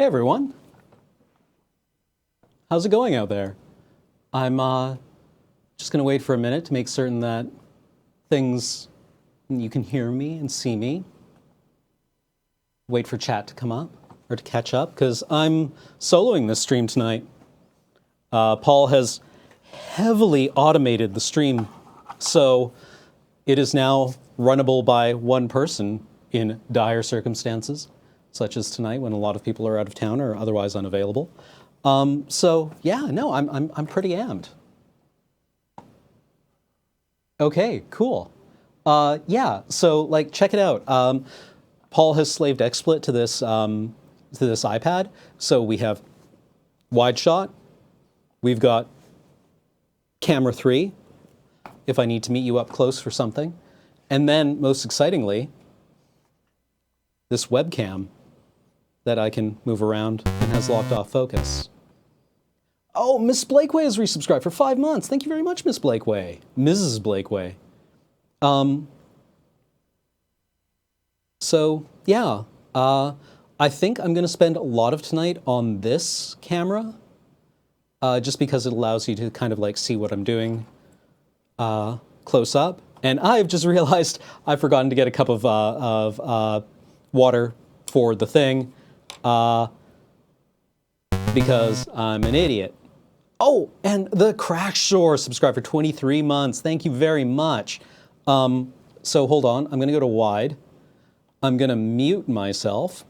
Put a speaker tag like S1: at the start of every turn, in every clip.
S1: Hey everyone, how's it going out there? I'm just gonna wait for a minute to make certain that you can hear me and see me. Wait for chat to come up or to catch up because I'm soloing this stream tonight. Paul has heavily automated the stream, so it is now runnable by one person in dire circumstances, such as tonight when a lot of people are out of town or otherwise unavailable. So yeah, no, I'm pretty amped. Okay, cool. Yeah, so like check it out. Paul has slaved XSplit to this iPad. So we have wide shot. We've got camera 3, if I need to meet you up close for something. And then, most excitingly, this webcam that I can move around and has locked off focus. Oh, Miss Blakeway has resubscribed for 5 months. Thank you very much, Miss Blakeway. Mrs. Blakeway. So, yeah. I think I'm going to spend a lot of tonight on this camera, just because it allows you to kind of like see what I'm doing close up. And I've just realized I've forgotten to get a cup of water for the thing because I'm an idiot. Oh, and the Crash Shore subscribed for 23 months. Thank you very much. So hold on, I'm gonna go to wide. I'm gonna mute myself,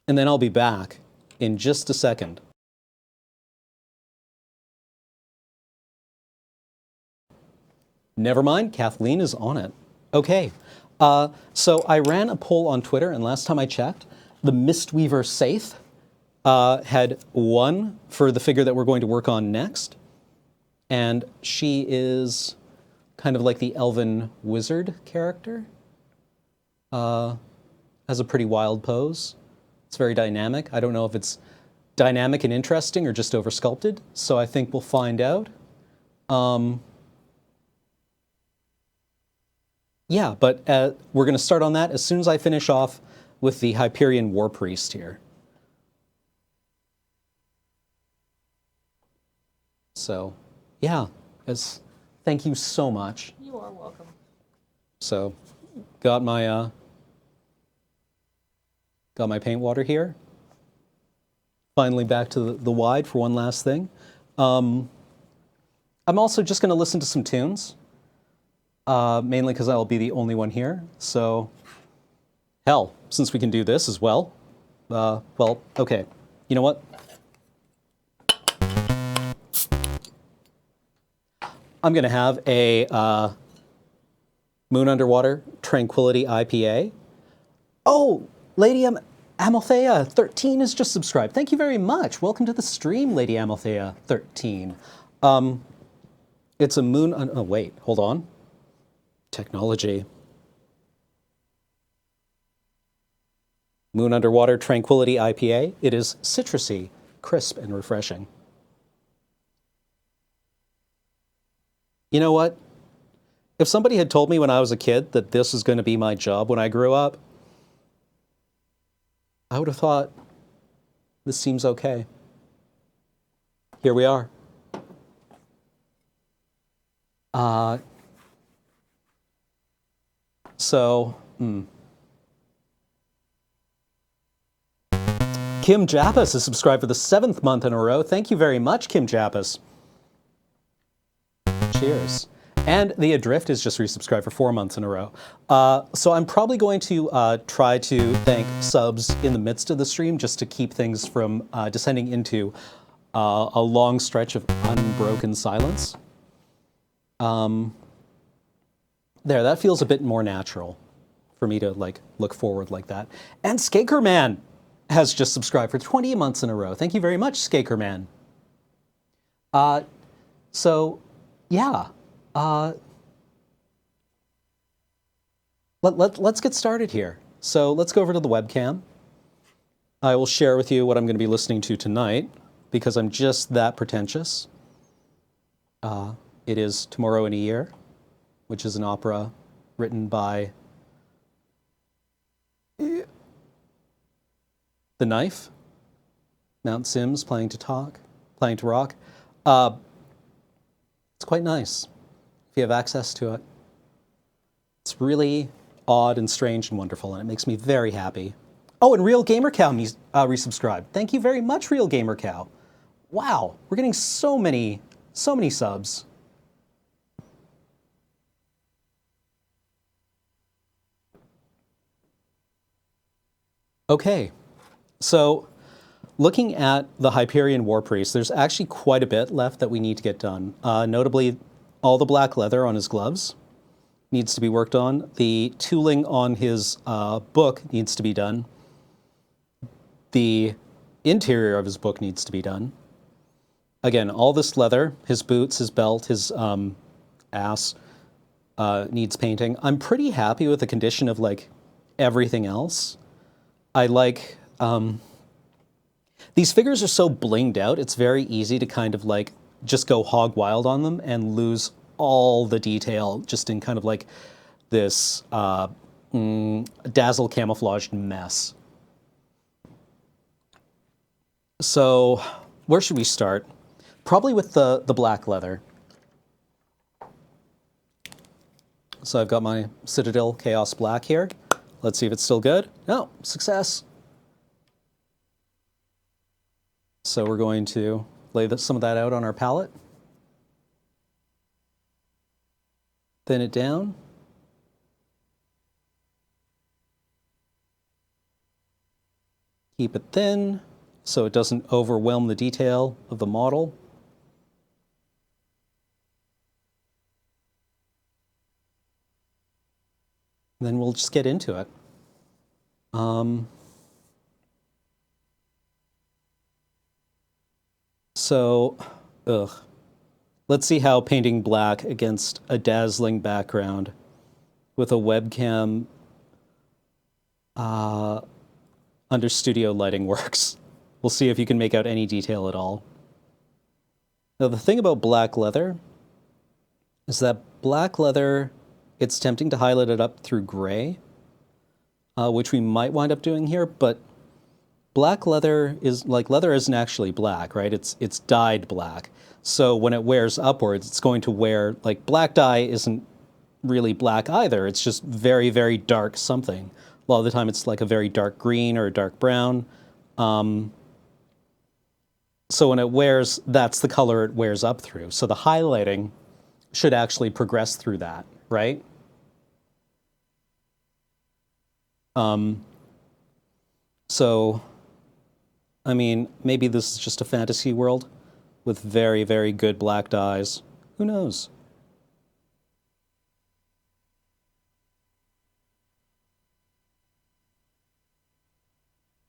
S1: and then I'll be back in just a second. Never mind, Kathleen is on it. Okay, so I ran a poll on Twitter, and last time I checked, the Mistweaver Saith had won for the figure that we're going to work on next. And she is kind of like the elven wizard character. Has a pretty wild pose. It's very dynamic. I don't know if it's dynamic and interesting or just over-sculpted, so I think we'll find out. Yeah, but we're going to start on that as soon as I finish off with the Hyperion War Priest here. So, yeah, thank you so much.
S2: You are welcome.
S1: So, got my paint water here. Finally back to the wide for one last thing. I'm also just going to listen to some tunes, mainly because I'll be the only one here. So, hell, since we can do this as well, well, okay. You know what? I'm going to have a Moon Underwater Tranquility IPA. Oh, Lady Amalthea 13 has just subscribed. Thank you very much. Welcome to the stream, Lady Amalthea 13. It's a moon. Oh, wait, hold on. Technology. Moon Underwater Tranquility IPA. It is citrusy, crisp, and refreshing. You know what? If somebody had told me when I was a kid that this was going to be my job when I grew up, I would have thought, this seems okay. Here we are. Kim Jappus has subscribed for the 7th month in a row. Thank you very much, Kim Jappus. Cheers. And the Adrift has just resubscribed for 4 months in a row. So I'm probably going to try to thank subs in the midst of the stream just to keep things from descending into a long stretch of unbroken silence. There, that feels a bit more natural for me to like look forward like that. And Skakerman has just subscribed for 20 months in a row. Thank you very much, Skakerman. So, yeah. Let's get started here. So let's go over to the webcam. I will share with you what I'm going to be listening to tonight because I'm just that pretentious. It is Tomorrow in a Year, which is an opera written by The Knife, Mount Sims, Playing to Rock. It's quite nice if you have access to it. It's really odd and strange and wonderful, and it makes me very happy. Oh, and Real Gamer Cow resubscribed. Thank you very much, Real Gamer Cow. Wow, we're getting so many subs. Okay, so looking at the Hyperion War Priest, there's actually quite a bit left that we need to get done. Notably, all the black leather on his gloves needs to be worked on. The tooling on his book needs to be done. The interior of his book needs to be done. Again, all this leather, his boots, his belt, his ass needs painting. I'm pretty happy with the condition of like everything else. I like, these figures are so blinged out, it's very easy to kind of like just go hog wild on them and lose all the detail just in kind of like this dazzle camouflaged mess. So where should we start? Probably with the black leather. So I've got my Citadel Chaos Black here. Let's see if it's still good. Oh, success. So we're going to lay some of that out on our palette. Thin it down. Keep it thin so it doesn't overwhelm the detail of the model. And then we'll just get into it. Let's see how painting black against a dazzling background with a webcam under studio lighting works. We'll see if you can make out any detail at all. Now, the thing about black leather is that black leather, it's tempting to highlight it up through gray, which we might wind up doing here, but black leather is, like, leather isn't actually black, right? It's dyed black. So when it wears upwards, it's going to wear, like, black dye isn't really black either. It's just very, very dark something. A lot of the time it's like a very dark green or a dark brown. So when it wears, that's the color it wears up through. So the highlighting should actually progress through that, right? So, I mean, maybe this is just a fantasy world with very, very good black dyes. Who knows?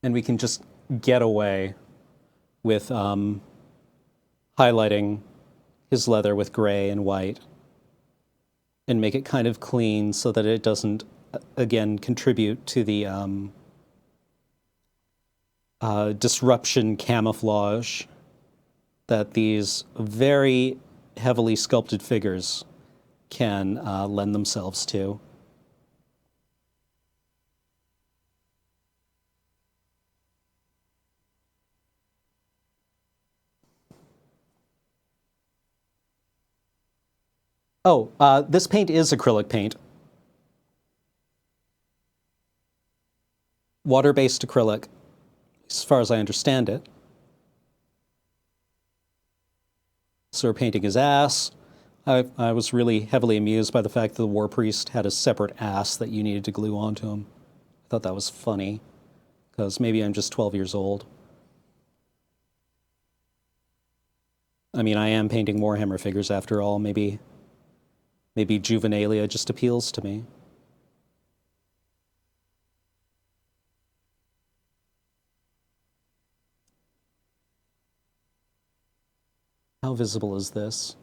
S1: And we can just get away with highlighting his leather with gray and white and make it kind of clean so that it doesn't, again, contribute to the disruption camouflage that these very heavily sculpted figures can lend themselves to. Oh, this paint is acrylic paint. Water-based acrylic, as far as I understand it. So we're painting his ass. I was really heavily amused by the fact that the War Priest had a separate ass that you needed to glue onto him. I thought that was funny, because maybe I'm just 12 years old. I mean, I am painting Warhammer figures after all. Maybe juvenilia just appeals to me. How visible is this?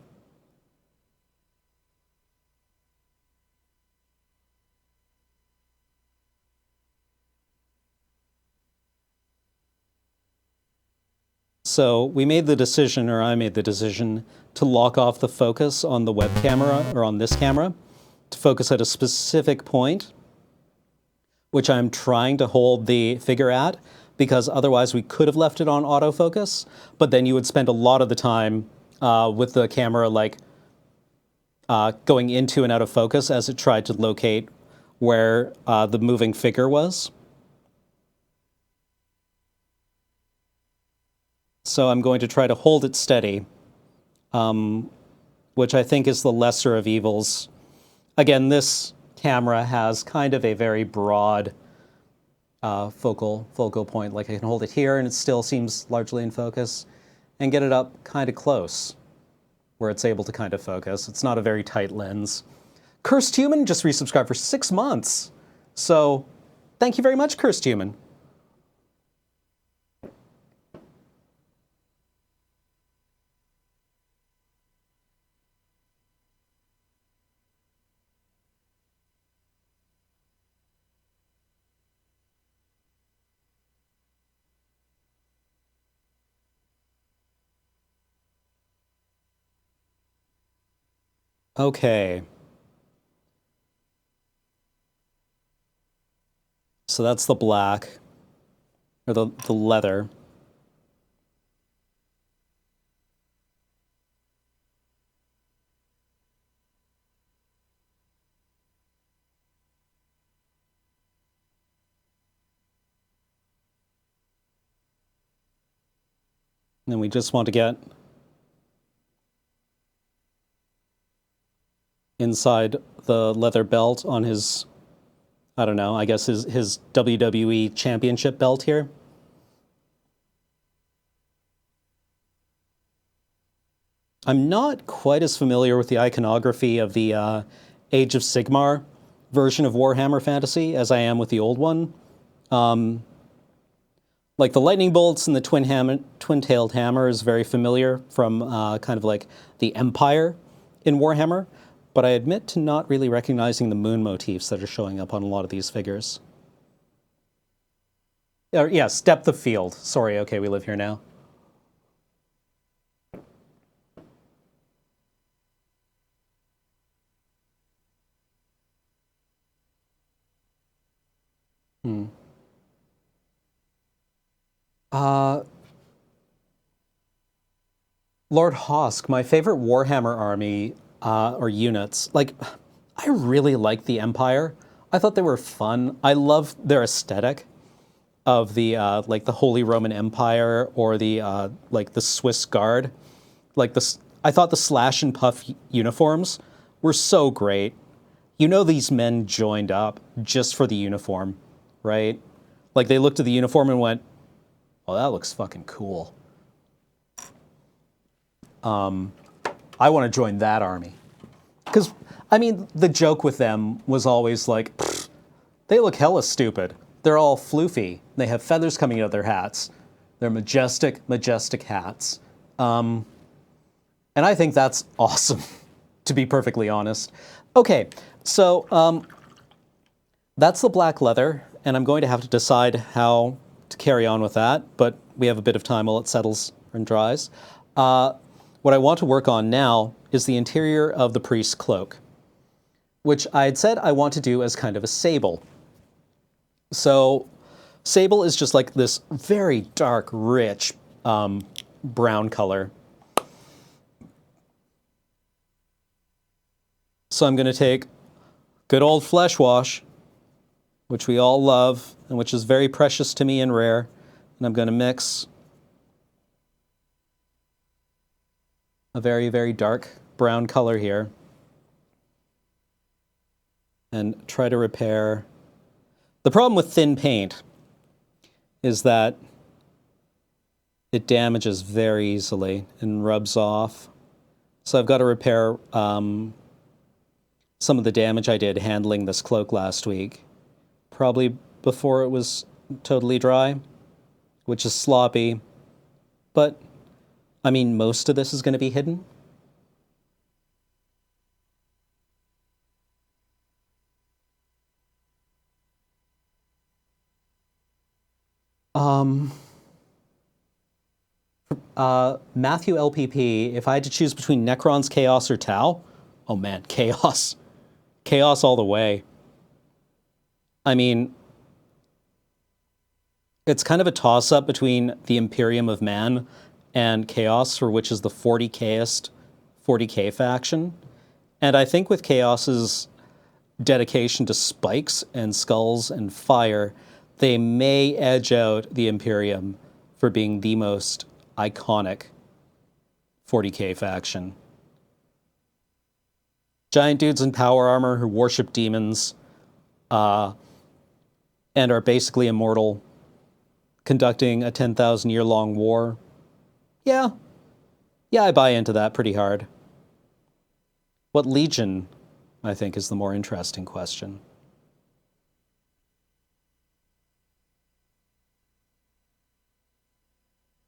S1: So we made the decision, or I made the decision, to lock off the focus on the web camera, or on this camera, to focus at a specific point, which I'm trying to hold the figure at, because otherwise we could have left it on autofocus, but then you would spend a lot of the time with the camera like going into and out of focus as it tried to locate where the moving figure was. So I'm going to try to hold it steady, which I think is the lesser of evils. Again, this camera has kind of a very broad focal point. Like I can hold it here and it still seems largely in focus, and get it up kind of close where it's able to kind of focus. It's not a very tight lens. Cursed Human just resubscribed for 6 months. So thank you very much, Cursed Human. Okay. So that's the black, or the leather. And then we just want to get inside the leather belt on his, I don't know, I guess his WWE championship belt here. I'm not quite as familiar with the iconography of the Age of Sigmar version of Warhammer Fantasy as I am with the old one. Like the lightning bolts and the twin-tailed hammer is very familiar from kind of like the Empire in Warhammer, but I admit to not really recognizing the moon motifs that are showing up on a lot of these figures. Yes, depth of field. Sorry, okay, we live here now. Lord Hosk, my favorite Warhammer army or units. Like, I really like the Empire. I thought they were fun. I love their aesthetic of the like the Holy Roman Empire or the like the Swiss Guard. Like I thought the slash and puff uniforms were so great. You know, these men joined up just for the uniform, right? Like they looked at the uniform and went, "Oh, that looks fucking cool. I want to join that army." Because, I mean, the joke with them was always like, they look hella stupid. They're all floofy. They have feathers coming out of their hats. They're majestic, majestic hats. And I think that's awesome, to be perfectly honest. Okay, so that's the black leather, and I'm going to have to decide how to carry on with that, but we have a bit of time while it settles and dries. What I want to work on now is the interior of the priest's cloak, which I had said I want to do as kind of a sable. So sable is just like this very dark, rich brown color. So I'm going to take good old flesh wash, which we all love and which is very precious to me and rare, and I'm going to mix a very, very dark brown color here and try to repair. The problem with thin paint is that it damages very easily and rubs off. So I've got to repair some of the damage I did handling this cloak last week, probably before it was totally dry, which is sloppy, but I mean, most of this is going to be hidden. Matthew LPP, if I had to choose between Necrons, Chaos, or Tau, oh man, Chaos. Chaos all the way. I mean, It's kind of a toss-up between the Imperium of Man and Chaos, for which is the 40K faction. And I think with Chaos's dedication to spikes and skulls and fire, they may edge out the Imperium for being the most iconic 40K faction. Giant dudes in power armor who worship demons and are basically immortal, conducting a 10,000-year-long war. Yeah, I buy into that pretty hard. What legion, I think, is the more interesting question.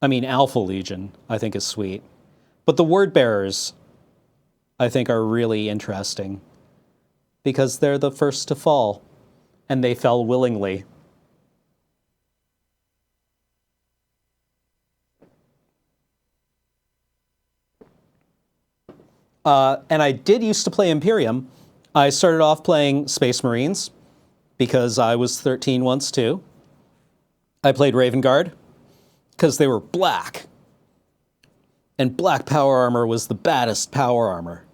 S1: I mean, Alpha Legion, I think, is sweet. But the Word Bearers, I think, are really interesting because they're the first to fall, and they fell willingly. And I did used to play Imperium. I started off playing Space Marines because I was 13 once too. I played Raven Guard because they were black. And black power armor was the baddest power armor.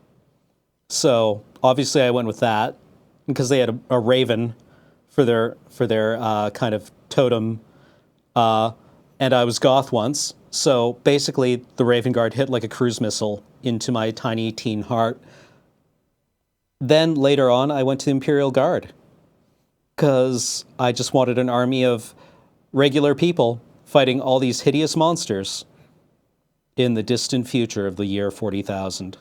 S1: So obviously I went with that because they had a raven for their kind of totem. And I was goth once. So basically the Raven Guard hit like a cruise missile into my tiny teen heart. Then later on, I went to the Imperial Guard because I just wanted an army of regular people fighting all these hideous monsters in the distant future of the year 40,000.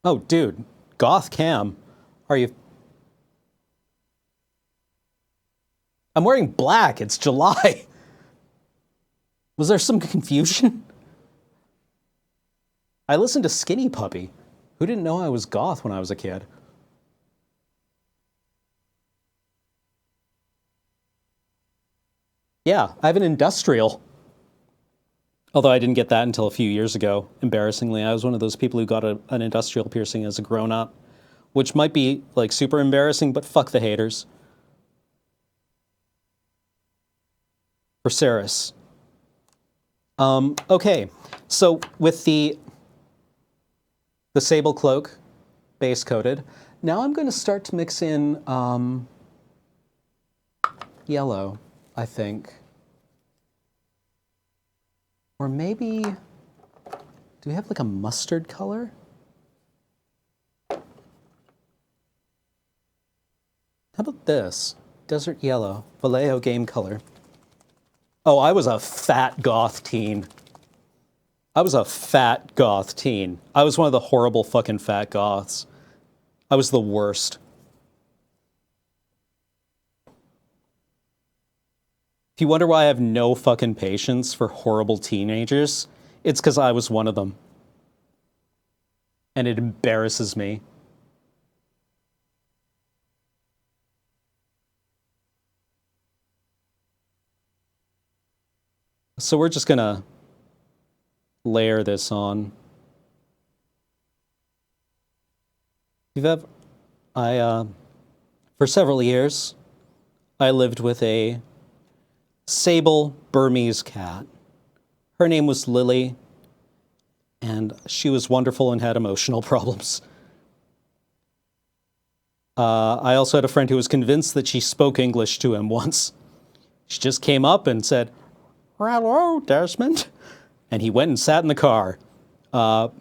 S1: Oh, dude, Goth Cam, are you... I'm wearing black. It's July. Was there some confusion? I listened to Skinny Puppy. Who didn't know I was goth when I was a kid? Yeah, I have an industrial. Although I didn't get that until a few years ago. Embarrassingly, I was one of those people who got an industrial piercing as a grown-up, which might be like super embarrassing, but fuck the haters. For Ceres. Okay, so with the sable cloak base coated, now I'm going to start to mix in yellow, I think. Or maybe, do we have like a mustard color? How about this? Desert yellow, Vallejo game color. Oh, I was a fat goth teen. I was a fat goth teen. I was one of the horrible fucking fat goths. I was the worst. If you wonder why I have no fucking patience for horrible teenagers, it's because I was one of them. And it embarrasses me. So we're just gonna layer this on. For several years, I lived with a sable Burmese cat. Her name was Lily, and she was wonderful and had emotional problems. I also had a friend who was convinced that she spoke English to him once. She just came up and said, "Hello, Desmond." And he went and sat in the car. So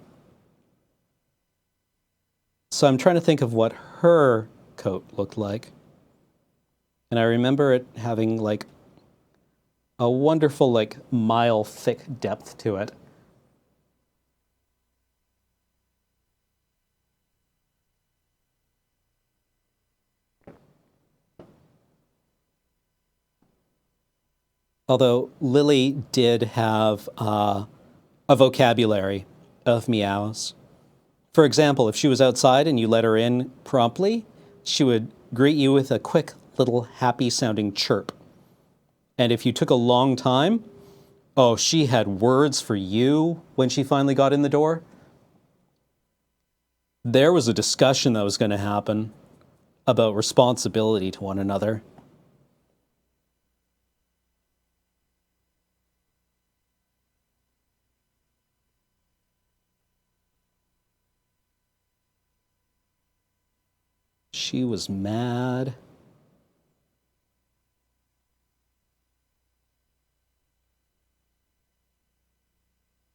S1: I'm trying to think of what her coat looked like. And I remember it having like a wonderful, like, mile thick depth to it. Although Lily did have a vocabulary of meows. For example, if she was outside and you let her in promptly, she would greet you with a quick little happy sounding chirp. And if you took a long time, oh, she had words for you when she finally got in the door. There was a discussion that was going to happen about responsibility to one another. She was mad.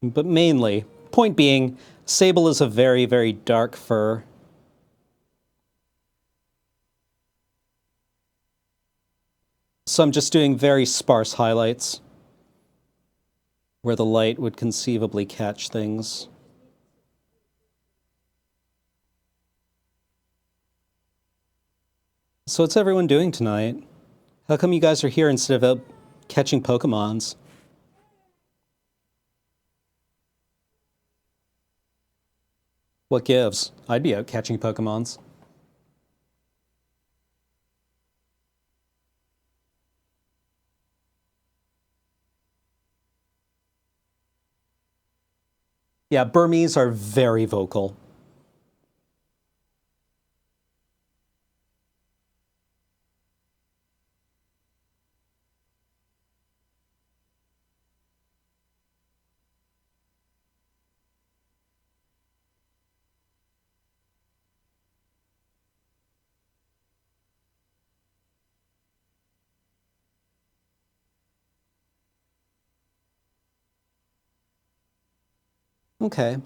S1: But mainly, point being, sable is a very, very dark fur. So I'm just doing very sparse highlights where the light would conceivably catch things. So what's everyone doing tonight? How come you guys are here instead of out catching Pokemons? What gives? I'd be out catching Pokemons. Yeah, Burmese are very vocal. Okay.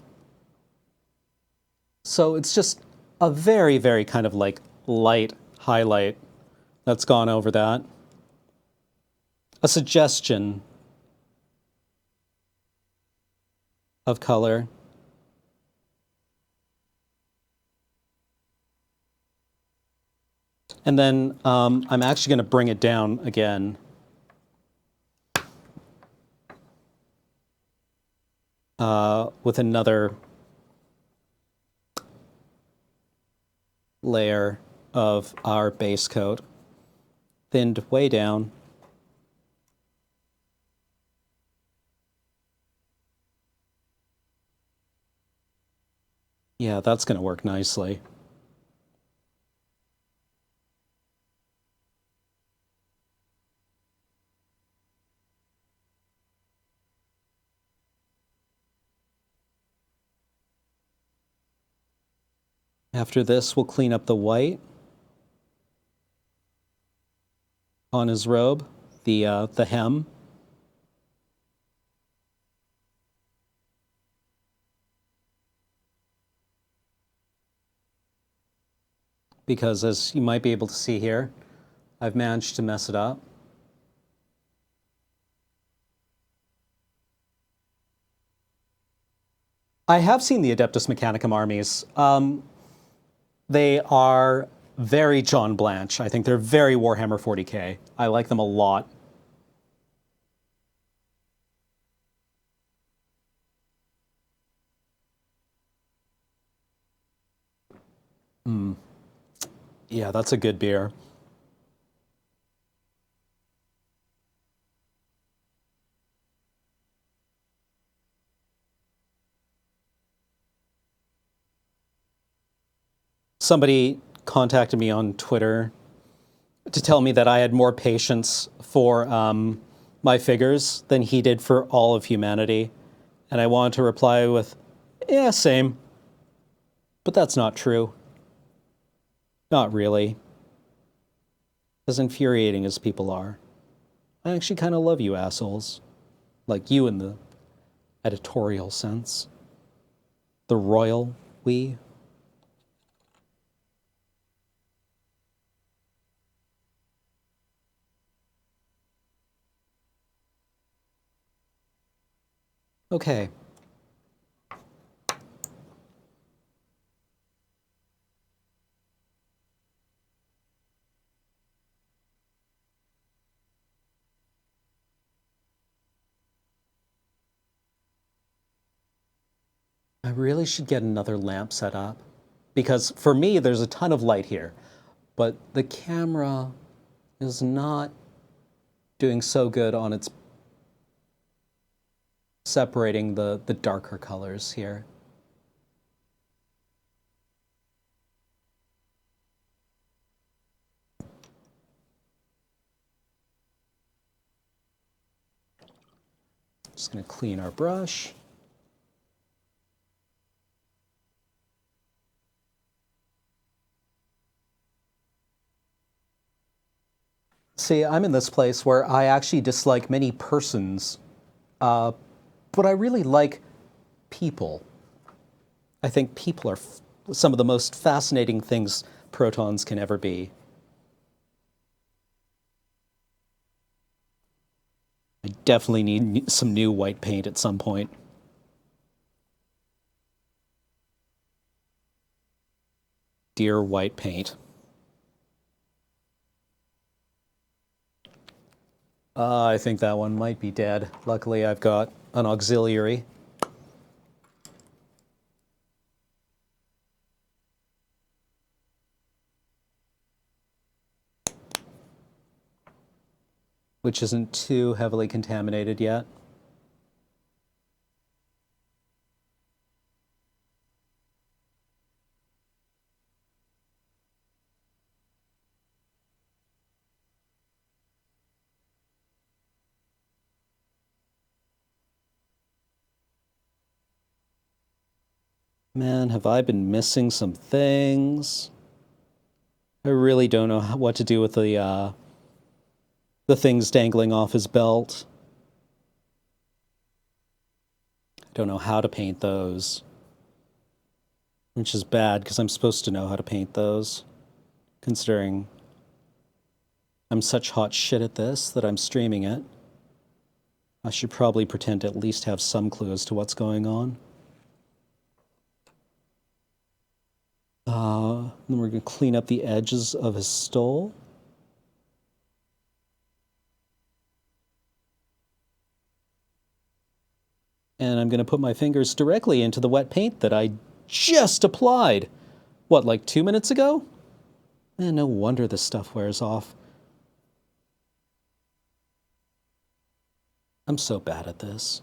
S1: So it's just a very, very kind of like light highlight that's gone over that. A suggestion of color. And then I'm actually going to bring it down again. With another layer of our base coat, thinned way down. Yeah, that's going to work nicely. After this, we'll clean up the white on his robe, the hem. Because as you might be able to see here, I've managed to mess it up. I have seen the Adeptus Mechanicum armies. They are very John Blanche. I think they're very Warhammer 40k. I like them a lot. Yeah, that's a good beer. Somebody contacted me on Twitter to tell me that I had more patience for my figures than he did for all of humanity. And I wanted to reply with, yeah, same. But that's not true. Not really. As infuriating as people are. I actually kind of love you assholes. Like you in the editorial sense. The royal we. Okay. I really should get another lamp set up. Because for me, there's a ton of light here. But the camera is not doing so good on its separating the darker colors here. going to clean our brush. See, I'm in this place where I actually dislike many persons, but I really like people. I think people are some of the most fascinating things protons can ever be. I definitely need some new white paint at some point. Dear white paint. I think that one might be dead. Luckily, I've got an auxiliary. Which isn't too heavily contaminated yet. Man, have I been missing some things? I really don't know what to do with the things dangling off his belt. I don't know how to paint those. Which is bad, because I'm supposed to know how to paint those. Considering I'm such hot shit at this that I'm streaming it. I should probably pretend to at least have some clue as to what's going on. Then we're going to clean up the edges of his stole. And I'm going to put my fingers directly into the wet paint that I just applied. What, like 2 minutes ago? Man, no wonder this stuff wears off. I'm so bad at this.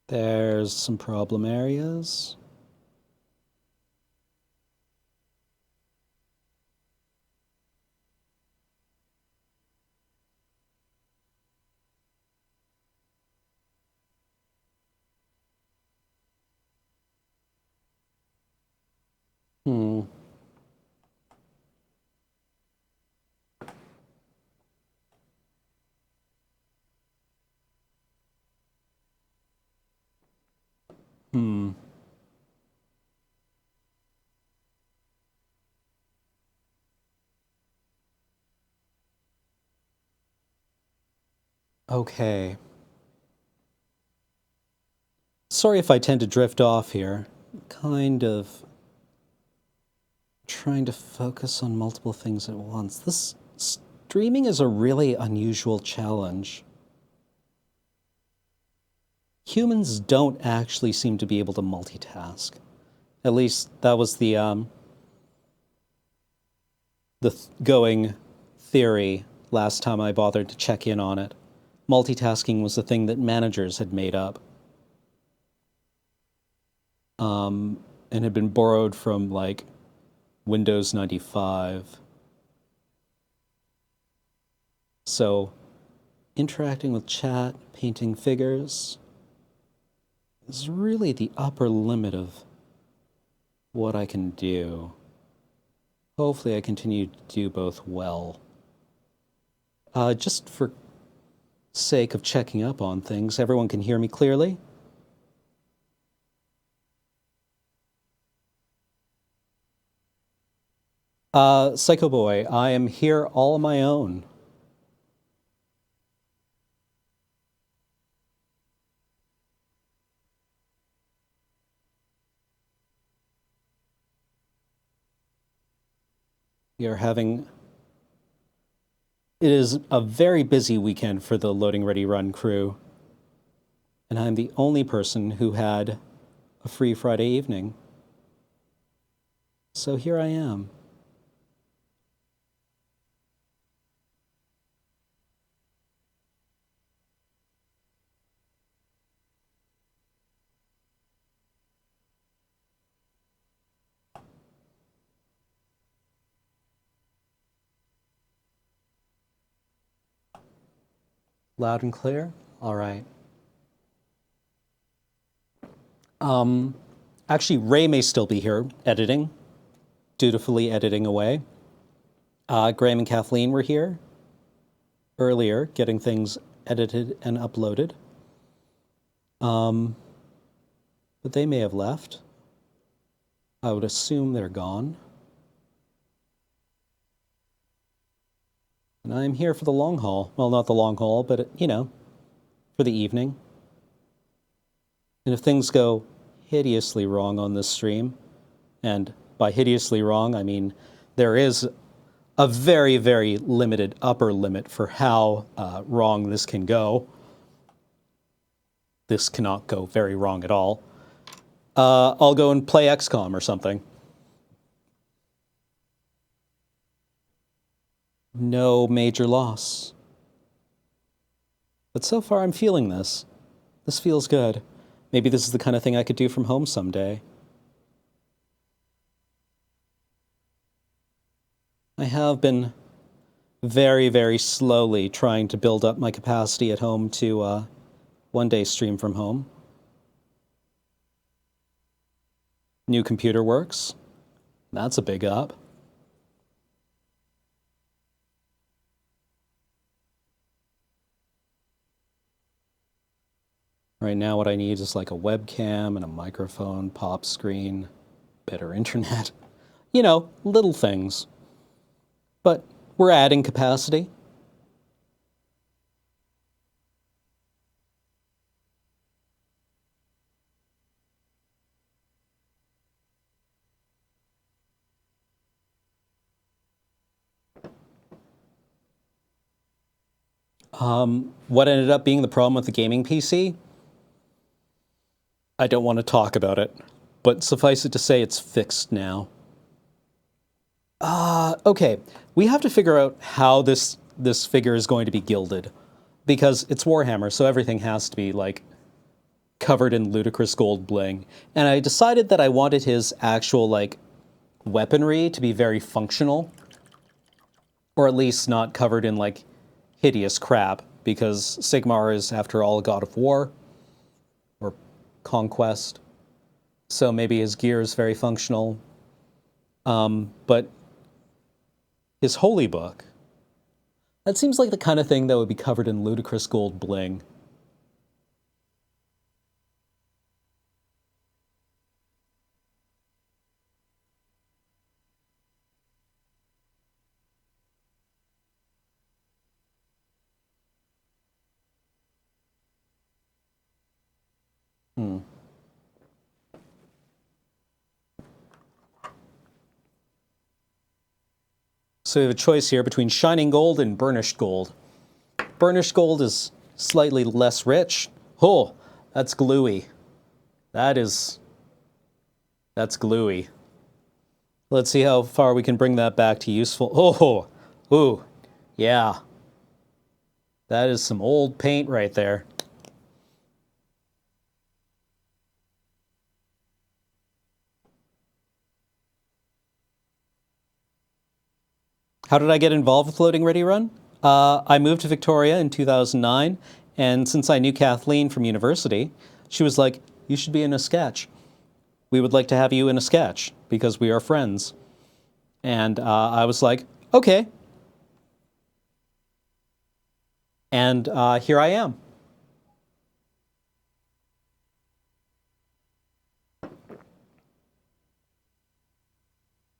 S1: There's some problem areas. Hmm. Hmm. Okay. Sorry if I tend to drift off here. Kind of trying to focus on multiple things at once. This streaming is a really unusual challenge. Humans don't actually seem to be able to multitask. At least that was the going theory last time I bothered to check in on it. Multitasking was the thing that managers had made up. And had been borrowed from like Windows 95. So interacting with chat, painting figures is really the upper limit of what I can do. Hopefully I continue to do both well. Just for sake of checking up on things, everyone can hear me clearly? Psycho Boy, I am here all on my own. We are having... It is a very busy weekend for the Loading Ready Run crew. And I'm the only person who had a free Friday evening. So here I am. Loud and clear? All right. Actually, Ray may still be here editing, dutifully editing away. Graham and Kathleen were here earlier, getting things edited and uploaded. But they may have left. I would assume they're gone. And I'm here for the long haul. Well, not the long haul, but, you know, for the evening. And if things go hideously wrong on this stream, and by hideously wrong, I mean there is a very, very limited upper limit for how wrong this can go. This cannot go very wrong at all. I'll go and play XCOM or something. No major loss. But so far I'm feeling this. This feels good. Maybe this is the kind of thing I could do from home someday. I have been very, very slowly trying to build up my capacity at home to one day stream from home. New computer works. That's a big up. Right now what I need is like a webcam and a microphone, pop screen, better internet. You know, little things. But we're adding capacity. What ended up being the problem with the gaming PC? I don't want to talk about it, but suffice it to say it's fixed now. Okay, we have to figure out how this figure is going to be gilded, because it's Warhammer, so everything has to be like covered in ludicrous gold bling. And I decided that I wanted his actual like weaponry to be very functional, or at least not covered in like hideous crap, because Sigmar is, after all, a god of war or conquest. So maybe his gear is very functional. But his holy book, that seems like the kind of thing that would be covered in ludicrous gold bling. So we have a choice here between shining gold and burnished gold. Burnished gold is slightly less rich. Oh, that's gluey. That's gluey. Let's see how far we can bring that back to useful. Oh, ooh, yeah. That is some old paint right there. How did I get involved with Floating Ready Run? I moved to Victoria in 2009, and since I knew Kathleen from university, she was like, you should be in a sketch. We would like to have you in a sketch, because we are friends. And I was like, okay. And here I am.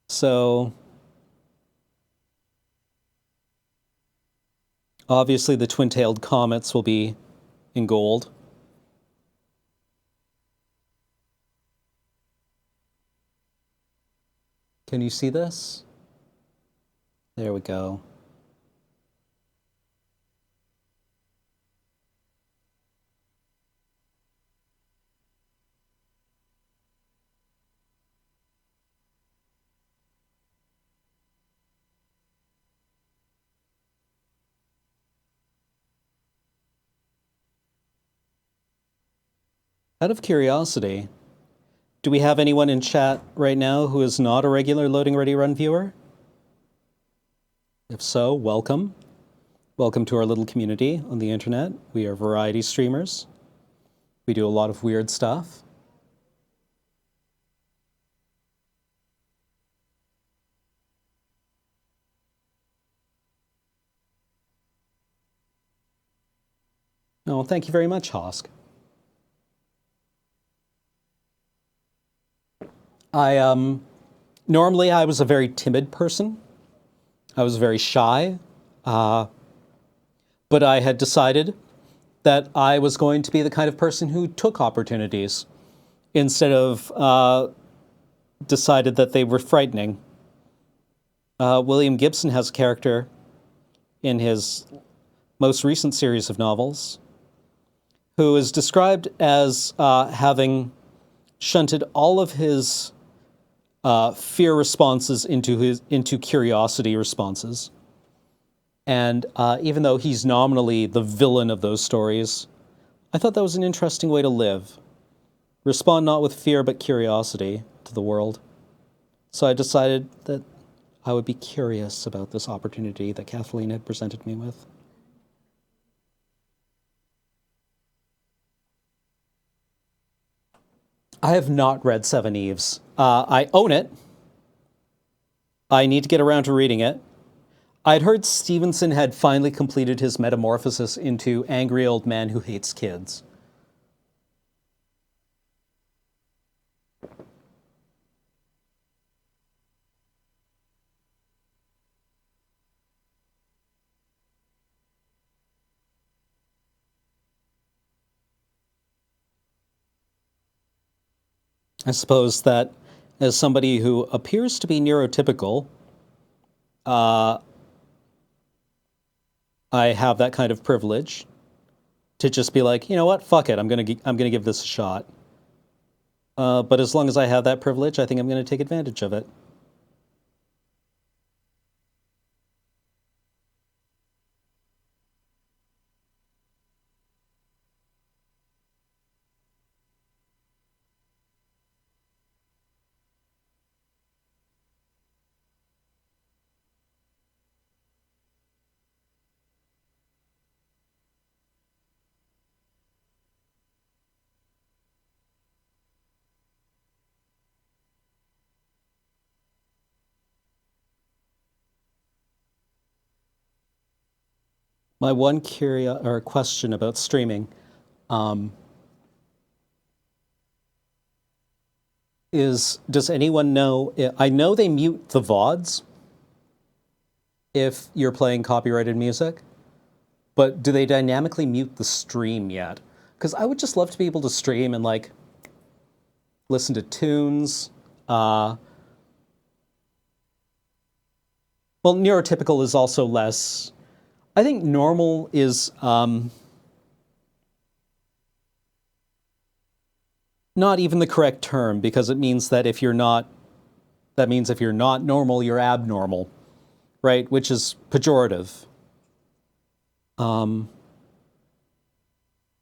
S1: So obviously the twin-tailed comets will be in gold. Can you see this? There we go. Out of curiosity, do we have anyone in chat right now who is not a regular Loading Ready Run viewer? If so, welcome. Welcome to our little community on the internet. We are variety streamers. We do a lot of weird stuff. Oh, thank you very much, Hosk. Normally I was a very timid person. I was very shy. But I had decided that I was going to be the kind of person who took opportunities instead of decided that they were frightening. William Gibson has a character in his most recent series of novels who is described as having shunted all of his fear responses into curiosity responses. And even though he's nominally the villain of those stories, I thought that was an interesting way to live. Respond not with fear but curiosity to the world. So I decided that I would be curious about this opportunity that Kathleen had presented me with. I have not read Seven Eves. I own it. I need to get around to reading it. I'd heard Stevenson had finally completed his metamorphosis into angry old man who hates kids. I suppose that as somebody who appears to be neurotypical, I have that kind of privilege to just be like, you know what, fuck it, I'm gonna give this a shot. But as long as I have that privilege, I think I'm gonna take advantage of it. My one question about streaming is, does anyone know? I know they mute the VODs if you're playing copyrighted music, but do they dynamically mute the stream yet? Because I would just love to be able to stream and like listen to tunes. Well, neurotypical is also less. I think normal is not even the correct term, because it means that if you're not normal, you're abnormal, right? Which is pejorative.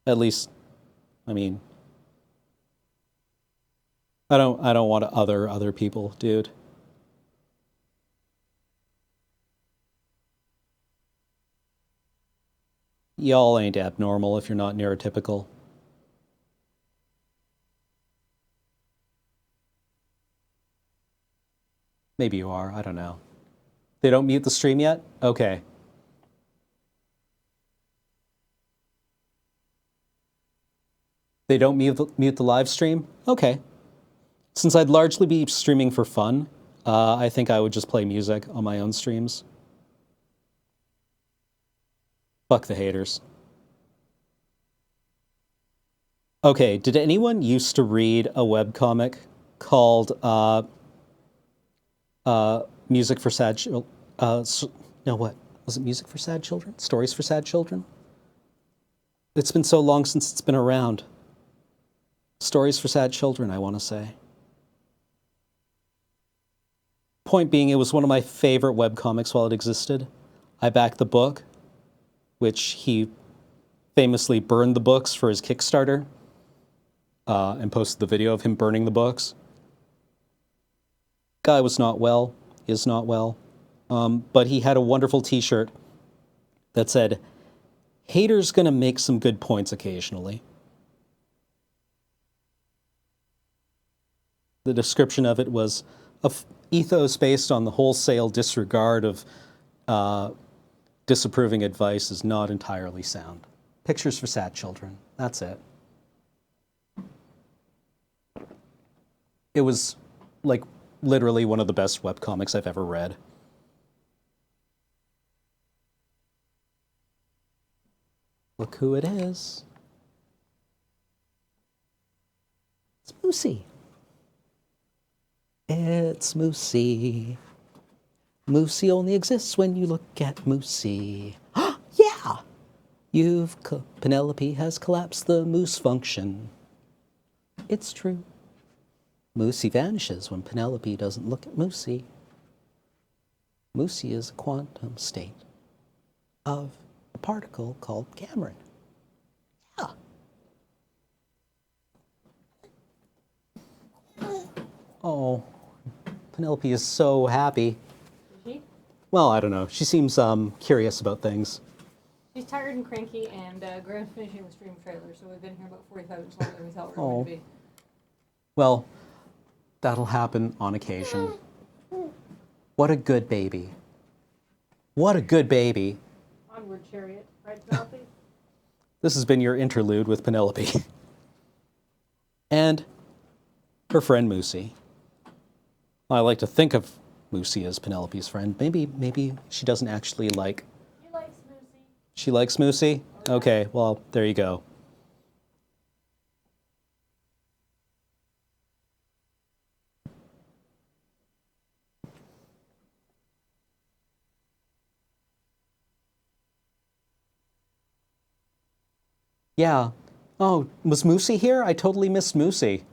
S1: At least, I mean, I don't want to other people, dude. Y'all ain't abnormal if you're not neurotypical. Maybe you are, I don't know. They don't mute the stream yet? Okay. They don't mute the live stream? Okay. Since I'd largely be streaming for fun, I think I would just play music on my own streams. Fuck the haters. Okay, did anyone used to read a webcomic called Music for Sad Children? No, what? Was it Music for Sad Children? Stories for Sad Children? It's been so long since it's been around. Stories for Sad Children, I want to say. Point being, it was one of my favorite webcomics while it existed. I backed the book, which he famously burned the books for his Kickstarter, and posted the video of him burning the books. Guy was not well, is not well, but he had a wonderful t-shirt that said, "Hater's gonna make some good points occasionally." The description of it was a ethos based on the wholesale disregard of disapproving advice is not entirely sound. Pictures for sad children. That's it. It was like literally one of the best webcomics I've ever read. Look who it is. It's Moosey. It's Moosey. Moosey only exists when you look at Moosey. Yeah! Penelope has collapsed the moose function. It's true. Moosey vanishes when Penelope doesn't look at Moosey. Moosey is a quantum state of a particle called Cameron. Yeah. Oh, Penelope is so happy.
S2: Is she?
S1: Well, I don't know. She seems curious about things.
S2: She's tired and cranky, and Graham's finishing the stream trailer, so we've been here about 45 minutes longer than we thought we were going to be.
S1: Well, that'll happen on occasion. What a good baby. What a good baby.
S2: Onward, chariot. Right, Penelope?
S1: This has been your interlude with Penelope. And her friend Moosey. I like to think of Moosey as Penelope's friend. Maybe she doesn't actually like...
S2: She likes Moosey.
S1: She likes Moosey? Okay, well, there you go. Yeah. Oh, was Moosey here? I totally missed Moosey.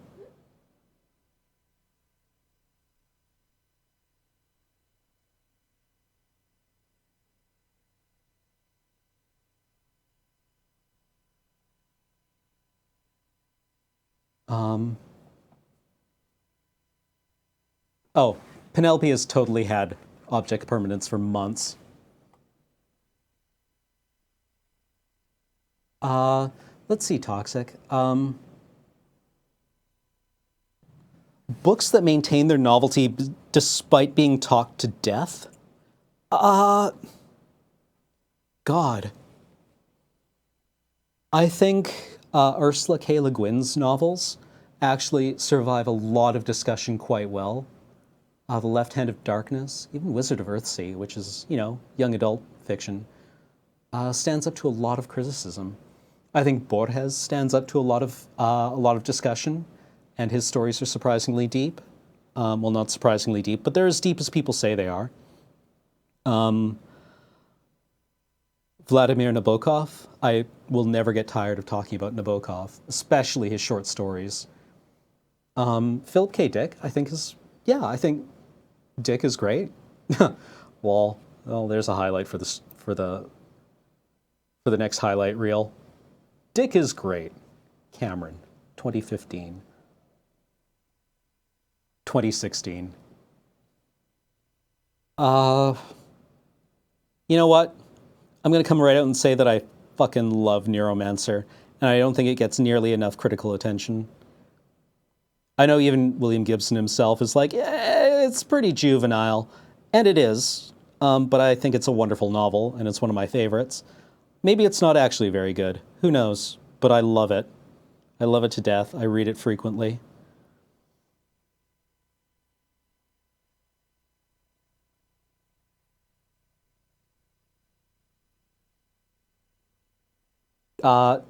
S1: Oh, Penelope has totally had object permanence for months. Let's see, Toxic. Books that maintain their novelty despite being talked to death? God. I think Ursula K. Le Guin's novels actually survive a lot of discussion quite well. The Left Hand of Darkness, even Wizard of Earthsea, which is, you know, young adult fiction, stands up to a lot of criticism. I think Borges stands up to a lot of discussion, and his stories are surprisingly deep. Well, not surprisingly deep, but they're as deep as people say they are. Vladimir Nabokov, I will never get tired of talking about Nabokov, especially his short stories. Philip K. Dick, I think I think Dick is great. Well, there's a highlight for the next highlight reel. Dick is great. Cameron, 2015. 2016. You know what? I'm going to come right out and say that I fucking love Neuromancer, and I don't think it gets nearly enough critical attention. I know even William Gibson himself is like, it's pretty juvenile, and it is, but I think it's a wonderful novel, and it's one of my favorites. Maybe it's not actually very good. Who knows? But I love it. I love it to death. I read it frequently. I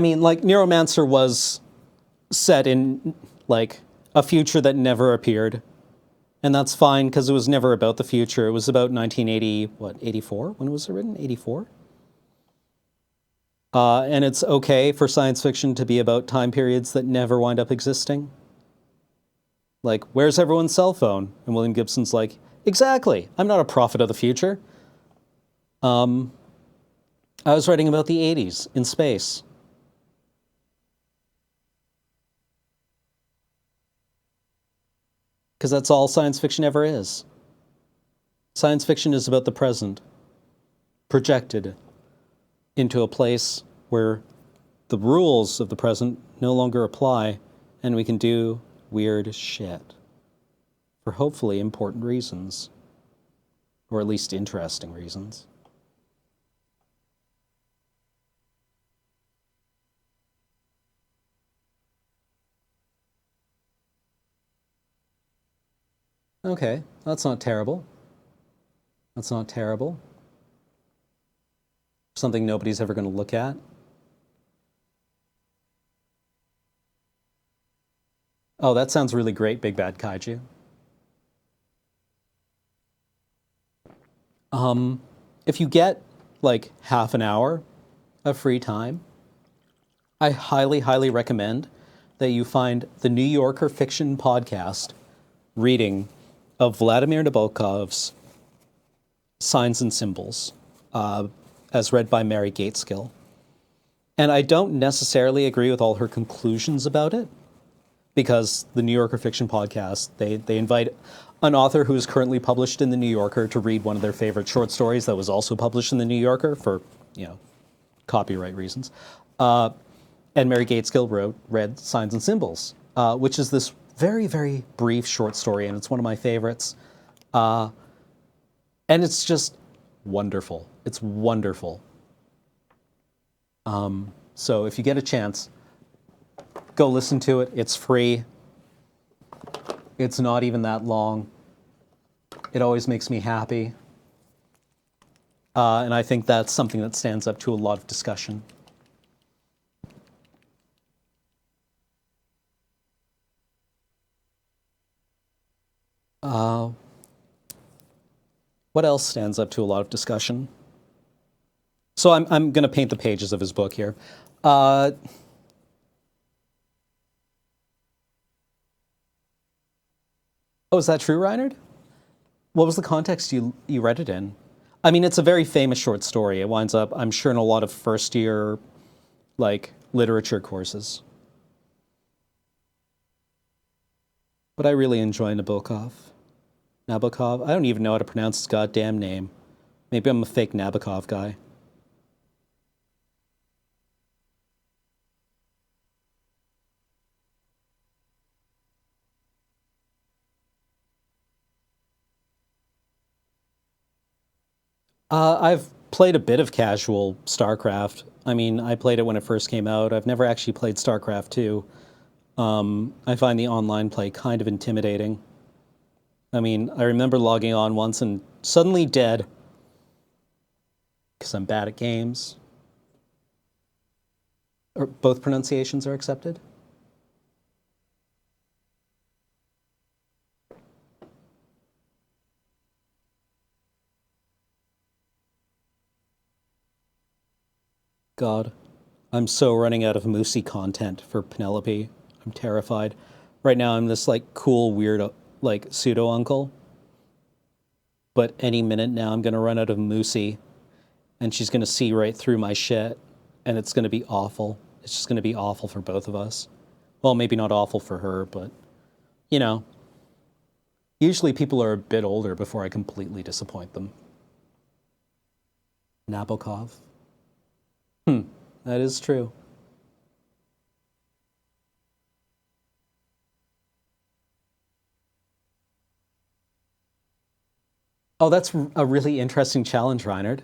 S1: mean, like, Neuromancer was set in, like, a future that never appeared. And that's fine, because it was never about the future. It was about 1980, 84? When was it written? 84? And it's okay for science fiction to be about time periods that never wind up existing. Like, where's everyone's cell phone? And William Gibson's like, exactly, I'm not a prophet of the future. I was writing about the 80s in space. Because that's all science fiction ever is. Science fiction is about the present, projected into a place where the rules of the present no longer apply, and we can do weird shit for hopefully important reasons, or at least interesting reasons. Okay, that's not terrible. That's not terrible. Something nobody's ever going to look at. Oh, that sounds really great, Big Bad Kaiju. If you get like half an hour of free time, I highly, highly recommend that you find the New Yorker Fiction Podcast reading of Vladimir Nabokov's Signs and Symbols, as read by Mary Gateskill. And I don't necessarily agree with all her conclusions about it, because the New Yorker Fiction Podcast, they invite an author who is currently published in the New Yorker to read one of their favorite short stories that was also published in the New Yorker for, copyright reasons. And Mary Gateskill read Signs and Symbols, which is this very, very brief short story, and it's one of my favorites. And it's just wonderful. It's wonderful. So if you get a chance, go listen to it. It's free. It's not even that long. It always makes me happy. And I think that's something that stands up to a lot of discussion. What else stands up to a lot of discussion? So I'm going to paint the pages of his book here. Oh, is that true, Reinhard? What was the context you read it in? I mean, it's a very famous short story. It winds up, I'm sure, in a lot of first year, literature courses. But I really enjoy Nabokov. Nabokov? I don't even know how to pronounce his goddamn name. Maybe I'm a fake Nabokov guy. I've played a bit of casual StarCraft. I mean, I played it when it first came out. I've never actually played StarCraft 2. I find the online play kind of intimidating. I mean, I remember logging on once and suddenly dead because I'm bad at games. Or both pronunciations are accepted? God, I'm so running out of Moosey content for Penelope. I'm terrified. Right now, I'm this cool, weird, pseudo uncle. But any minute now, I'm gonna run out of Moosey, and she's gonna see right through my shit, and it's gonna be awful. It's just gonna be awful for both of us. Well, maybe not awful for her, but you know. Usually, people are a bit older before I completely disappoint them. Nabokov. That is true. Oh, that's a really interesting challenge, Reinhard.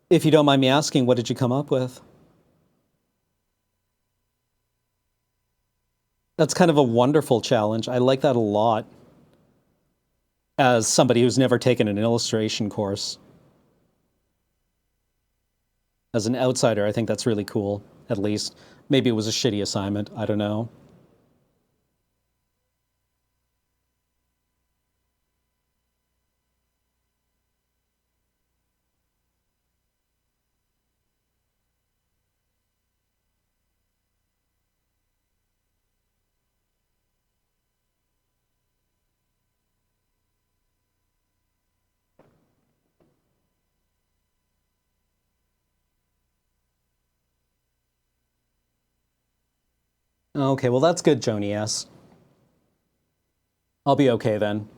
S1: If you don't mind me asking, what did you come up with? That's kind of a wonderful challenge. I like that a lot as somebody who's never taken an illustration course. As an outsider, I think that's really cool, at least. Maybe it was a shitty assignment. I don't know. Okay, well, that's good, Joni S. I'll be okay then.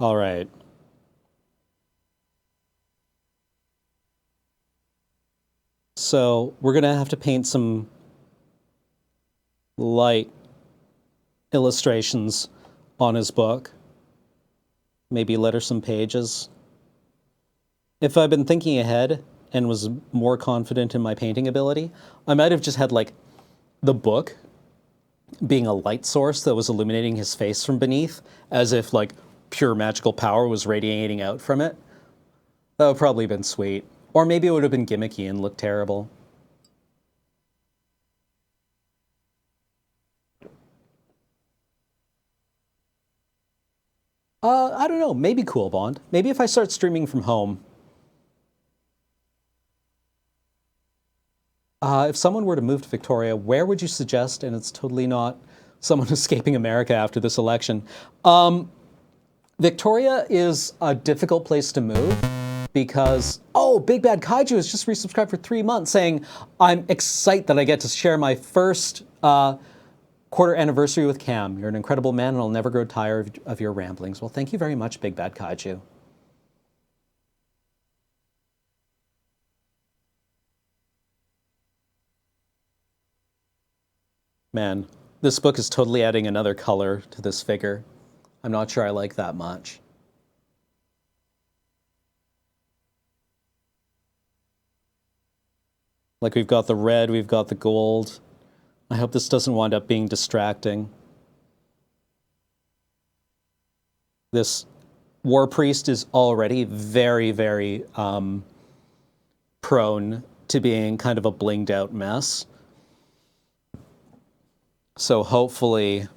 S1: All right. So we're gonna have to paint some light illustrations on his book. Maybe letter some pages. If I'd been thinking ahead and was more confident in my painting ability, I might have just had like the book being a light source that was illuminating his face from beneath, as if like pure magical power was radiating out from it. That would probably have been sweet. Or maybe it would have been gimmicky and looked terrible. I don't know. Maybe Cool Bond. Maybe if I start streaming from home. If someone were to move to Victoria, where would you suggest? And it's totally not someone escaping America after this election. Victoria is a difficult place to move because, oh, Big Bad Kaiju has just resubscribed for 3 months saying, I'm excited that I get to share my first quarter anniversary with Cam. You're an incredible man and I'll never grow tired of your ramblings. Well, thank you very much, Big Bad Kaiju. Man, this book is totally adding another color to this figure. I'm not sure I like that much. Like we've got the red, we've got the gold. I hope this doesn't wind up being distracting. This war priest is already very, very prone to being kind of a blinged out mess. So hopefully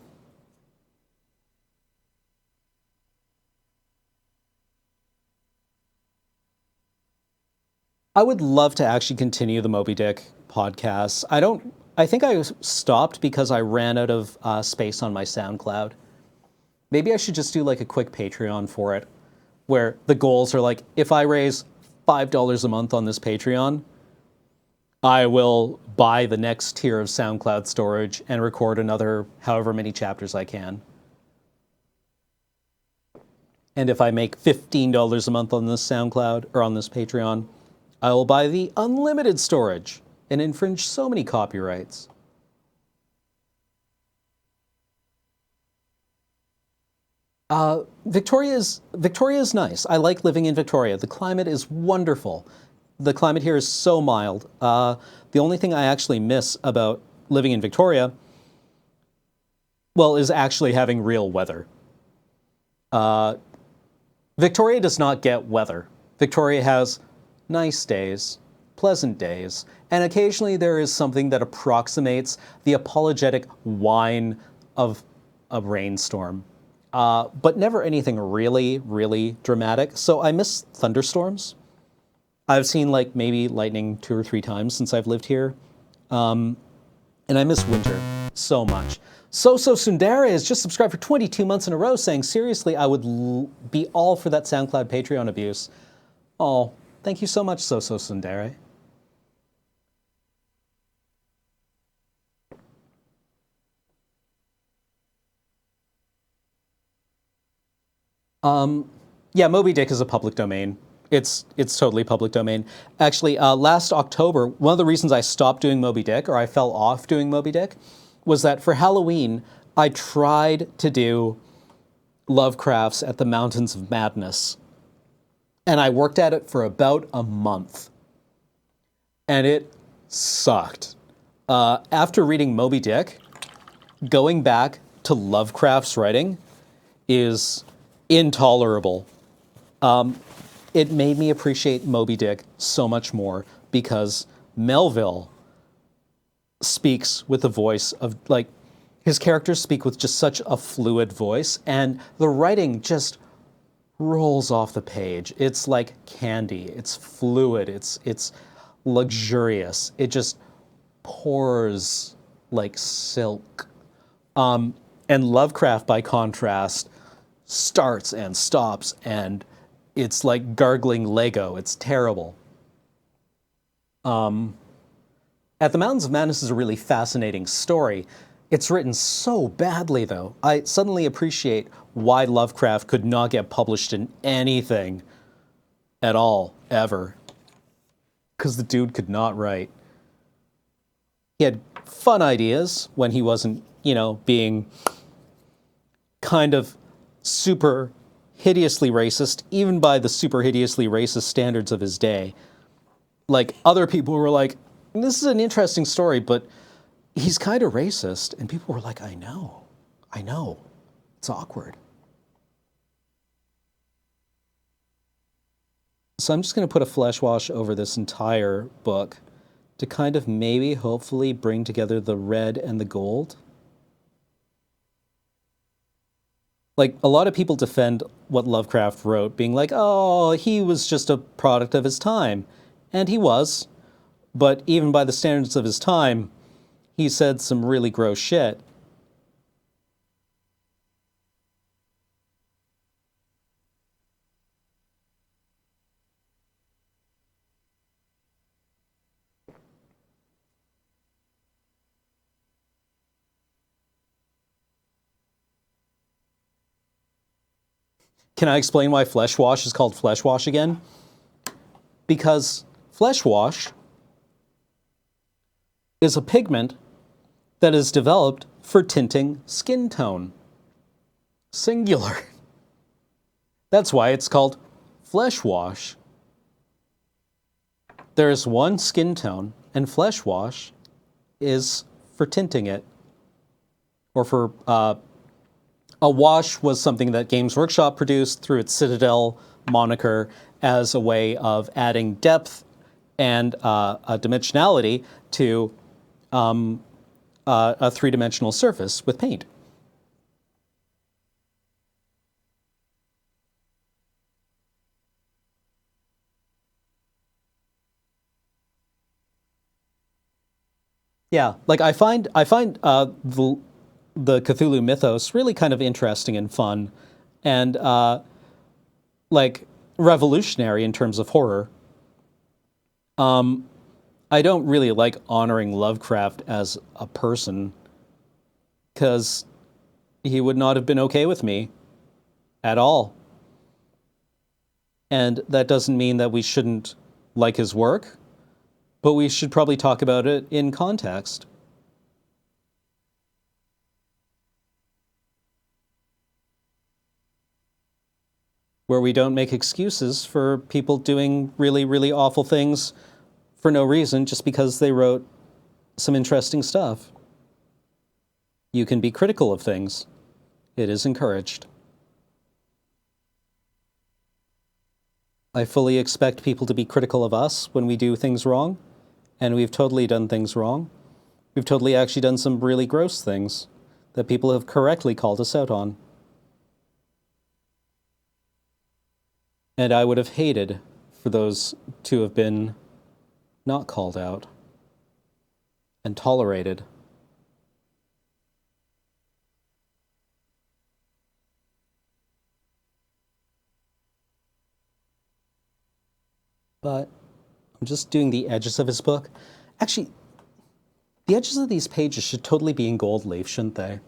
S1: I would love to actually continue the Moby Dick podcast. I think I stopped because I ran out of space on my SoundCloud. Maybe I should just do like a quick Patreon for it, where the goals are like, if I raise $5 a month on this Patreon, I will buy the next tier of SoundCloud storage and record another however many chapters I can. And if I make $15 a month on this SoundCloud or on this Patreon, I will buy the unlimited storage and infringe so many copyrights. Victoria is nice. I like living in Victoria. The climate is wonderful. The climate here is so mild. The only thing I actually miss about living in Victoria, well, is actually having real weather. Victoria does not get weather. Victoria has nice days, pleasant days, and occasionally there is something that approximates the apologetic whine of a rainstorm. But never anything really, really dramatic. So I miss thunderstorms. I've seen like maybe lightning 2 or 3 times since I've lived here. And I miss winter so much. So Sundara has just subscribed for 22 months in a row saying, seriously, I would be all for that SoundCloud Patreon abuse. Oh, thank you so much, So Sundara. Yeah, Moby Dick is a public domain. It's totally public domain. Actually, last October, one of the reasons I stopped doing Moby Dick, or I fell off doing Moby Dick, was that for Halloween, I tried to do Lovecraft's At the Mountains of Madness. And I worked at it for about a month. And it sucked. After reading Moby Dick, going back to Lovecraft's writing is intolerable. It made me appreciate Moby Dick so much more because Melville speaks with a voice of, like, his characters speak with just such a fluid voice, and the writing just rolls off the page. It's like candy. It's fluid. It's luxurious. It just pours like silk. And Lovecraft, by contrast, starts and stops, and it's like gargling Lego. It's terrible. At the Mountains of Madness is a really fascinating story. It's written so badly, though. I suddenly appreciate why Lovecraft could not get published in anything at all, ever. Because the dude could not write. He had fun ideas when he wasn't, being kind of super hideously racist, even by the super hideously racist standards of his day. Like, other people were like, this is an interesting story, but he's kind of racist. And people were like, I know. It's awkward. So I'm just going to put a flesh wash over this entire book to kind of maybe, hopefully, bring together the red and the gold. Like, a lot of people defend what Lovecraft wrote, being like, oh, he was just a product of his time. And he was. But even by the standards of his time, he said some really gross shit. Can I explain why flesh wash is called flesh wash again? Because flesh wash is a pigment that is developed for tinting skin tone. Singular. That's why it's called flesh wash. There is one skin tone, and flesh wash is for tinting it. Or for a wash was something that Games Workshop produced through its Citadel moniker as a way of adding depth and a dimensionality to a three-dimensional surface with paint. Yeah, like I find the Cthulhu mythos really kind of interesting and fun, and like revolutionary in terms of horror. I don't really like honoring Lovecraft as a person, because he would not have been okay with me at all. And that doesn't mean that we shouldn't like his work, but we should probably talk about it in context. Where we don't make excuses for people doing really, really awful things for no reason just because they wrote some interesting stuff. You can be critical of things. It is encouraged. I fully expect people to be critical of us when we do things wrong, and we've totally done things wrong. We've totally actually done some really gross things that people have correctly called us out on. And I would have hated for those to have been not called out and tolerated. But I'm just doing the edges of his book. Actually, the edges of these pages should totally be in gold leaf, shouldn't they?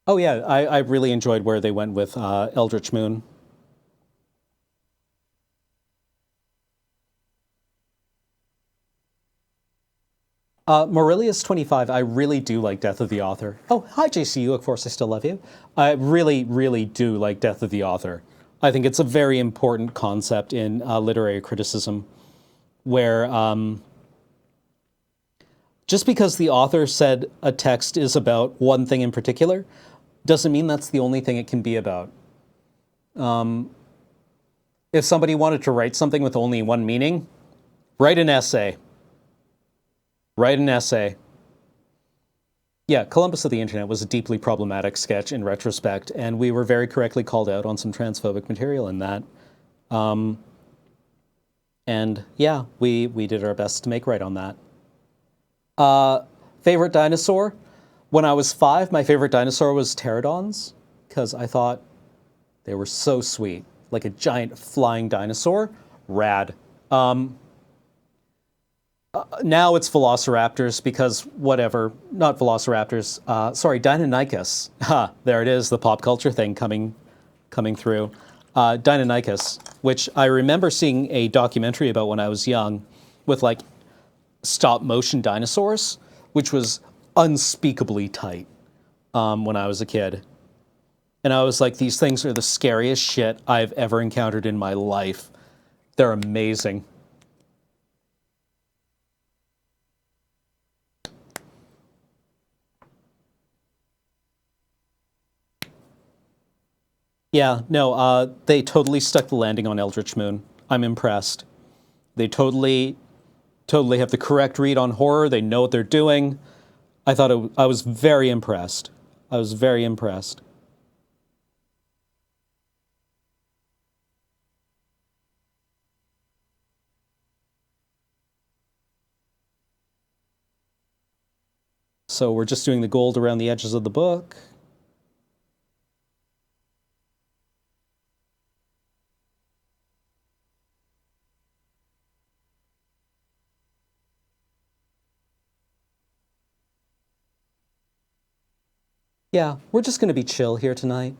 S1: Oh yeah, I really enjoyed where they went with Eldritch Moon. Morelius 25, I really do like Death of the Author. Oh, hi JCU, of course I still love you. I really, really do like Death of the Author. I think it's a very important concept in literary criticism, where just because the author said a text is about one thing in particular, doesn't mean that's the only thing it can be about. If somebody wanted to write something with only one meaning, write an essay. Write an essay. Yeah, Columbus of the Internet was a deeply problematic sketch in retrospect, and we were very correctly called out on some transphobic material in that. And yeah, we did our best to make right on that. Favorite dinosaur? When I was 5, my favorite dinosaur was pterodons, because I thought They were so sweet, like a giant flying dinosaur. Rad. Now it's velociraptors because whatever, not velociraptors. Sorry, Deinonychus. Ha, there it is, the pop culture thing coming through. Deinonychus, which I remember seeing a documentary about when I was young, with like stop motion dinosaurs, which was unspeakably tight when I was a kid. And I was like, these things are the scariest shit I've ever encountered in my life. They're amazing. Yeah, no, they totally stuck the landing on Eldritch Moon. I'm impressed. They totally have the correct read on horror. They know what they're doing. I was very impressed. I was very impressed. So we're just doing the gold around the edges of the book. Yeah, we're just going to be chill here tonight.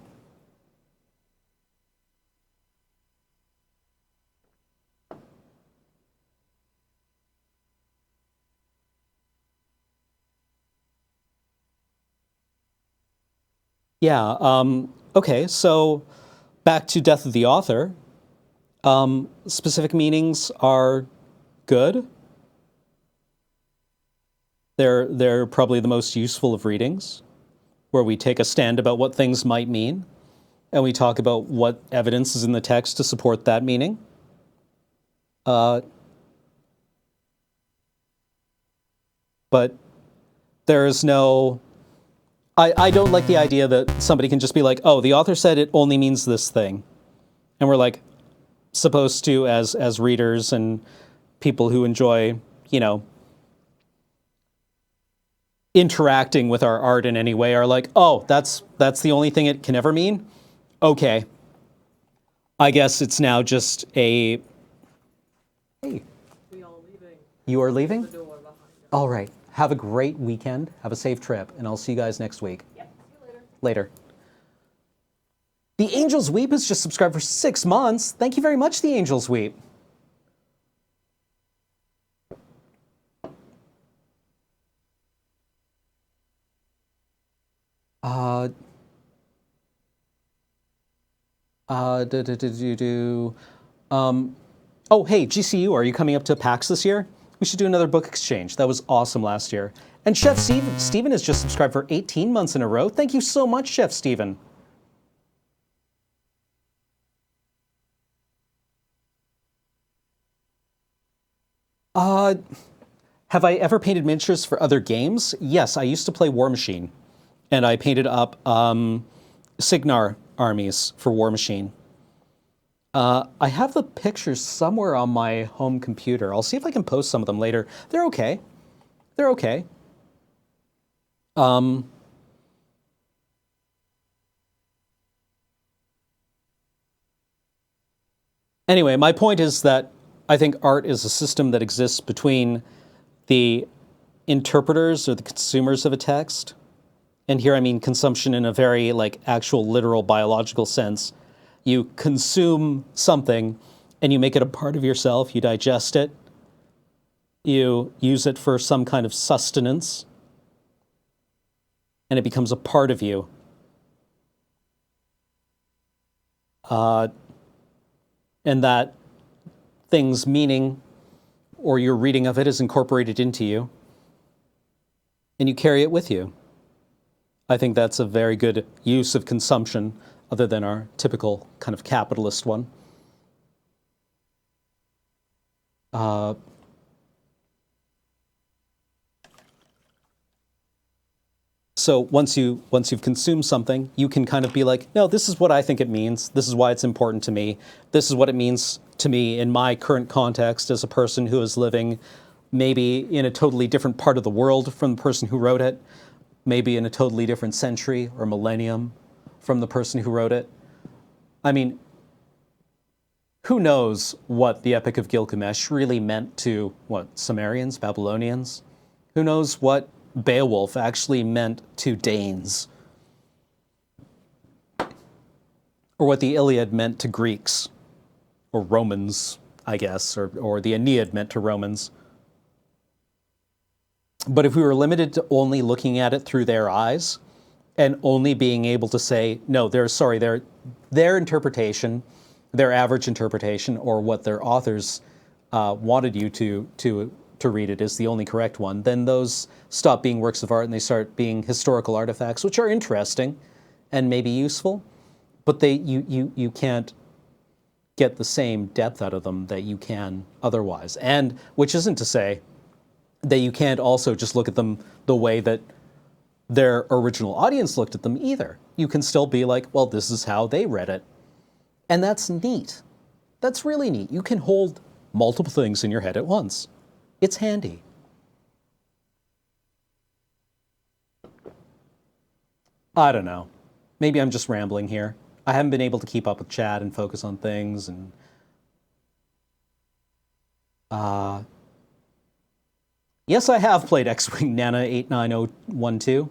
S1: Yeah, okay, so back to Death of the Author. Specific meanings are good. They're probably the most useful of readings, where we take a stand about what things might mean, and we talk about what evidence is in the text to support that meaning. But there is no... I don't like the idea that somebody can just be like, oh, the author said it only means this thing. And we're like supposed to, as readers and people who enjoy, interacting with our art in any way, are like, oh, that's the only thing it can ever mean? Okay. I guess it's now just a... Hey.
S3: We all leaving.
S1: You are leaving?
S3: The door behind us.
S1: All right. Have a great weekend. Have a safe trip, and I'll see you guys next week.
S2: Yep, see you later.
S1: Later. The Angels Weep has just subscribed for 6 months. Thank you very much, The Angels Weep. Oh, hey, GCU, are you coming up to PAX this year? We should do another book exchange. That was awesome last year. And Chef Steven has just subscribed for 18 months in a row. Thank you so much, Chef Steven. Have I ever painted miniatures for other games? Yes, I used to play War Machine. And I painted up Signar armies for War Machine. I have the pictures somewhere on my home computer. I'll see if I can post some of them later. They're okay. They're okay. Anyway, my point is that I think art is a system that exists between the interpreters or the consumers of a text. And here I mean consumption in a very actual literal biological sense. You consume something and you make it a part of yourself, you digest it, you use it for some kind of sustenance, and it becomes a part of you. And that thing's meaning or your reading of it is incorporated into you, and you carry it with you. I think that's a very good use of consumption, other than our typical kind of capitalist one. So once you've consumed something, you can kind of be like, no, this is what I think it means. This is why it's important to me. This is what it means to me in my current context as a person who is living maybe in a totally different part of the world from the person who wrote it, maybe in a totally different century or millennium from the person who wrote it. I mean, who knows what the Epic of Gilgamesh really meant to, what, Sumerians, Babylonians? Who knows what Beowulf actually meant to Danes? Or what the Iliad meant to Greeks? Or Romans, I guess, or the Aeneid meant to Romans. But if we were limited to only looking at it through their eyes and only being able to say, no, their interpretation, their average interpretation, or what their authors wanted you to read it is the only correct one, then those stop being works of art and they start being historical artifacts, which are interesting and maybe useful, but you can't get the same depth out of them that you can otherwise. And which isn't to say that you can't also just look at them the way that their original audience looked at them either. You can still be like, well, this is how they read it. And that's neat. That's really neat. You can hold multiple things in your head at once. It's handy. I don't know. Maybe I'm just rambling here. I haven't been able to keep up with chat and focus on things, and yes, I have played X-Wing Nana 89012.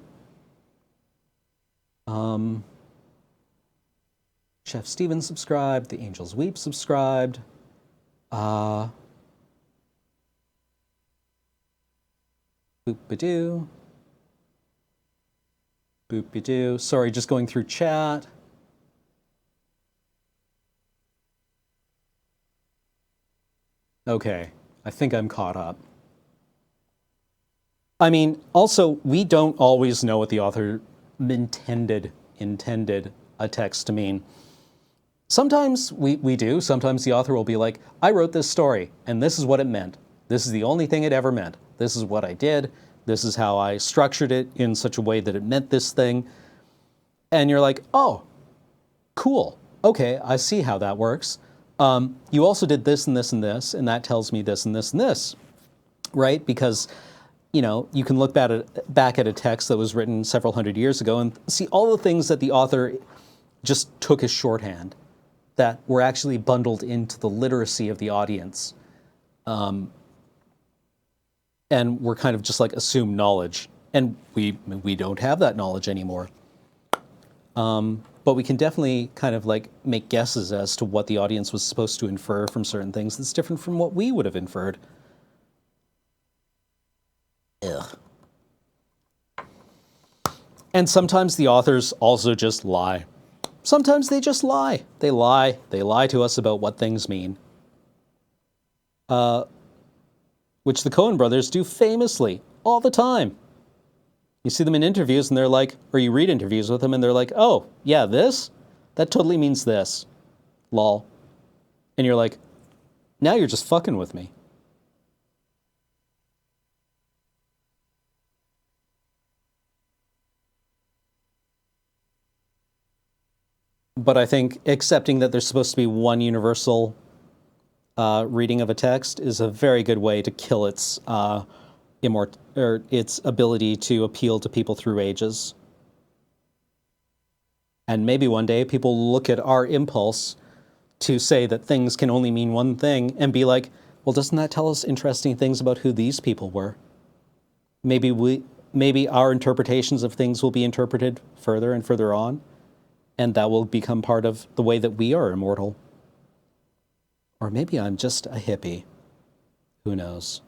S1: Chef Steven subscribed. The Angels Weep subscribed. Boop-ba-doo. Boop-ba-doo. Sorry, just going through chat. Okay, I think I'm caught up. I mean, also, we don't always know what the author intended a text to mean. Sometimes we do. Sometimes the author will be like, I wrote this story, and this is what it meant. This is the only thing it ever meant. This is what I did. This is how I structured it in such a way that it meant this thing. And you're like, oh, cool. Okay, I see how that works. You also did this and this and this, and that tells me this and this and this, right? Because, you know, you can look back at a text that was written several hundred years ago and see all the things that the author just took as shorthand that were actually bundled into the literacy of the audience. And were kind of just like assumed knowledge. And we don't have that knowledge anymore. But we can definitely kind of like make guesses as to what the audience was supposed to infer from certain things that's different from what we would have inferred. Ugh. And sometimes the authors also just lie. Sometimes they just lie. They lie to us about what things mean. Which the Coen brothers do famously all the time. You see them in interviews and they're like, or you read interviews with them and they're like, oh, yeah, that totally means this. Lol. And you're like, now you're just fucking with me. But I think accepting that there's supposed to be one universal reading of a text is a very good way to kill its its ability to appeal to people through ages. And maybe one day people will look at our impulse to say that things can only mean one thing and be like, well, doesn't that tell us interesting things about who these people were? Maybe our interpretations of things will be interpreted further and further on, and that will become part of the way that we are immortal. Or maybe I'm just a hippie. Who knows?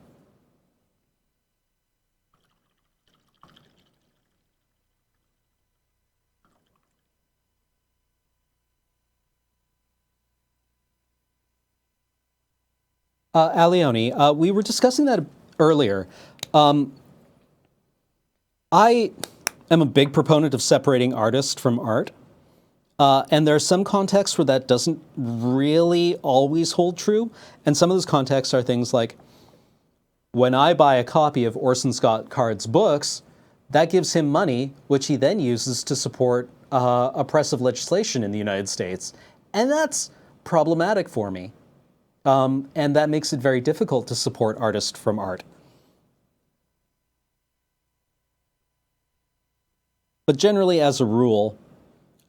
S1: Alioni, we were discussing that earlier. I am a big proponent of separating artist from art. And there are some contexts where that doesn't really always hold true. And some of those contexts are things like, when I buy a copy of Orson Scott Card's books, that gives him money, which he then uses to support oppressive legislation in the United States. And that's problematic for me. And that makes it very difficult to support artist from art. But generally, as a rule,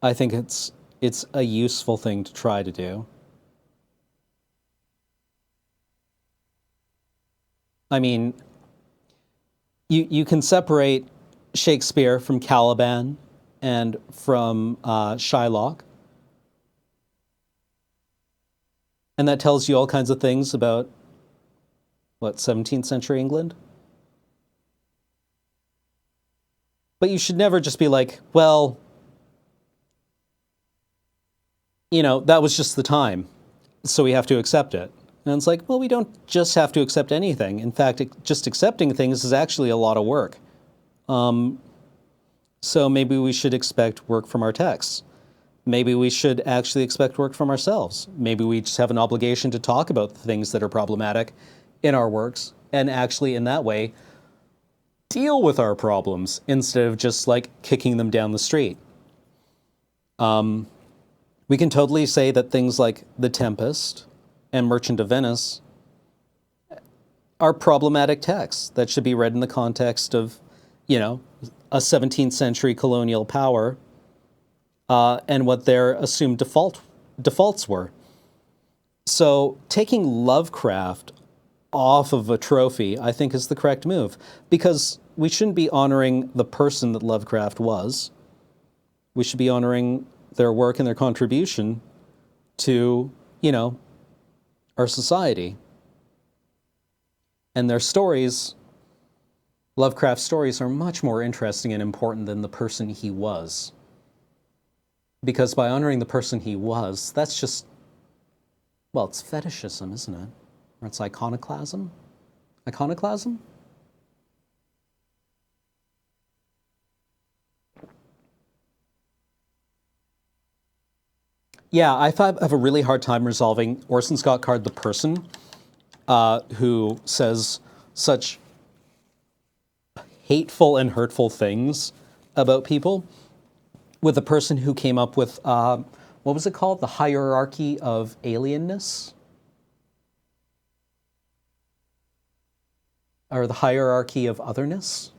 S1: I think it's It's a useful thing to try to do. I mean, you can separate Shakespeare from Caliban and from Shylock, and that tells you all kinds of things about, what, 17th century England? But you should never just be like, well, that was just the time, so we have to accept it. And it's like, well, we don't just have to accept anything. In fact, just accepting things is actually a lot of work. So maybe we should expect work from our texts. Maybe we should actually expect work from ourselves. Maybe we just have an obligation to talk about the things that are problematic in our works, and actually in that way deal with our problems instead of just like kicking them down the street. We can totally say that things like The Tempest and Merchant of Venice are problematic texts that should be read in the context of, a 17th century colonial power and what their assumed defaults were. So taking Lovecraft off of a trophy, I think, is the correct move, because we shouldn't be honoring the person that Lovecraft was. We should be honoring their work and their contribution to, our society. And their stories, Lovecraft's stories, are much more interesting and important than the person he was. Because by honoring the person he was, that's just, well, it's fetishism, isn't it? Or it's iconoclasm? Iconoclasm? Yeah, I have a really hard time resolving Orson Scott Card, the person, who says such hateful and hurtful things about people, with the person who came up with, what was it called? The hierarchy of alienness? Or the hierarchy of otherness?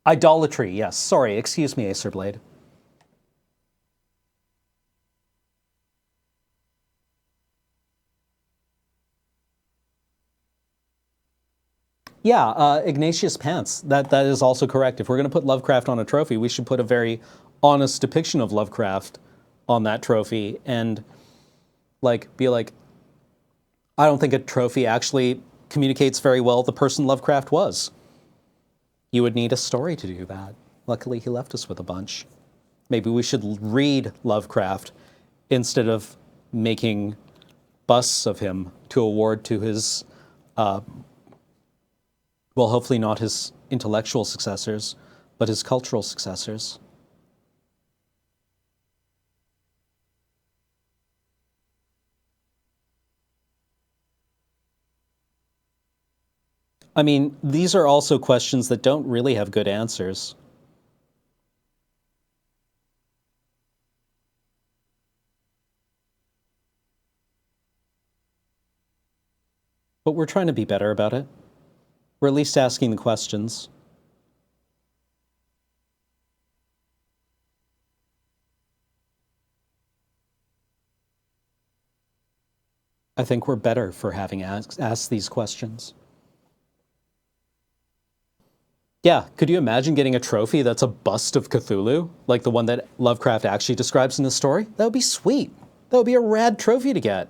S1: Idolatry, yes. Sorry, excuse me, Acer Blade. Yeah, Ignatius Pants. That is also correct. If we're going to put Lovecraft on a trophy, we should put a very honest depiction of Lovecraft on that trophy, and be like, I don't think a trophy actually communicates very well the person Lovecraft was. You would need a story to do that. Luckily, he left us with a bunch. Maybe we should read Lovecraft instead of making busts of him to award to his, well, hopefully not his intellectual successors, but his cultural successors. I mean, these are also questions that don't really have good answers. But we're trying to be better about it. We're at least asking the questions. I think we're better for having asked these questions. Yeah, could you imagine getting a trophy that's a bust of Cthulhu, like the one that Lovecraft actually describes in his story? That would be sweet. That would be a rad trophy to get.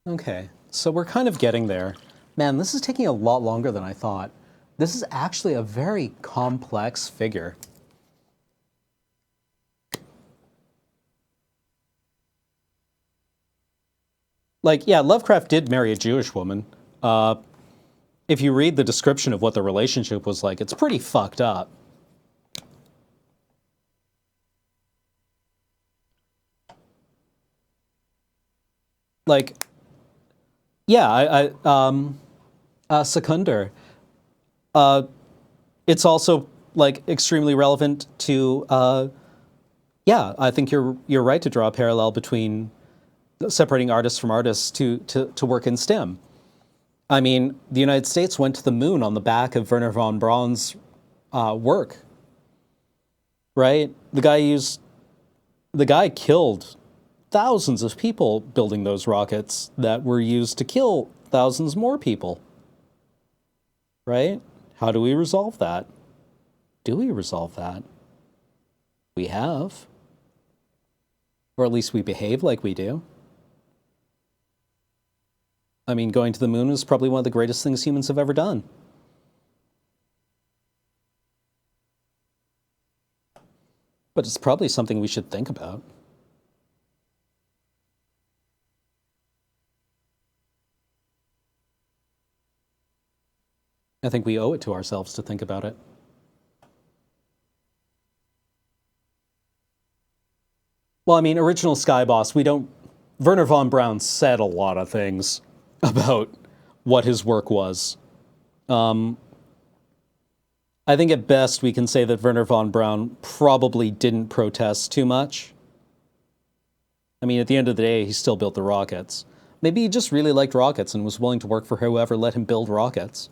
S1: Okay, so we're kind of getting there. Man, this is taking a lot longer than I thought. This is actually a very complex figure. Yeah, Lovecraft did marry a Jewish woman. If you read the description of what the relationship was like, it's pretty fucked up. like, yeah, Secundor. It's also like extremely relevant to. Yeah, I think you're right to draw a parallel between separating artists from artists to work in STEM. I mean, the United States went to the moon on the back of Wernher von Braun's work, right? The guy killed thousands of people building those rockets that were used to kill thousands more people, right? How do we resolve that? Do we resolve that? We have. Or at least we behave like we do. I mean, going to the moon is probably one of the greatest things humans have ever done. But it's probably something we should think about. I think we owe it to ourselves to think about it. Well, I mean, original Skyboss, Wernher von Braun said a lot of things about what his work was. I think at best we can say that Wernher von Braun probably didn't protest too much. I mean, at the end of the day, he still built the rockets. Maybe he just really liked rockets and was willing to work for whoever let him build rockets.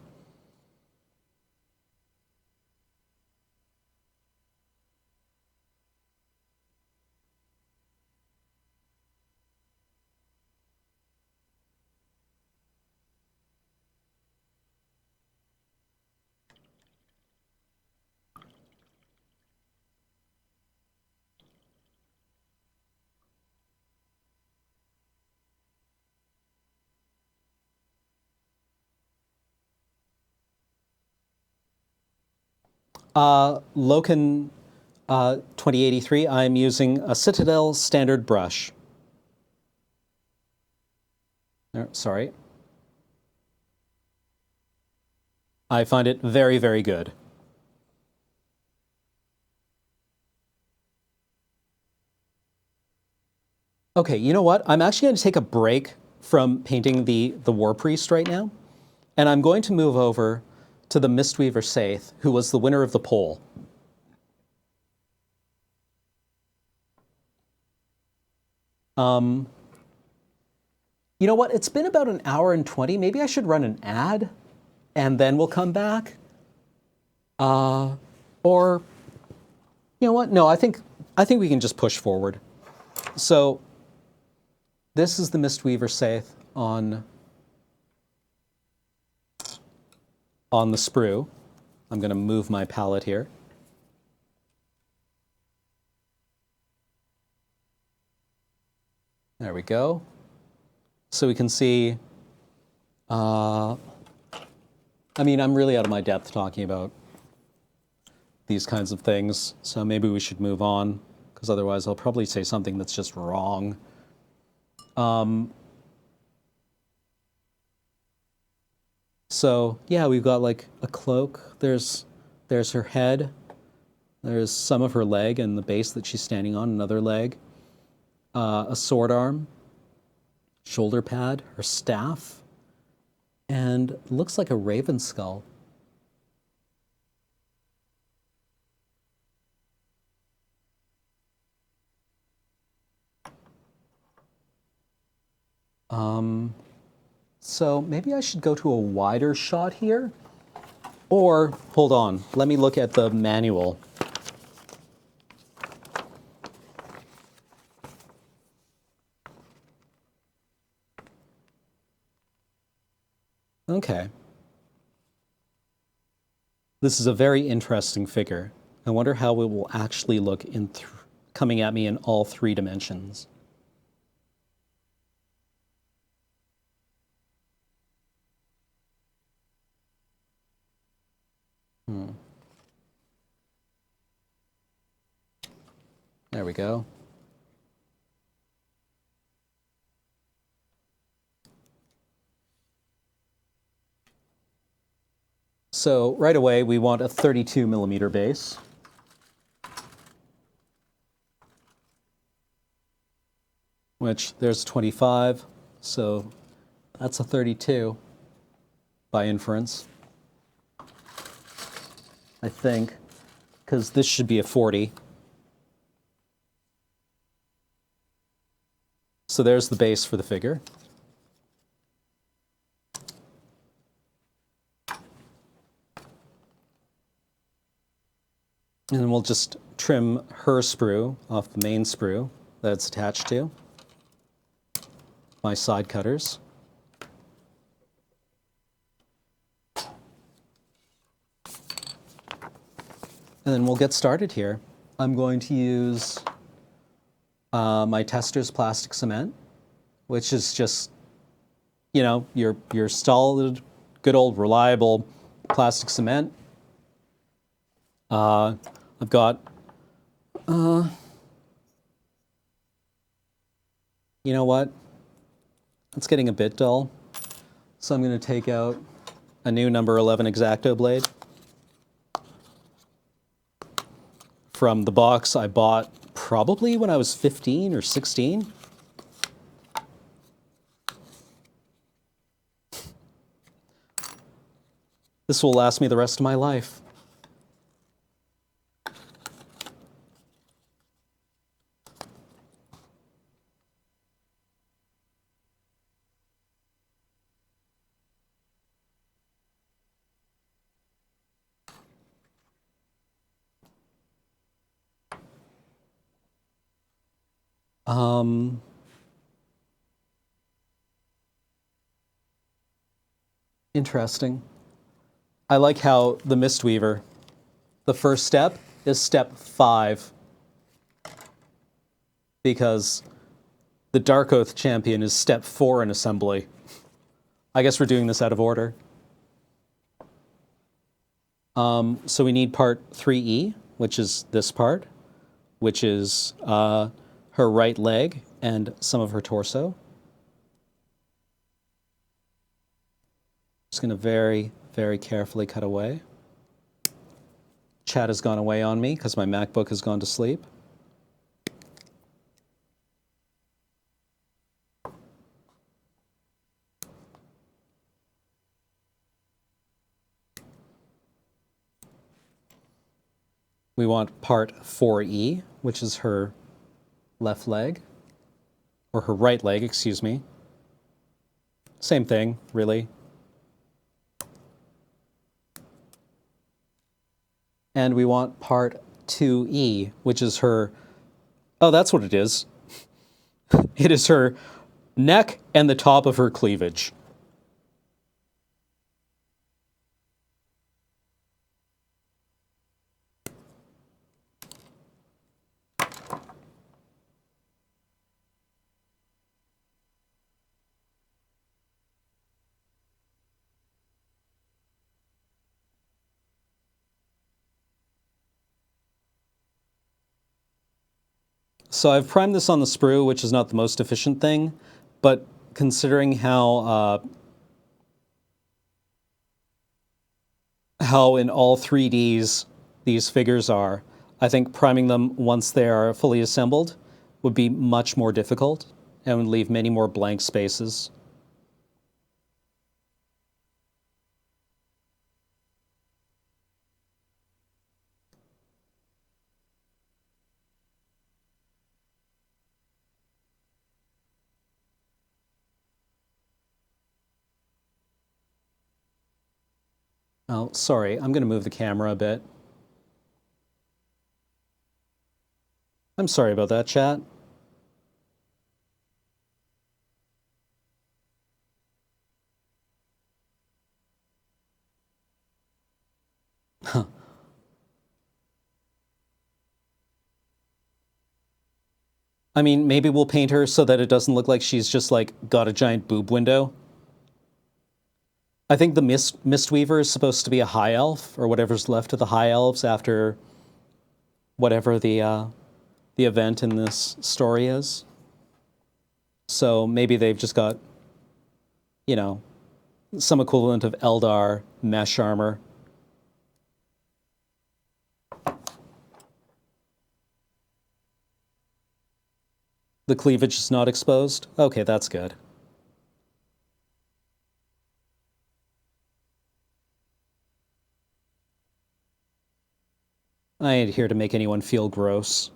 S1: Loken 2083, I'm using a Citadel standard brush. Sorry. I find it very, very good. Okay, you know what? I'm actually going to take a break from painting the War Priest right now, and I'm going to move over to the Mistweaver Saith, who was the winner of the poll. You know what? It's been about an hour and 20. Maybe I should run an ad, and then we'll come back. Or, you know what? No, I think we can just push forward. So, this is the Mistweaver Saith on the sprue. I'm going to move my palette here. There we go. So we can see, I mean, I'm really out of my depth talking about these kinds of things, so maybe we should move on, because otherwise I'll probably say something that's just wrong. So yeah, we've got like a cloak. There's her head. There's some of her leg and the base that she's standing on, another leg. A sword arm, shoulder pad, her staff, and looks like a raven skull. So maybe I should go to a wider shot here. Or, hold on, let me look at the manual. Okay. This is a very interesting figure. I wonder how it will actually look coming at me in all 3 dimensions. There we go. So right away, we want a 32 millimeter base. Which, there's 25. So that's a 32 by inference, I think, because this should be a 40. So there's the base for the figure. And then we'll just trim her sprue off the main sprue that it's attached to. My side cutters. And then we'll get started here. I'm going to use my Tester's plastic cement, which is just, you know, your solid, good old reliable plastic cement. I've got, you know what? It's getting a bit dull. So I'm going to take out a new number 11 X-Acto blade from the box I bought probably when I was 15 or 16. This will last me the rest of my life. Interesting. I like how the Mistweaver, the first step is step 5, because the Dark Oath champion is step 4 in assembly. I guess we're doing this out of order. So we need part 3E, which is this part, which is her right leg and some of her torso. Just going to very, very carefully cut away. Chat has gone away on me because my MacBook has gone to sleep. We want part 4E, which is her left leg, or her right leg, excuse me. Same thing, really. And we want part 2E, which is her, oh, that's what it is. It is her neck and the top of her cleavage. So I've primed this on the sprue, which is not the most efficient thing, but considering how in all 3Ds these figures are, I think priming them once they are fully assembled would be much more difficult and would leave many more blank spaces. Oh, sorry, I'm going to move the camera a bit. I'm sorry about that, chat. Huh. I mean, maybe we'll paint her so that it doesn't look like she's just, like, got a giant boob window. I think the Mistweaver is supposed to be a high elf, or whatever's left of the high elves after whatever the event in this story is. So maybe they've just got, you know, some equivalent of Eldar mesh armor. The cleavage is not exposed? Okay, that's good. I ain't here to make anyone feel gross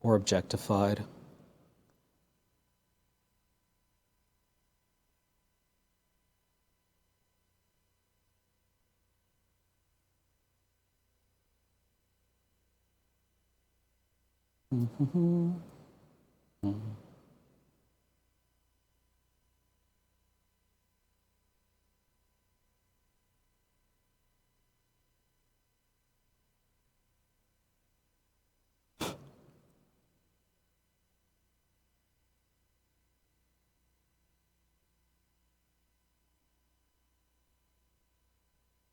S1: or objectified.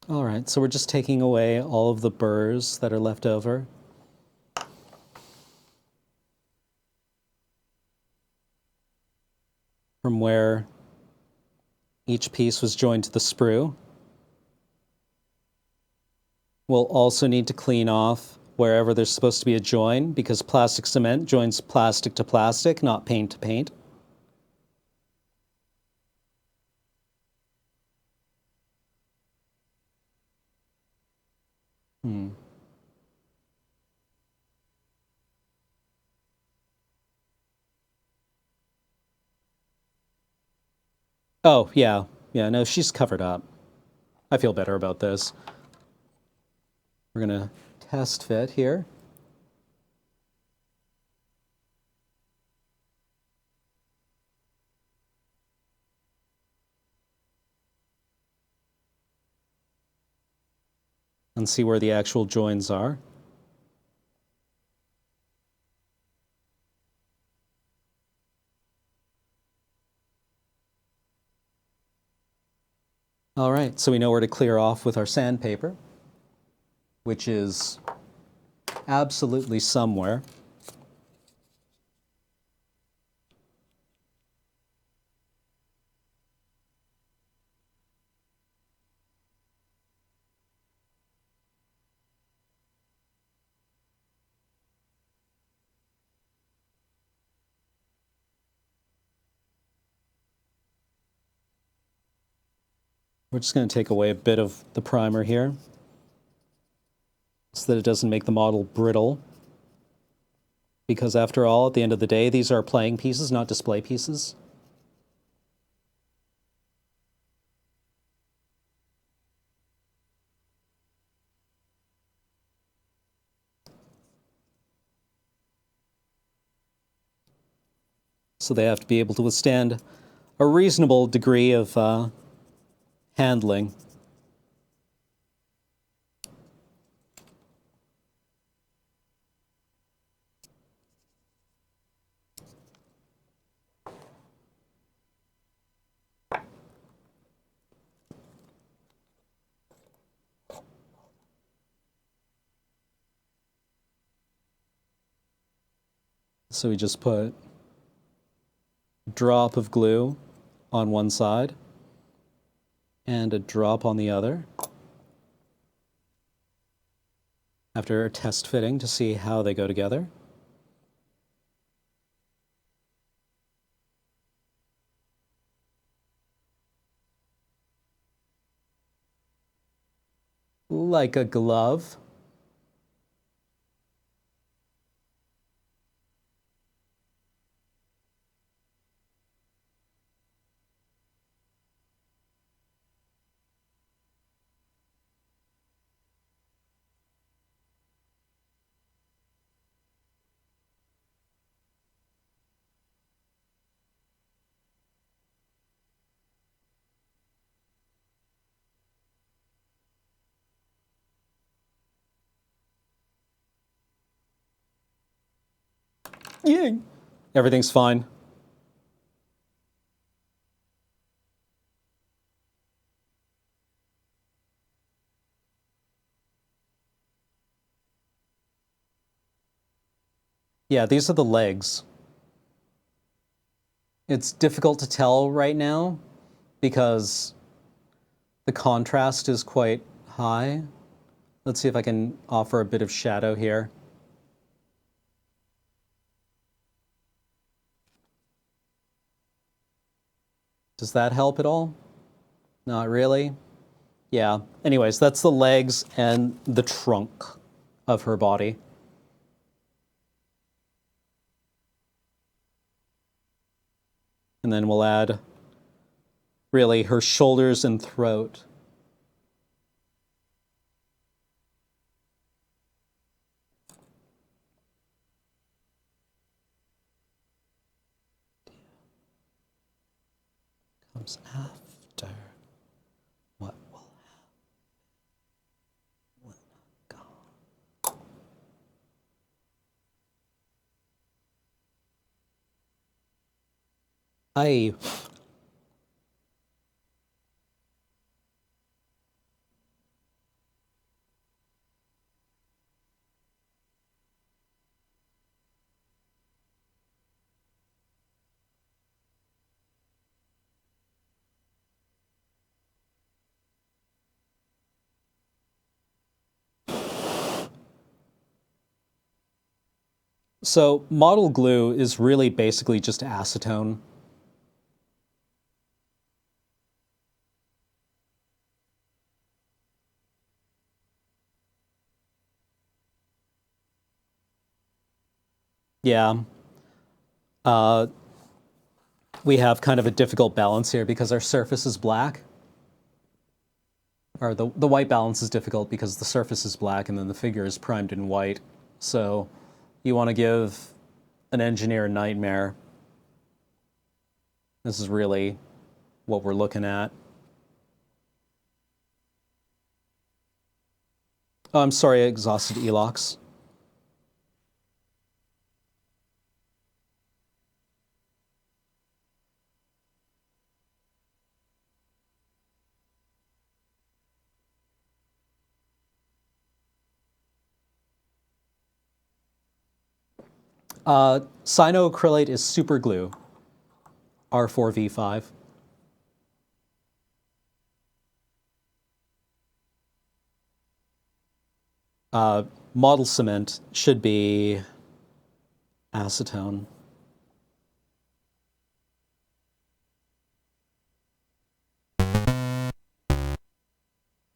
S1: All right, so we're just taking away all of the burrs that are left over. From where each piece was joined to the sprue. We'll also need to clean off wherever there's supposed to be a join, because plastic cement joins plastic to plastic, not paint to paint. Oh, yeah. Yeah, no, she's covered up. I feel better about this. We're going to test fit here. And see where the actual joins are. All right, so we know where to clear off with our sandpaper, which is absolutely somewhere. We're just going to take away a bit of the primer here so that it doesn't make the model brittle. Because after all, at the end of the day, these are playing pieces, not display pieces. So they have to be able to withstand a reasonable degree of handling. So we just put a drop of glue on one side and a drop on the other after test fitting to see how they go together. Like a glove. Yeah. Everything's fine. Yeah, these are the legs. It's difficult to tell right now because the contrast is quite high. Let's see if I can offer a bit of shadow here. Does that help at all? Not really. Yeah. Anyways, that's the legs and the trunk of her body. And then we'll add, really, her shoulders and throat. Comes after what will happen when God. I So model glue is really basically just acetone. Yeah. Uh, we have kind of a difficult balance here because our surface is black. Or the white balance is difficult because the surface is black and then the figure is primed in white. So you want to give an engineer a nightmare. This is really what we're looking at. Oh, I'm sorry, I exhausted Elox. Cyanoacrylate is super glue, R4V5. Model cement should be acetone.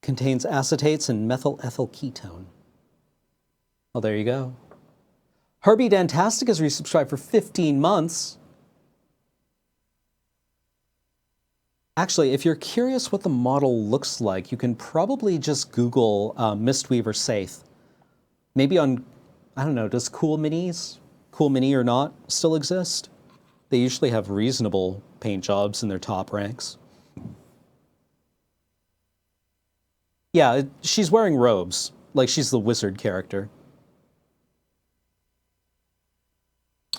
S1: Contains acetates and methyl ethyl ketone. Well, there you go. Herbie Dantastic has resubscribed for 15 months. Actually, if you're curious what the model looks like, you can probably just Google Mistweaver Saith. Maybe on, I don't know, does Cool Mini or not, still exist? They usually have reasonable paint jobs in their top ranks. Yeah, she's wearing robes, like she's the wizard character.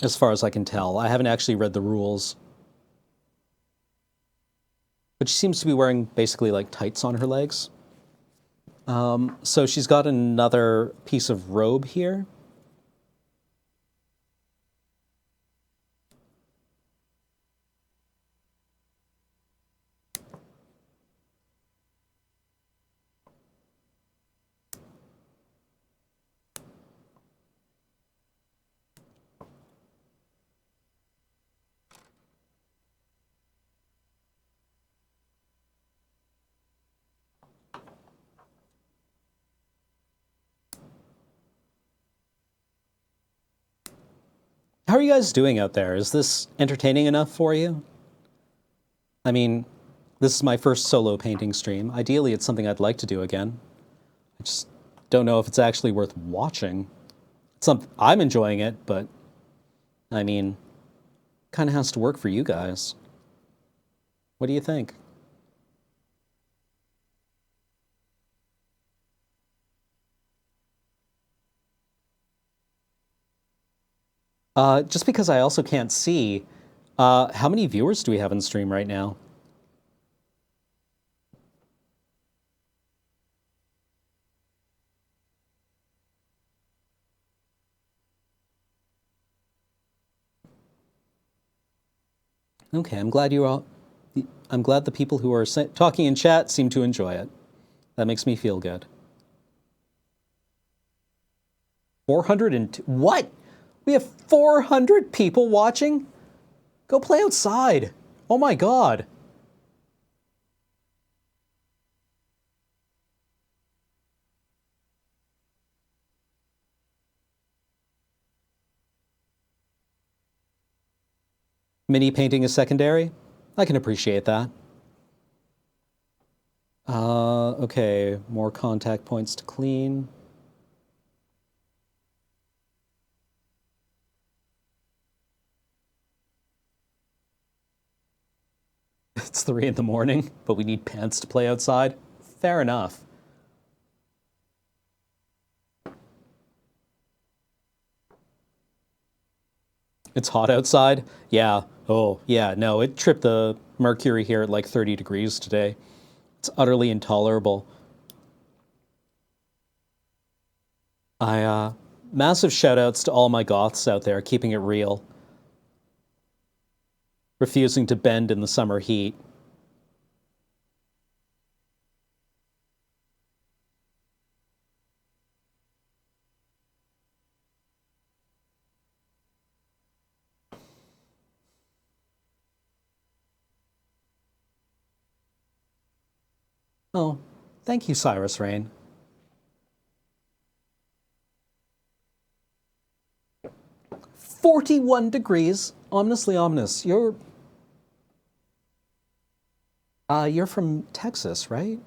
S1: As far as I can tell. I haven't actually read the rules. But she seems to be wearing basically like tights on her legs. So she's got another piece of robe here. How are you guys doing out there? Is this entertaining enough for you? I mean, this is my first solo painting stream. Ideally, it's something I'd like to do again. I just don't know if it's actually worth watching. I'm enjoying it, but I mean, kind of has to work for you guys. What do you think? Just because I also can't see, how many viewers do we have in stream right now? Okay, I'm glad I'm glad the people who are talking in chat seem to enjoy it. That makes me feel good. 402. What? We have 400 people watching? Go play outside. Oh my God. Mini painting is secondary? I can appreciate that. Okay, more contact points to clean. It's 3 in the morning, but we need pants to play outside. Fair enough. It's hot outside? Yeah. Oh, yeah, no, it tripped the mercury here at like 30 degrees today. It's utterly intolerable. Massive shout outs to all my goths out there keeping it real, refusing to bend in the summer heat. Oh, thank you, Cyrus Rain. 41 degrees. Ominously ominous. You're from Texas, right?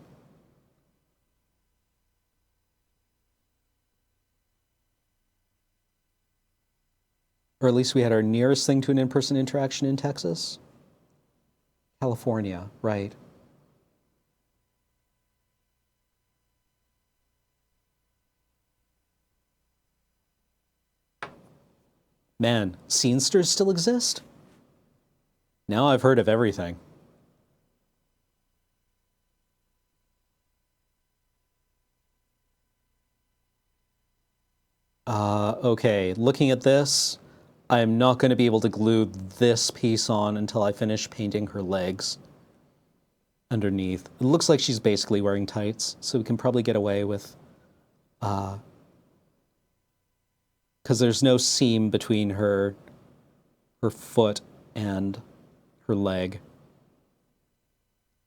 S1: Or at least we had our nearest thing to an in-person interaction in Texas. California, right. Man, scenesters still exist? Now I've heard of everything. Okay, looking at this, I'm not going to be able to glue this piece on until I finish painting her legs underneath. It looks like she's basically wearing tights, so we can probably get away with, because there's no seam between her foot and her leg.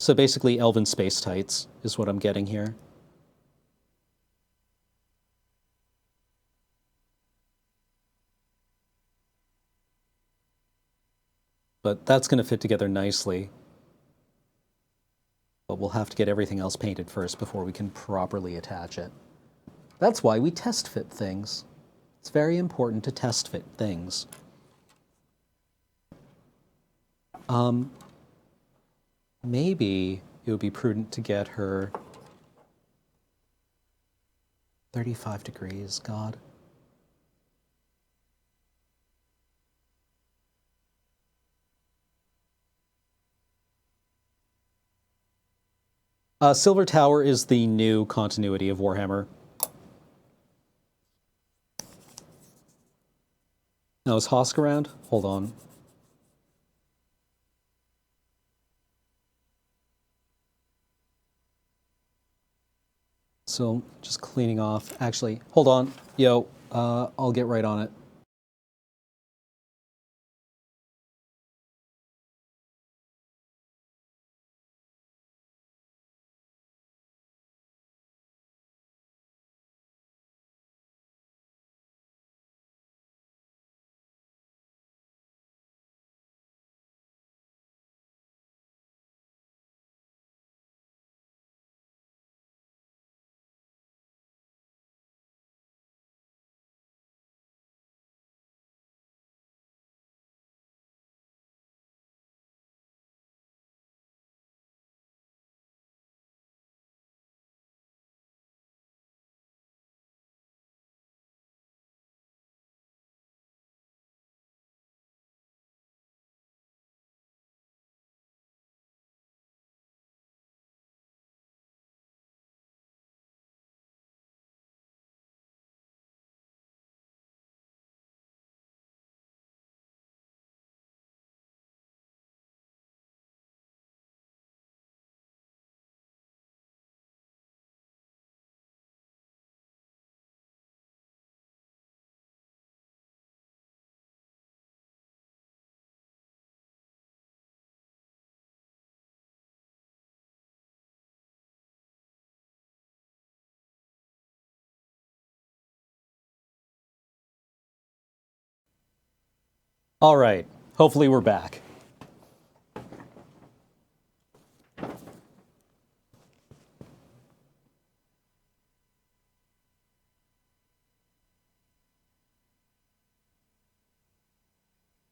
S1: So basically elven space tights is what I'm getting here. But that's going to fit together nicely. But we'll have to get everything else painted first before we can properly attach it. That's why we test fit things. It's very important to test fit things. Maybe it would be prudent to get her 35 degrees, God. Silver Tower is the new continuity of Warhammer. Now, is Hosk around? Hold on. So, just cleaning off. Actually, hold on. Yo, I'll get right on it. All right. Hopefully we're back.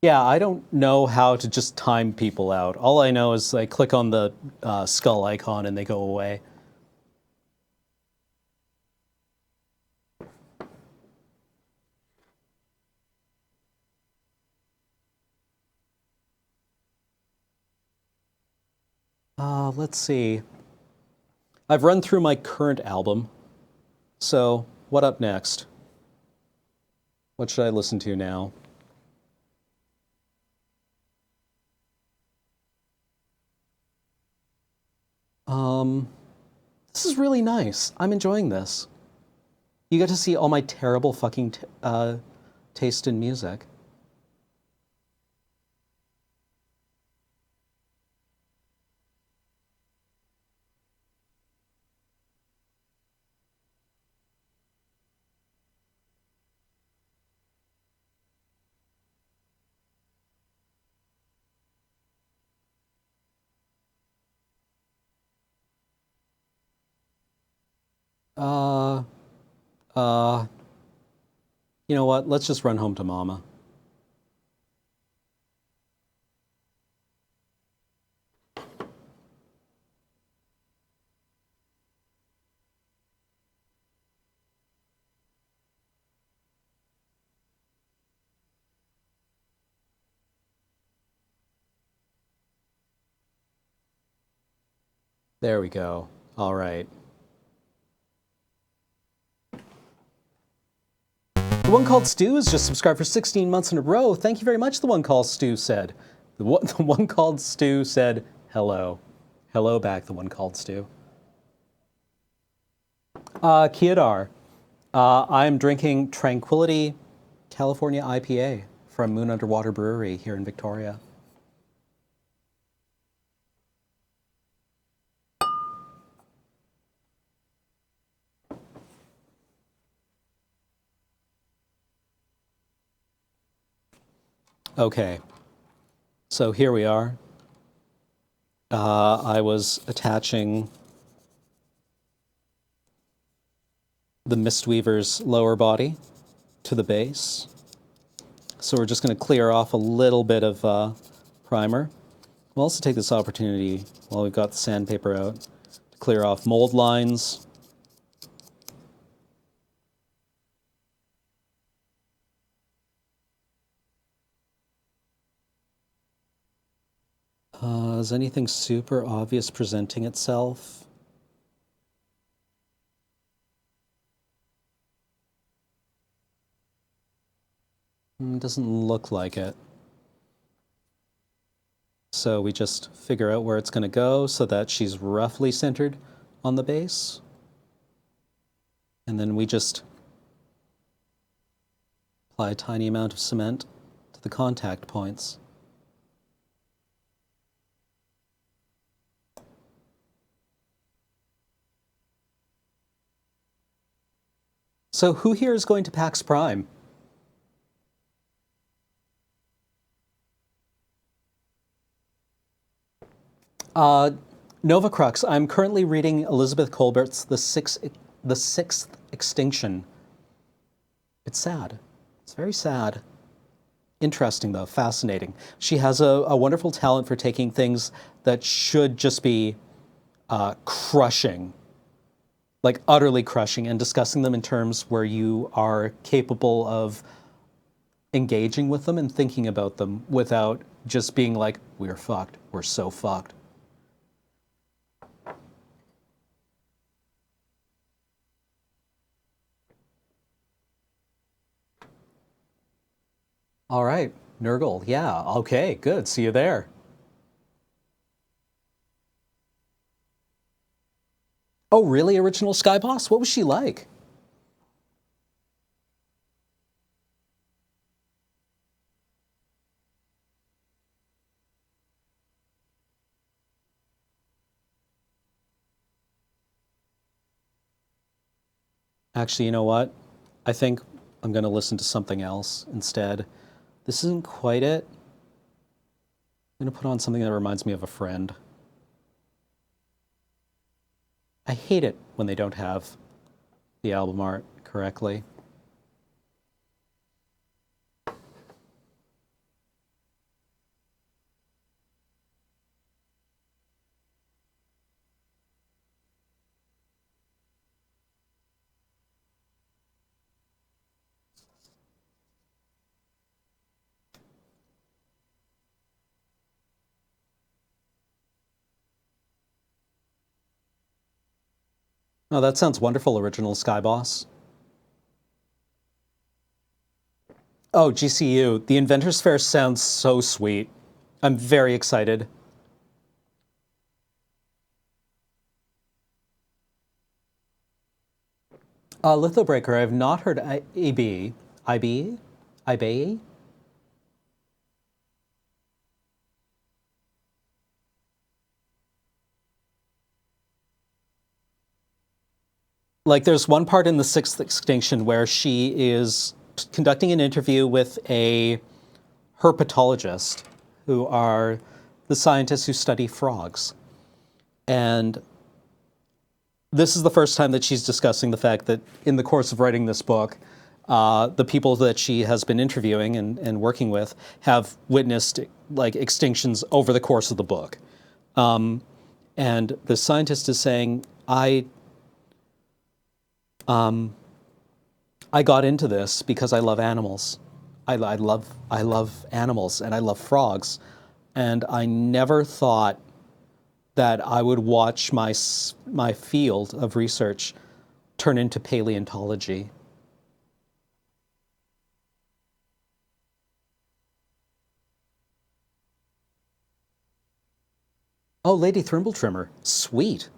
S1: Yeah, I don't know how to just time people out. All I know is I click on the skull icon and they go away. Let's see. I've run through my current album. So, what up next? What should I listen to now? Um, this is really nice. I'm enjoying this. You get to see all my terrible fucking taste in music. Uh, uh, you know what? Let's just run home to mama. There we go. All right. The one called Stu has just subscribed for 16 months in a row. Thank you very much, the one called Stu said. The one called Stu said hello. Hello back, the one called Stu. Kiadar, I'm drinking Tranquility California IPA from Moon Underwater Brewery here in Victoria. Okay, so here we are. I was attaching the Mistweaver's lower body to the base. So we're just going to clear off a little bit of primer. We'll also take this opportunity while we've got the sandpaper out to clear off mold lines. Is anything super obvious presenting itself? Doesn't look like it. So we just figure out where it's going to go so that she's roughly centered on the base. And then we just apply a tiny amount of cement to the contact points. So who here is going to PAX Prime? Nova Crux. I'm currently reading Elizabeth Kolbert's The Sixth Extinction. It's sad. It's very sad. Interesting, though. Fascinating. She has a wonderful talent for taking things that should just be crushing, like utterly crushing, and discussing them in terms where you are capable of engaging with them and thinking about them without just being like, we're fucked. We're so fucked. All right, Nurgle. Yeah, okay, good. See you there. Oh, really? Original Sky Boss? What was she like? Actually, you know what? I think I'm going to listen to something else instead. This isn't quite it. I'm going to put on something that reminds me of a friend. I hate it when they don't have the album art correctly. Oh, that sounds wonderful, original Sky Boss. Oh, GCU. The Inventors Fair sounds so sweet. I'm very excited. Lithobreaker, I have not heard IB. IB? IB? Like, there's one part in the Sixth Extinction where she is conducting an interview with a herpetologist, who are the scientists who study frogs. And this is the first time that she's discussing the fact that in the course of writing this book, the people that she has been interviewing and working with have witnessed like extinctions over the course of the book. And the scientist is saying, I got into this because I love animals. I love animals and I love frogs. And I never thought that I would watch my field of research turn into paleontology. Oh, Lady Thrimbletrimmer. Sweet.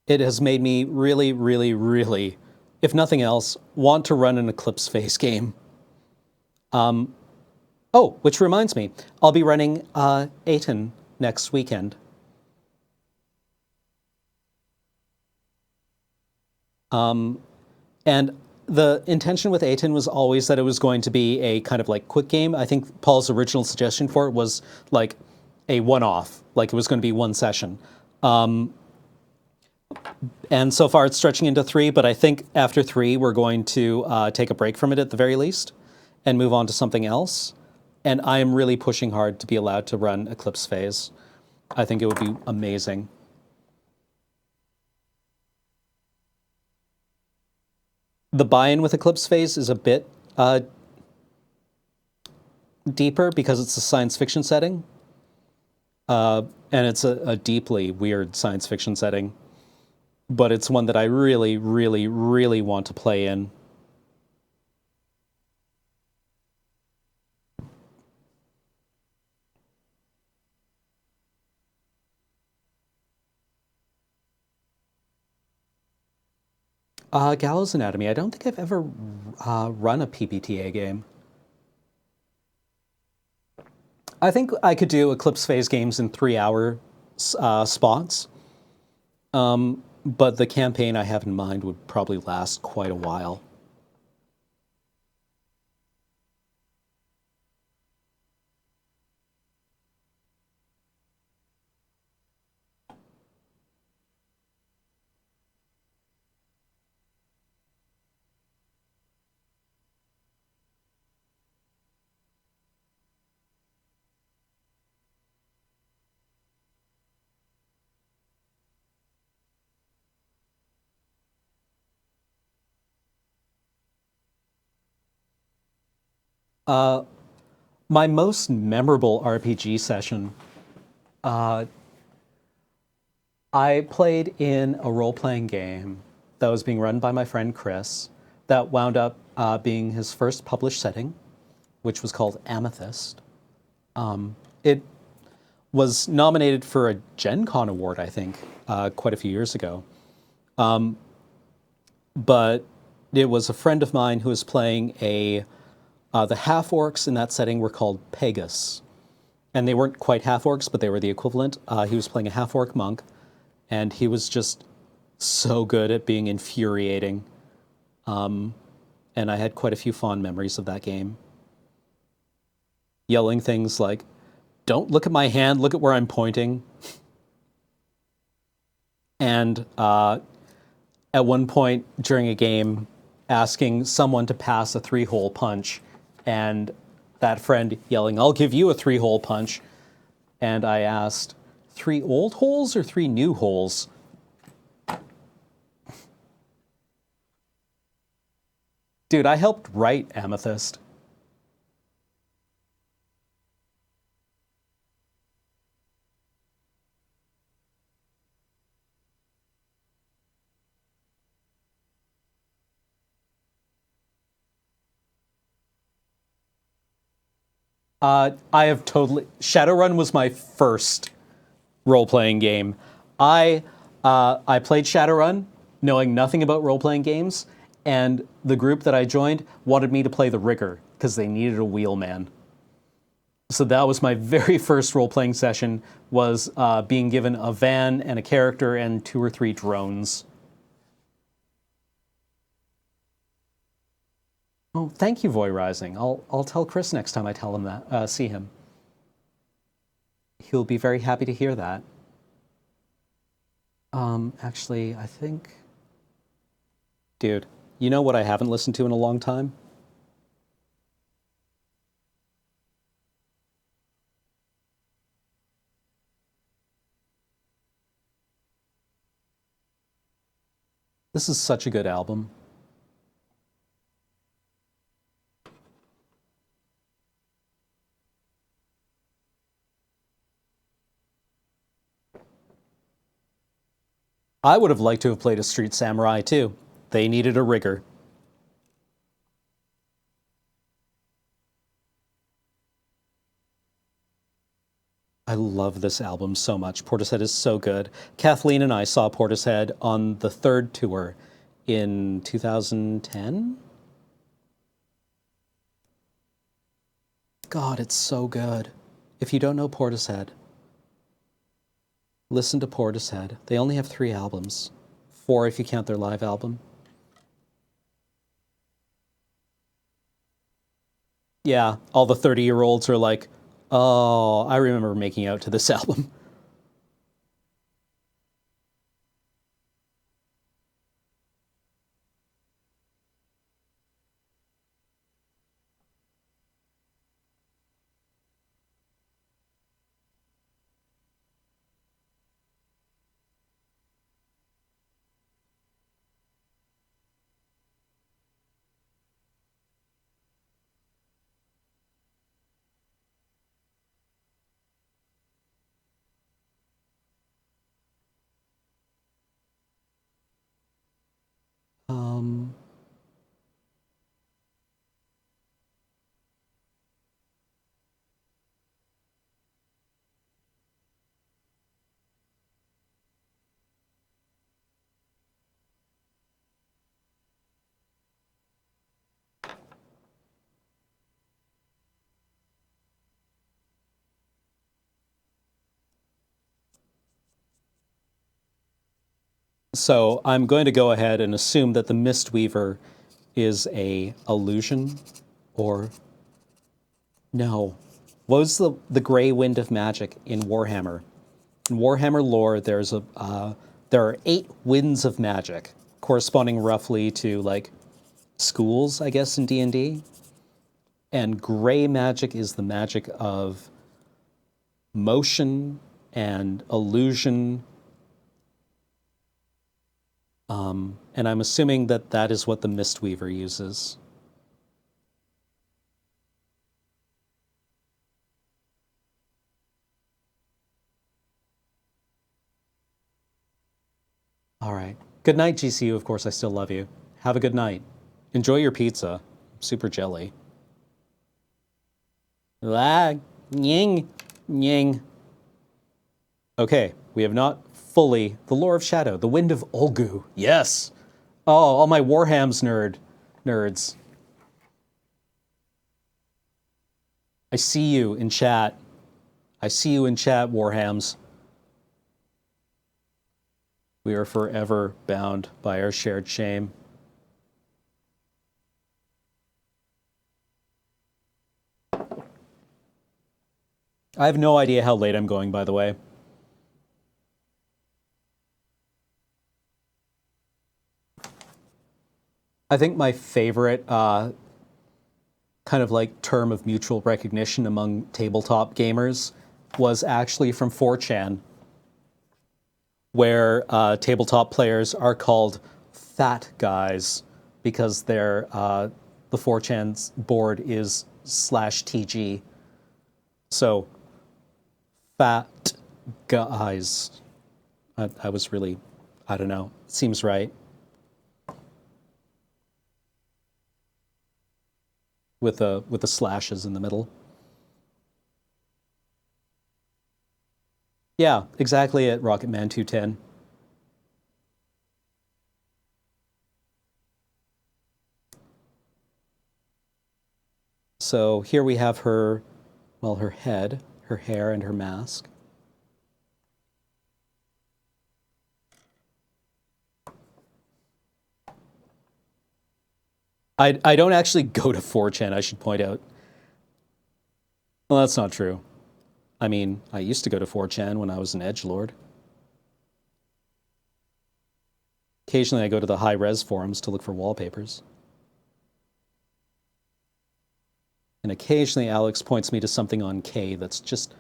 S1: It has made me really, really, really, if nothing else, want to run an Eclipse Phase game. Oh, which reminds me, I'll be running Aten next weekend. And the intention with Aten was always that it was going to be a kind of like quick game. I think Paul's original suggestion for it was like a one-off, like it was going to be one session. And so far it's stretching into 3, but I think after 3 we're going to take a break from it at the very least and move on to something else. And I am really pushing hard to be allowed to run Eclipse Phase. I think it would be amazing. The buy-in with Eclipse Phase is a bit deeper because it's a science fiction setting. And it's a deeply weird science fiction setting. But it's one that I really, really, really want to play in. Gallows Anatomy. I don't think I've ever run a PBTA game. I think I could do Eclipse Phase games in 3-hour spots. But the campaign I have in mind would probably last quite a while. My most memorable RPG session, I played in a role-playing game that was being run by my friend Chris that wound up being his first published setting, which was called Amethyst. It was nominated for a Gen Con award, I think, quite a few years ago. But it was a friend of mine who was playing the half-orcs in that setting were called Pegas. And they weren't quite half-orcs, but they were the equivalent. He was playing a half-orc monk, and he was just so good at being infuriating. And I had quite a few fond memories of that game. Yelling things like, "Don't look at my hand, look at where I'm pointing." And at one point during a game, asking someone to pass a 3-hole punch, and that friend yelling, "I'll give you a 3-hole punch." And I asked, 3 old holes or 3 new holes? Dude, I helped write Amethyst. I have totally... Shadowrun was my first role-playing game. I played Shadowrun knowing nothing about role-playing games, and the group that I joined wanted me to play the Rigger because they needed a wheelman. So that was my very first role-playing session, was being given a van and a character and 2 or 3 drones. Oh, thank you, Voy Rising. I'll tell Chris next time I tell him that, see him. He'll be very happy to hear that. Actually, I think... Dude, you know what I haven't listened to in a long time? This is such a good album. I would have liked to have played a Street Samurai too. They needed a rigger. I love this album so much. Portishead is so good. Kathleen and I saw Portishead on the 3rd tour in 2010. God, it's so good. If you don't know Portishead, listen to Portishead. They only have 3 albums. 4 if you count their live album. Yeah, all the 30-year-olds are like, oh, I remember making out to this album. Um, so I'm going to go ahead and assume that the Mistweaver is a illusion, or no. What was the gray wind of magic in Warhammer? In Warhammer lore, there are 8 winds of magic, corresponding roughly to like schools, I guess, in D&D. And gray magic is the magic of motion and illusion. And I'm assuming that that is what the Mistweaver uses. All right. Good night, GCU. Of course, I still love you. Have a good night. Enjoy your pizza. Super jelly. Lag. Ying. Ying. Okay, we have not fully... The Lore of Shadow. The Wind of Olgu. Yes. Oh, all my Warhams nerds. I see you in chat. I see you in chat, Warhams. We are forever bound by our shared shame. I have no idea how late I'm going, by the way. I think my favorite kind of like term of mutual recognition among tabletop gamers was actually from 4chan. where tabletop players are called fat guys because the 4chan's board is /TG. So fat guys. I was really, I don't know. Seems right. With the slashes in the middle. Yeah, exactly at Rocketman 210. So here we have her, well, her head, her hair, and her mask. I don't actually go to 4chan, I should point out. Well, that's not true. I mean, I used to go to 4chan when I was an edgelord. Occasionally I go to the high-res forums to look for wallpapers. And occasionally Alex points me to something on K that's just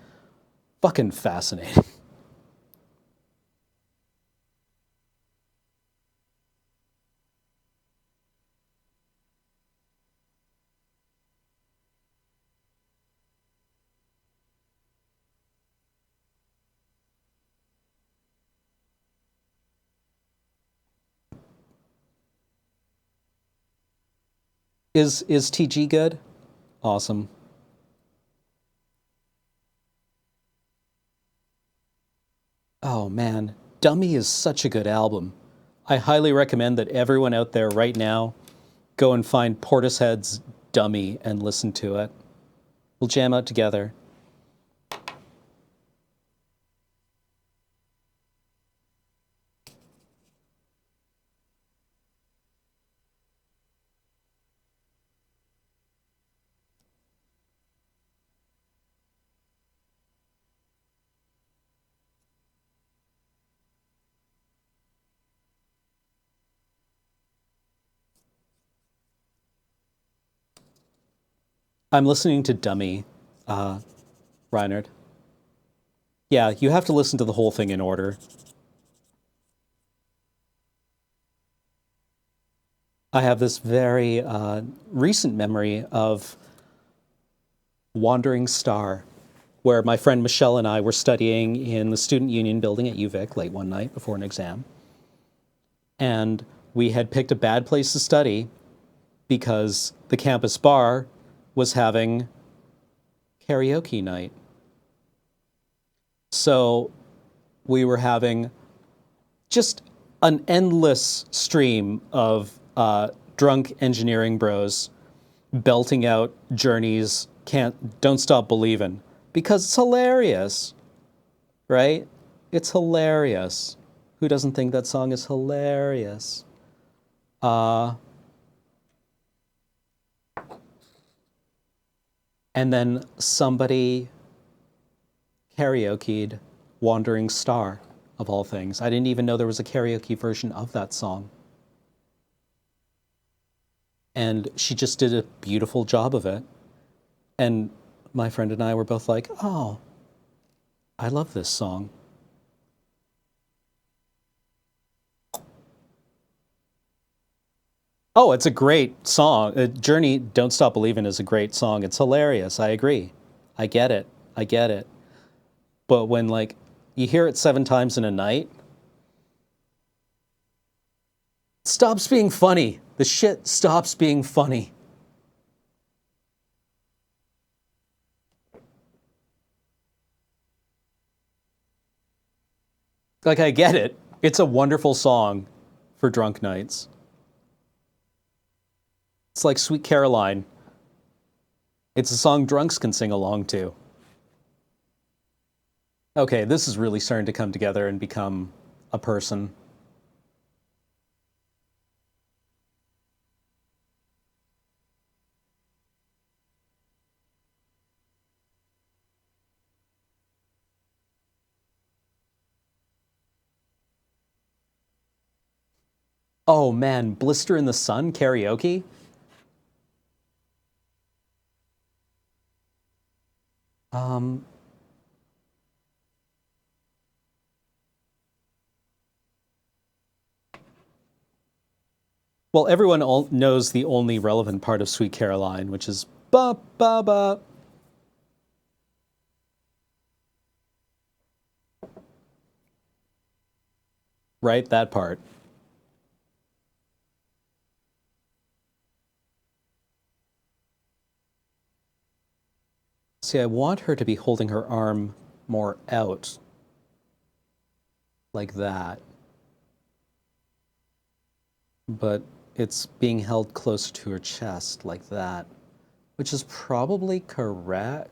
S1: fucking fascinating. Is TG good? Awesome. Oh man, Dummy is such a good album. I highly recommend that everyone out there right now go and find Portishead's Dummy and listen to it. We'll jam out together. I'm listening to Dummy, Reinhard. Yeah, you have to listen to the whole thing in order. I have this very recent memory of Wandering Star, where my friend Michelle and I were studying in the Student Union building at UVic late one night before an exam. And we had picked a bad place to study because the campus bar was having karaoke night. So we were having just an endless stream of drunk engineering bros belting out Journey's Don't Stop Believin', because it's hilarious, right? It's hilarious. Who doesn't think that song is hilarious? And then somebody karaoke'd Wandering Star, of all things. I didn't even know there was a karaoke version of that song. And she just did a beautiful job of it. And my friend and I were both like, oh, I love this song. Oh, it's a great song. Journey, Don't Stop Believin' is a great song. It's hilarious. I agree. I get it. I get it. But when, like, you hear it 7 times in a night, it stops being funny. The shit stops being funny. Like, I get it. It's a wonderful song for drunk nights. It's like Sweet Caroline. It's a song drunks can sing along to. Okay, this is really starting to come together and become a person. Oh man, Blister in the Sun karaoke? Um, Well, everyone knows the only relevant part of Sweet Caroline, which is ba ba ba. Right, that part. See, I want her to be holding her arm more out, like that. But it's being held closer to her chest, like that, which is probably correct.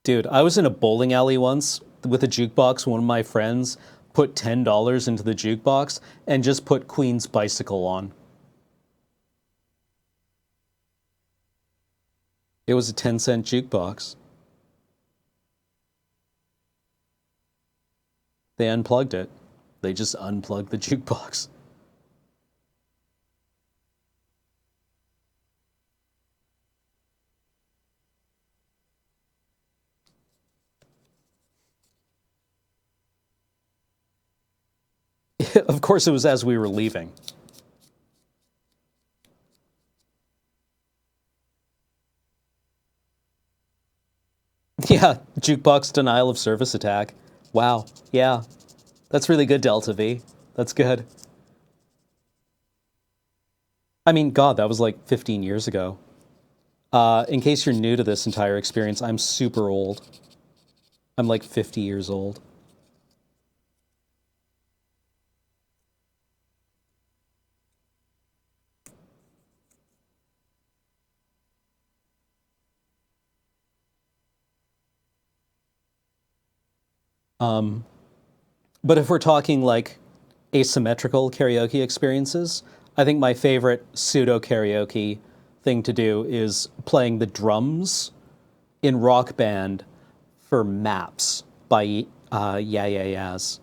S1: Dude, I was in a bowling alley once with a jukebox. One of my friends put $10 into the jukebox and just put Queen's Bicycle on. It was a 10-cent jukebox. They unplugged it. They just unplugged the jukebox. Of course, it was as we were leaving. Yeah, jukebox denial of service attack. Wow. Yeah, that's really good, Delta V. That's good. I mean, God, that was like 15 years ago. In case you're new to this entire experience, I'm super old. I'm like 50 years old. But if we're talking like asymmetrical karaoke experiences, I think my favorite pseudo karaoke thing to do is playing the drums in Rock Band for Maps by Yeah Yeah Yeahs.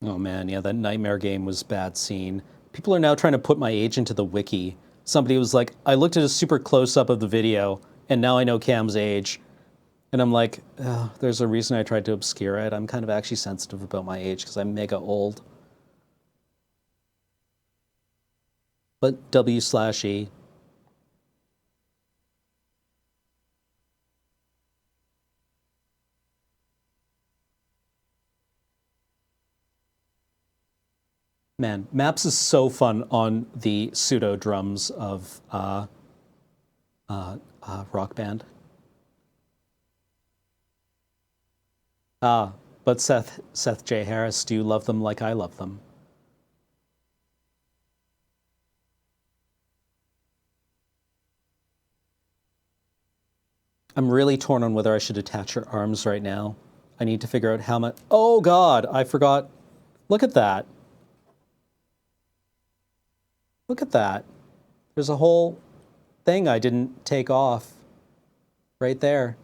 S1: Oh man, yeah, that Nightmare game was bad scene. People are now trying to put my age into the wiki. Somebody was like, I looked at a super close up of the video, and now I know Cam's age. And I'm like, there's a reason I tried to obscure it. I'm kind of actually sensitive about my age because I'm mega old. But W/E. Man, Maps is so fun on the pseudo drums of Rock Band. Ah, but Seth J. Harris, do you love them like I love them? I'm really torn on whether I should attach her arms right now. I need to figure out how much. Oh God, I forgot. Look at that. Look at that. There's a whole thing I didn't take off right there.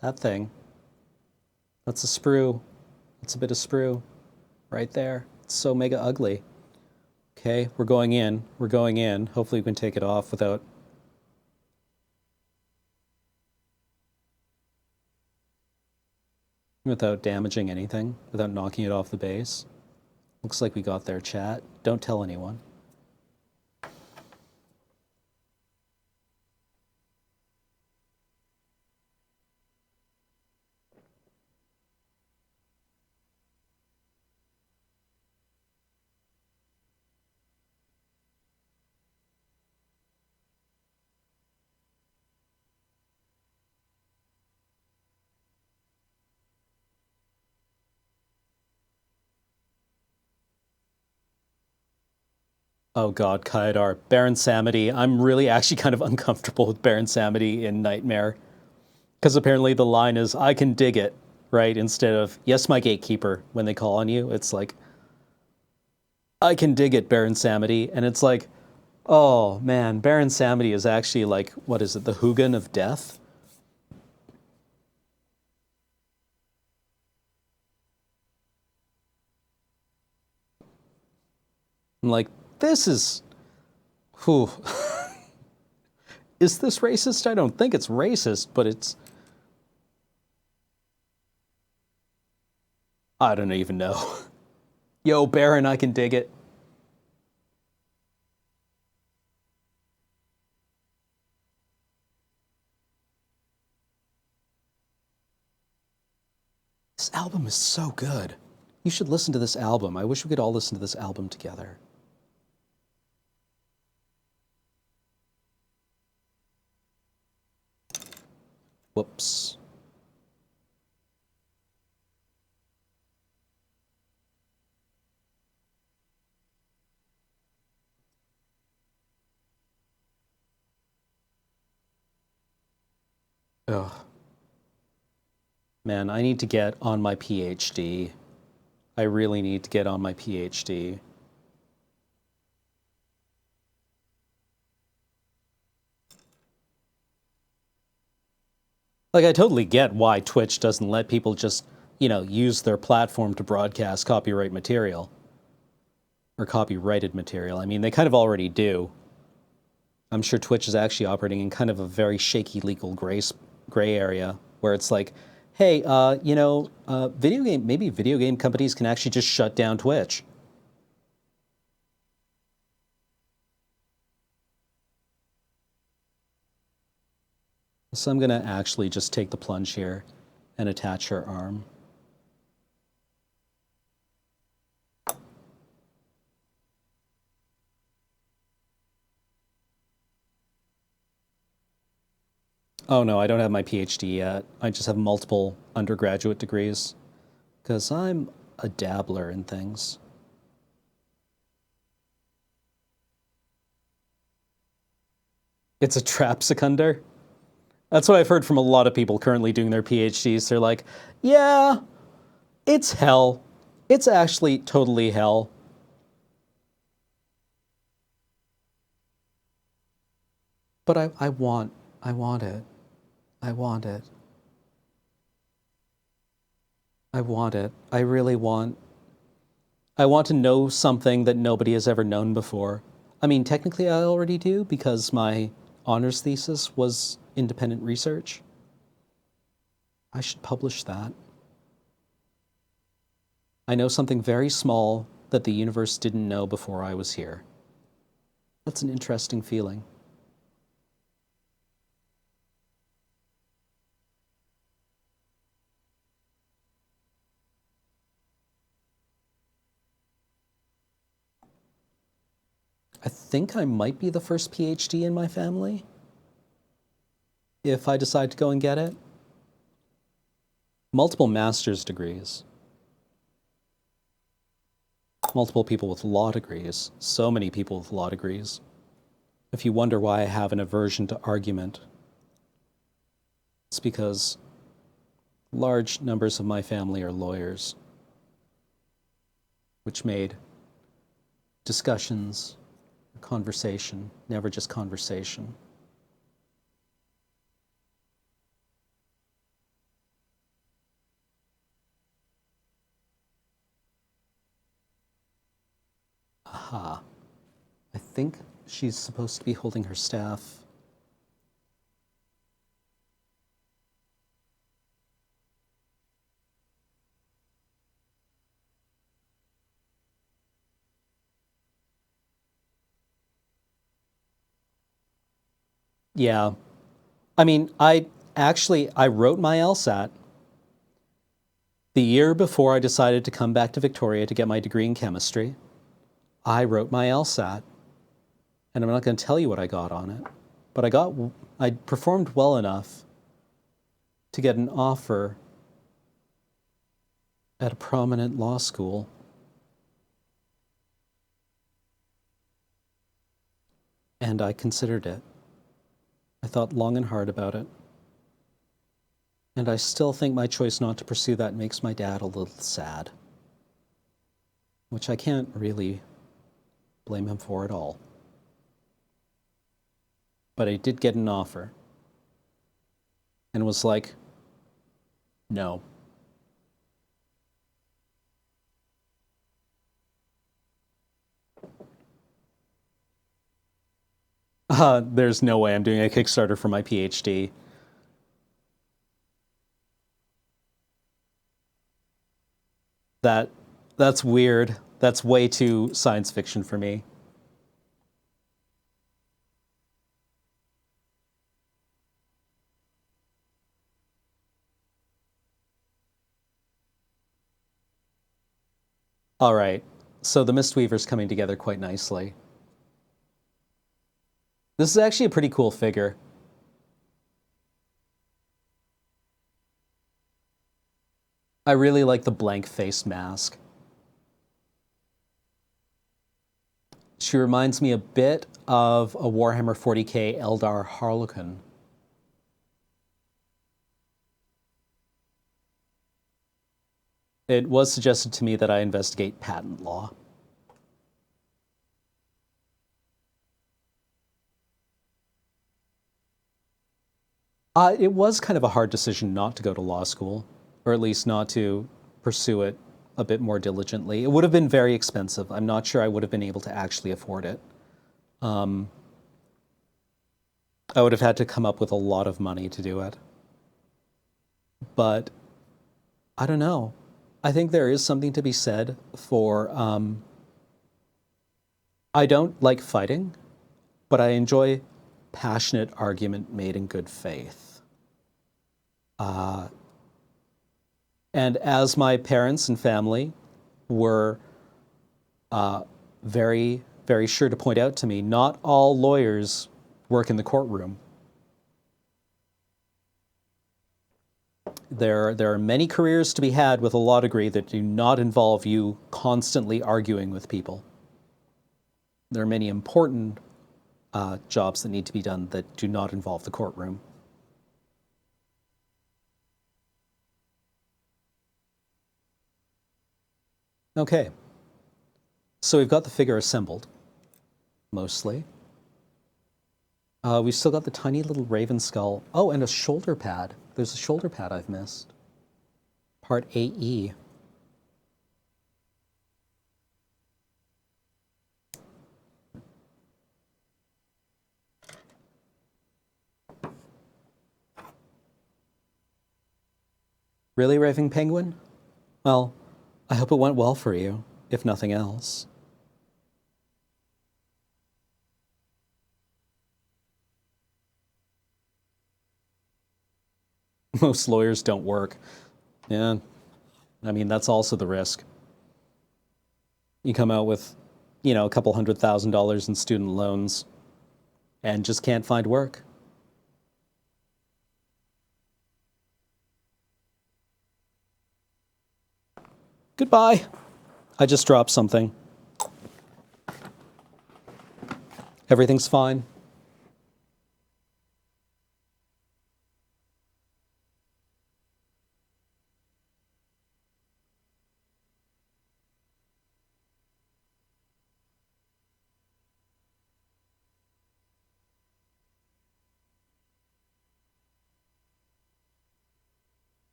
S1: That thing. That's a sprue. That's a bit of sprue right there. It's so mega ugly. Okay, we're going in. We're going in. Hopefully we can take it off without damaging anything, without knocking it off the base. Looks like we got there, chat. Don't tell anyone. Oh God, Kaidar. Baron Samedi. I'm really actually kind of uncomfortable with Baron Samedi in Nightmare. Because apparently the line is, I can dig it, right? Instead of, yes, my gatekeeper, when they call on you. It's like, I can dig it, Baron Samedi. And it's like, Oh man, Baron Samedi is actually like, what is it, the Hugin of death? I'm like, this is, whew. Is this racist? I don't think it's racist, but it's, I don't even know. Yo, Baron, I can dig it. This album is so good. You should listen to this album. I wish we could all listen to this album together. Whoops. Ugh. Man, I need to get on my PhD. I really need to get on my PhD. Like, I totally get why Twitch doesn't let people just, use their platform to broadcast copyright material. Or copyrighted material. I mean, they kind of already do. I'm sure Twitch is actually operating in kind of a very shaky legal gray area where it's like, hey, maybe video game companies can actually just shut down Twitch. So I'm gonna actually just take the plunge here and attach her arm. Oh no, I don't have my PhD yet. I just have multiple undergraduate degrees because I'm a dabbler in things. It's a trap seconder. That's what I've heard from a lot of people currently doing their PhDs. They're like, yeah, it's hell. It's actually totally hell. But I want it. I want it. I want it. I want to know something that nobody has ever known before. I mean, technically I already do because my honors thesis was independent research. I should publish that. I know something very small that the universe didn't know before I was here. That's an interesting feeling. I think I might be the first PhD in my family if I decide to go and get it. Multiple master's degrees. Multiple people with law degrees. So many people with law degrees. If you wonder why I have an aversion to argument, it's because large numbers of my family are lawyers, which made discussions, conversation, never just conversation. Aha. I think she's supposed to be holding her staff. Yeah. I mean, I wrote my LSAT the year before I decided to come back to Victoria to get my degree in chemistry. I wrote my LSAT, and I'm not going to tell you what I got on it, but I performed well enough to get an offer at a prominent law school. And I considered it. I thought long and hard about it. And I still think my choice not to pursue that makes my dad a little sad, which I can't really blame him for at all. but I did get an offer and was like, no. There's no way I'm doing a Kickstarter for my PhD. That that's weird. That's way too science fiction for me. All right. So the Mistweaver's coming together quite nicely. This is actually a pretty cool figure. I really like the blank-faced mask. She reminds me a bit of a Warhammer 40k Eldar Harlequin. It was suggested to me that I investigate patent law. It was kind of a hard decision not to go to law school, or at least not to pursue it a bit more diligently. It would have been very expensive. I'm not sure I would have been able to actually afford it. I would have had to come up with a lot of money to do it. But I don't know. I think there is something to be said for. I don't like fighting, but I enjoy passionate argument made in good faith. And as my parents and family were very, very sure to point out to me, not all lawyers work in the courtroom. There are many careers to be had with a law degree that do not involve you constantly arguing with people. There are many important jobs that need to be done that do not involve the courtroom. Okay, so we've got the figure assembled, mostly. We've still got the tiny little raven skull. Oh, and a shoulder pad. There's a shoulder pad I've missed. Part AE. Really, Raving Penguin? Well, I hope it went well for you, if nothing else. Most lawyers don't work. Yeah, I mean, that's also the risk. You come out with, a couple $100,000 in student loans and just can't find work. Goodbye. I just dropped something. Everything's fine.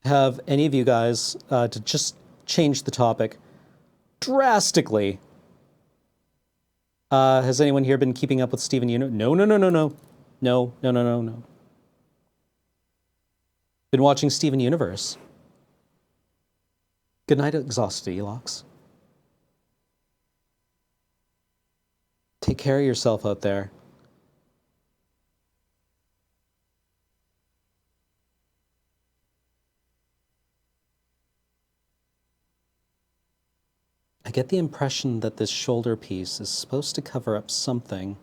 S1: Have any of you guys, to just change the topic drastically, has anyone here been keeping up with Steven Universe? No, no, no, no, no. No, no, no, no, no. Been watching Steven Universe. Good night, exhausted Elox. Take care of yourself out there. I get the impression that this shoulder piece is supposed to cover up something.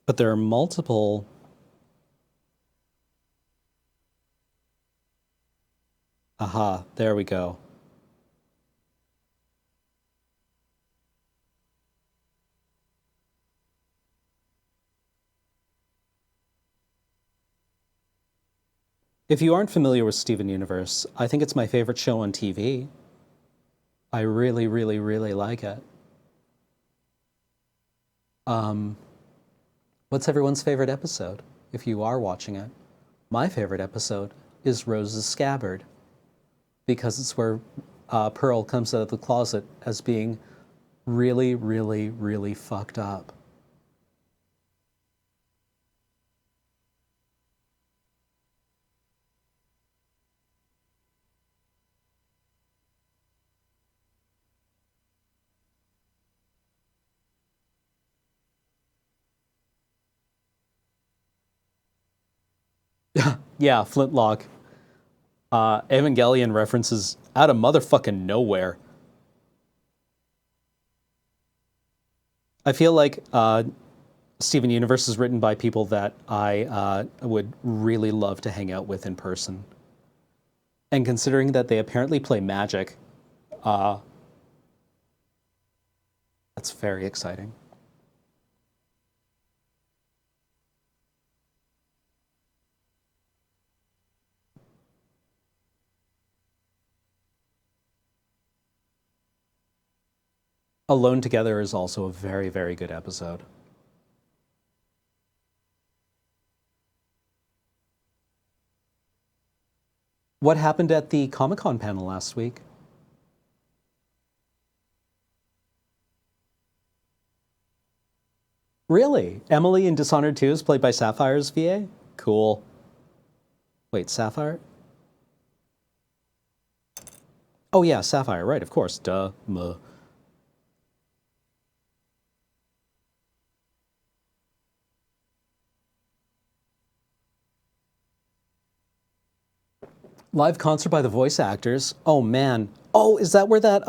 S1: But there are multiple. Aha, there we go. If you aren't familiar with Steven Universe, I think it's my favorite show on TV. I really, really, really like it. Um, what's everyone's favorite episode, if you are watching it? My favorite episode is Rose's Scabbard, because it's where Pearl comes out of the closet as being really, really, really fucked up. Yeah, Flintlock. Evangelion references out of motherfucking nowhere. I feel like Steven Universe is written by people that I would really love to hang out with in person. And considering that they apparently play Magic, uh, that's very exciting. Alone Together is also a very, very good episode. What happened at the Comic-Con panel last week? Really? Emily in Dishonored 2 is played by Sapphire's VA? Cool. Wait, Sapphire? Oh yeah, Sapphire, right, of course. Duh. Muh. Live concert by the voice actors. Oh man. Oh, is that where that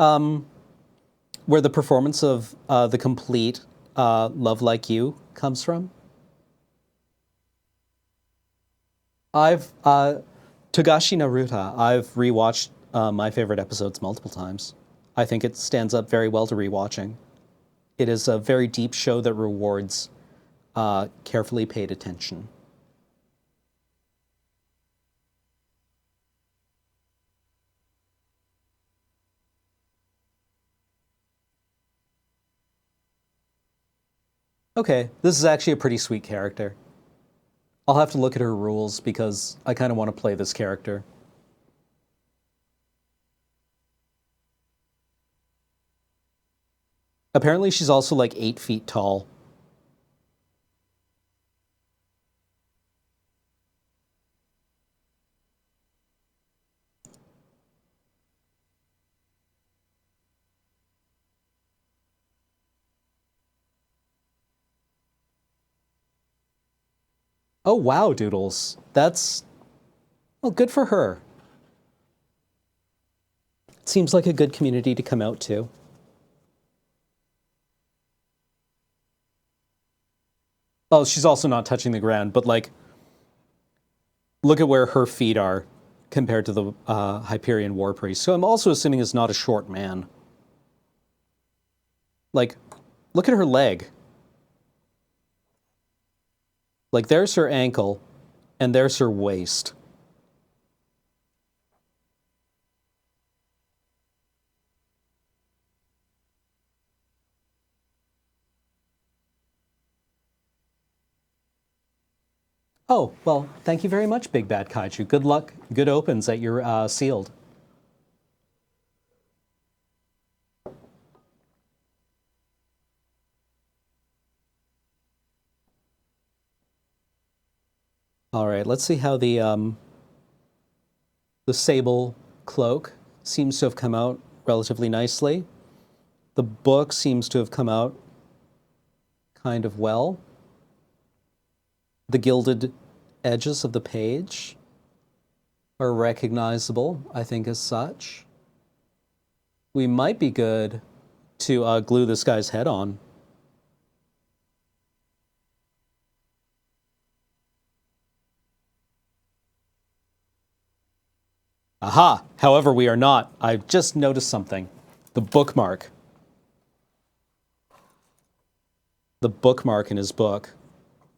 S1: where the performance of the complete Love Like You comes from? I've Togashi Naruta. I've rewatched my favorite episodes multiple times. I think it stands up very well to rewatching. It is a very deep show that rewards carefully paid attention. Okay, this is actually a pretty sweet character. I'll have to look at her rules because I kind of want to play this character. Apparently she's also like 8 feet tall. Oh wow, Doodles. That's, well, good for her. It seems like a good community to come out to. Oh, she's also not touching the ground, but like, look at where her feet are compared to the Hyperion War Priest, who I'm also assuming is not a short man. Like, look at her leg. Like, there's her ankle, and there's her waist. Oh, well, thank you very much, Big Bad Kaiju. Good luck, good opens at your sealed. All right, let's see how the sable cloak seems to have come out relatively nicely. The book seems to have come out kind of well. The gilded edges of the page are recognizable, I think, as such. We might be good to glue this guy's head on. Aha! However, we are not. I've just noticed something. The bookmark. The bookmark in his book,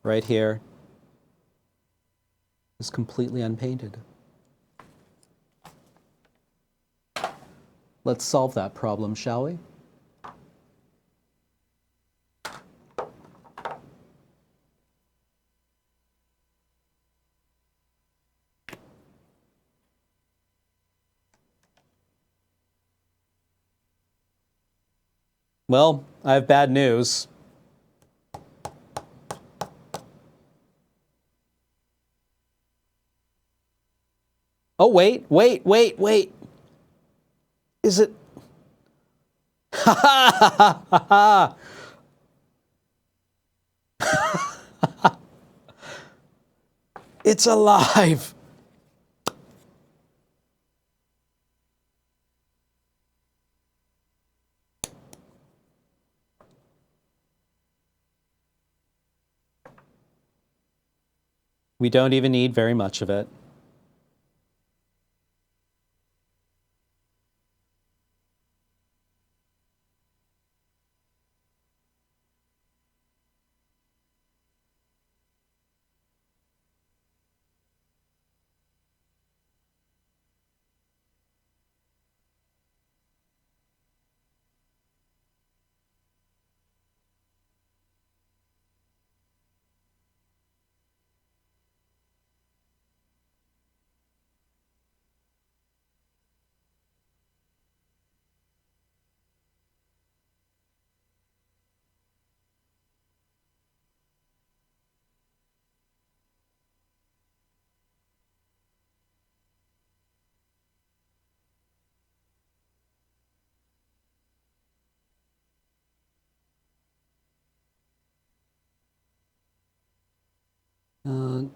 S1: right here, is completely unpainted. Let's solve that problem, shall we? Well, I have bad news. Oh, wait, wait, wait, wait. Is it? Ha ha ha ha ha! It's alive! We don't even need very much of it.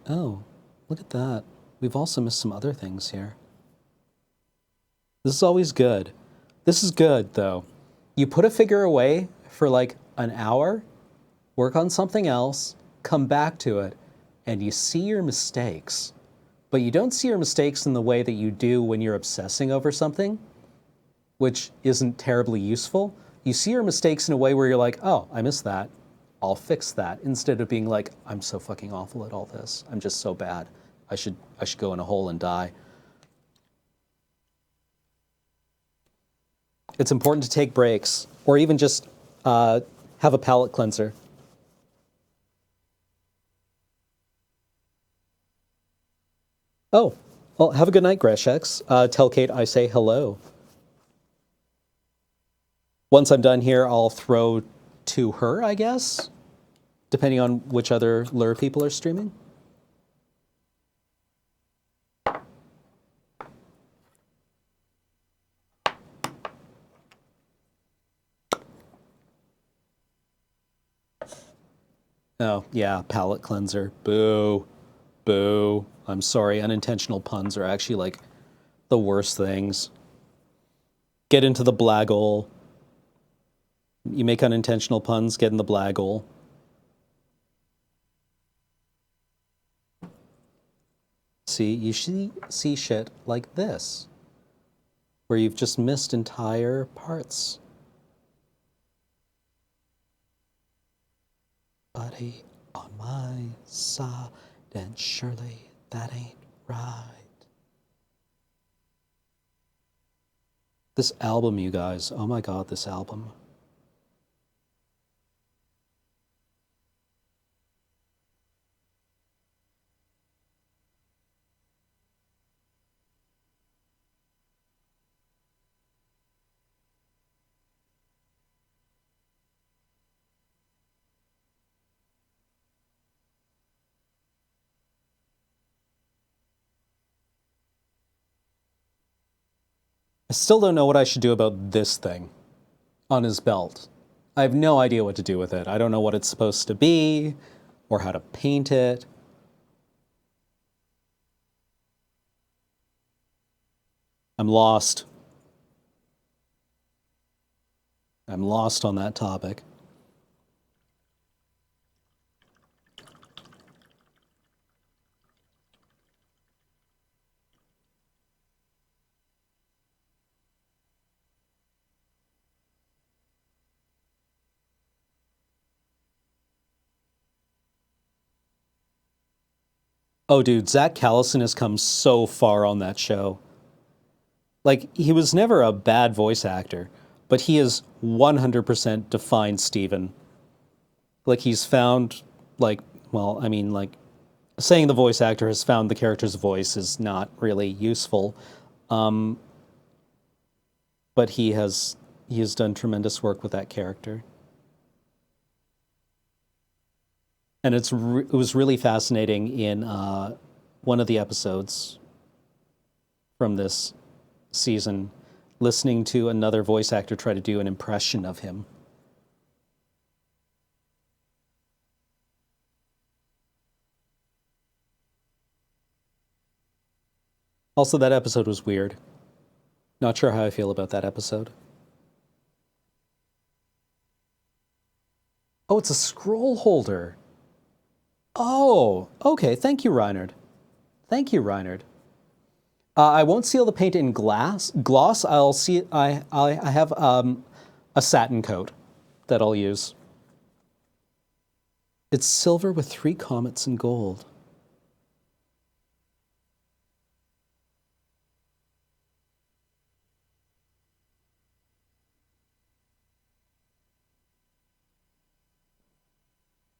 S1: Oh, look at that. We've also missed some other things here. This is always good. This is good, though. You put a figure away for like an hour, work on something else, come back to it, and you see your mistakes. But you don't see your mistakes in the way that you do when you're obsessing over something, which isn't terribly useful. You see your mistakes in a way where you're like, oh, I missed that. I'll fix that, instead of being like, I'm so fucking awful at all this. I'm just so bad. I should go in a hole and die. It's important to take breaks, or even just have a palate cleanser. Oh, well, have a good night, Greshex. Tell Kate I say hello. Once I'm done here, I'll throw to her, I guess, depending on which other lure people are streaming. Oh, yeah, palate cleanser. Boo. Boo. I'm sorry, unintentional puns are actually like the worst things. Get into the blaggle. You make unintentional puns, get in the blaggle. See, you see shit like this, where you've just missed entire parts. Buddy on my side, and surely that ain't right. This album, you guys, oh my god, this album. I still don't know what I should do about this thing on his belt. I have no idea what to do with it. I don't know what it's supposed to be or how to paint it. I'm lost. I'm lost on that topic. Oh, dude, Zach Callison has come so far on that show. like he was never a bad voice actor, but he is 100% defined Steven. Like he's found like well, I mean like saying the voice actor has found the character's voice is not really useful. But he has done tremendous work with that character. And it was really fascinating in one of the episodes from this season, listening to another voice actor try to do an impression of him. Also, that episode was weird. Not sure how I feel about that episode. Oh, it's a scroll holder. Oh, okay. Thank you, Reinhard. Thank you, Reinhard. I won't seal the paint in gloss. I'll see. I have a satin coat that I'll use. It's silver with 3 comets in gold.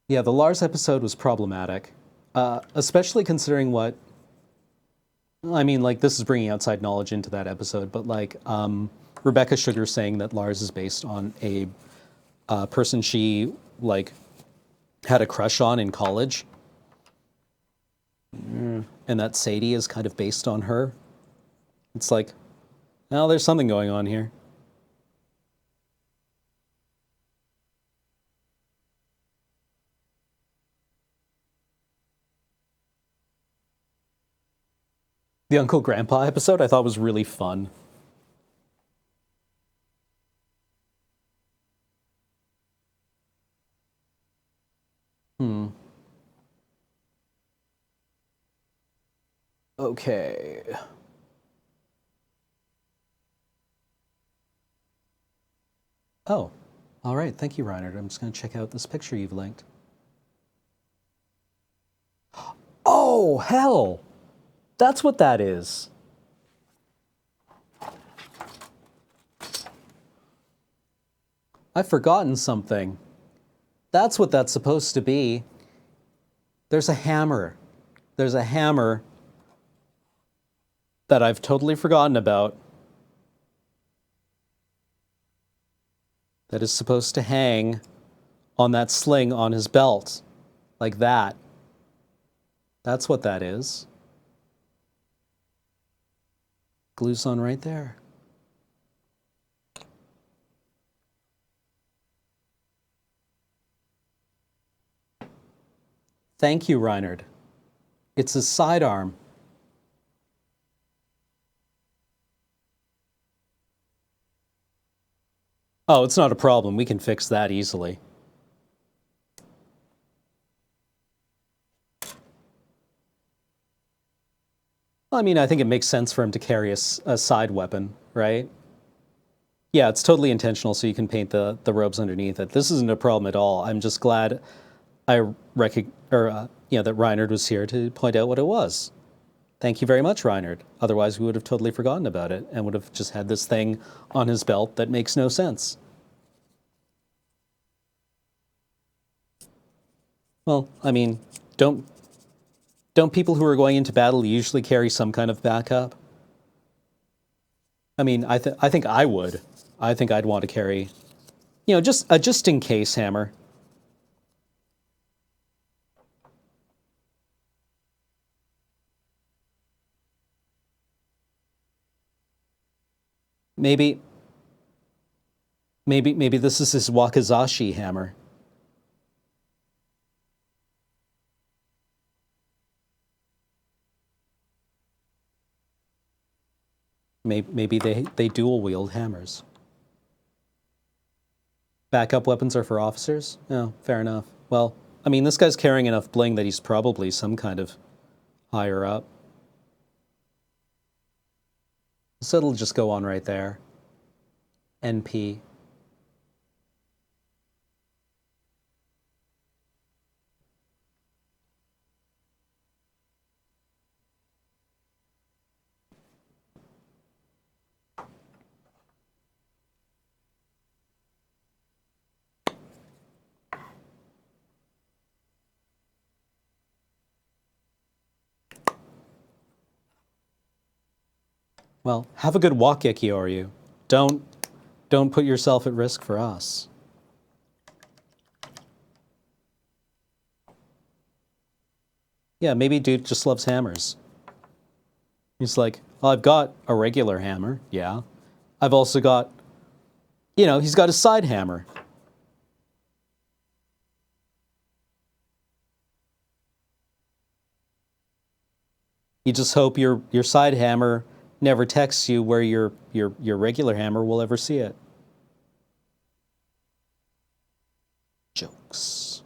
S1: Yeah, the Lars episode was problematic, especially considering what I mean. Like this is bringing outside knowledge into that episode, but like Rebecca Sugar saying that Lars is based on a person she like had a crush on in college, and that Sadie is kind of based on her. It's like, well, there's something going on here. The Uncle Grandpa episode I thought was really fun. Hmm. Okay. Oh, all right. Thank you, Reinhard. I'm just going to check out this picture you've linked. Oh, hell! That's what that is. I've forgotten something. That's what that's supposed to be. There's a hammer. There's a hammer that I've totally forgotten about that is supposed to hang on that sling on his belt. Like that. That's what that is. Glue's on right there. Thank you, Reinhard. It's his sidearm. Oh, it's not a problem. We can fix that easily. I mean, I think it makes sense for him to carry a side weapon, right? Yeah, it's totally intentional, so you can paint the robes underneath it. This isn't a problem at all. I'm just glad that Reinhard was here to point out what it was. Thank you very much, Reinhard. Otherwise, we would have totally forgotten about it and would have just had this thing on his belt that makes no sense. Well, I mean, don't people who are going into battle usually carry some kind of backup? I mean, I think I would. I think I'd want to carry, just a just in case hammer. Maybe maybe this is his wakizashi hammer. Maybe they dual wield hammers. Backup weapons are for officers? Oh, fair enough. Well, I mean, this guy's carrying enough bling that he's probably some kind of higher up. So it'll just go on right there. NP. Well, have a good walk, Ikioryu. Don't don't put yourself at risk for us. Yeah, maybe dude just loves hammers. He's like, well, I've got a regular hammer, yeah. I've also got, he's got a side hammer. You just hope your side hammer never texts you where your regular hammer will ever see it. Jokes.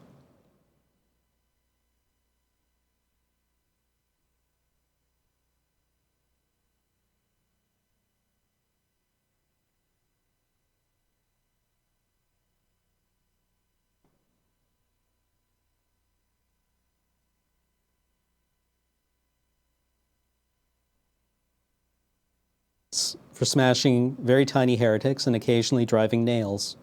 S1: For smashing very tiny heretics and occasionally driving nails.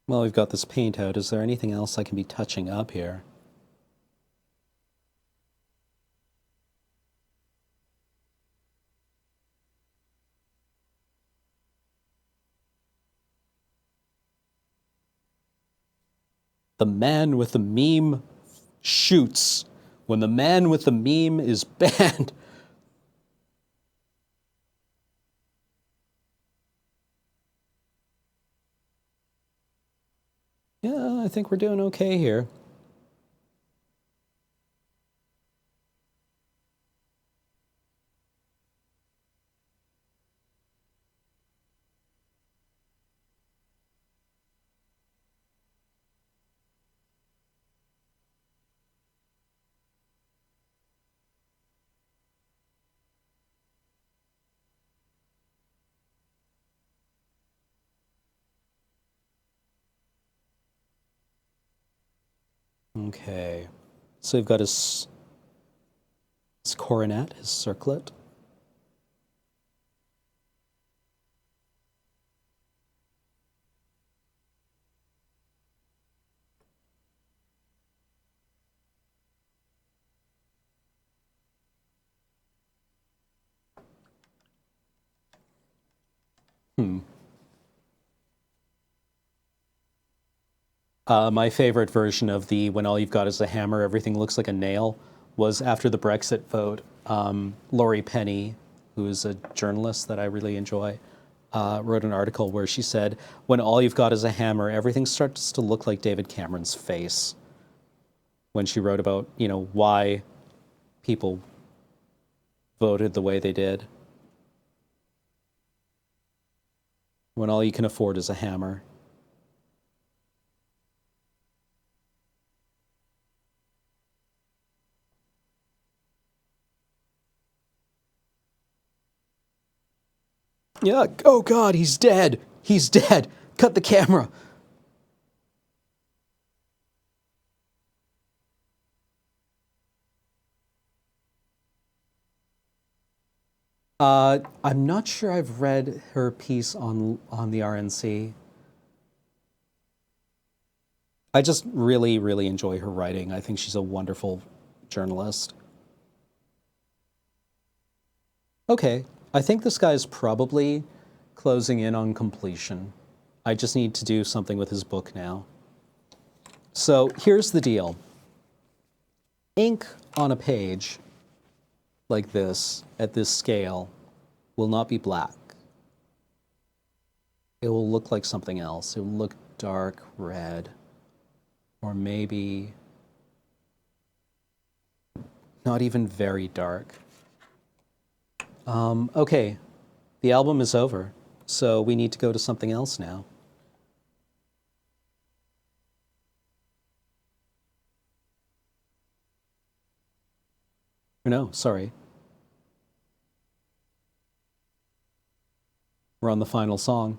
S1: Well, we've got this paint out. Is there anything else I can be touching up here? The man with the meme shoots when the man with the meme is banned. Yeah, I think we're doing okay here. Okay. So we've got his coronet, his circlet. My favorite version of the when all you've got is a hammer, everything looks like a nail was after the Brexit vote. Laurie Penny, who is a journalist that I really enjoy, wrote an article where she said, when all you've got is a hammer, everything starts to look like David Cameron's face. When she wrote about, why people voted the way they did. When all you can afford is a hammer. Yeah, oh God, he's dead. He's dead. Cut the camera. I'm not sure I've read her piece on the RNC. I just really, really enjoy her writing. I think she's a wonderful journalist. Okay, I think this guy's probably closing in on completion. I just need to do something with his book now. So here's the deal. Ink on a page like this at this scale will not be black. It will look like something else. It will look dark red, or maybe not even very dark. Okay, the album is over, so we need to go to something else now. Or no, sorry. We're on the final song.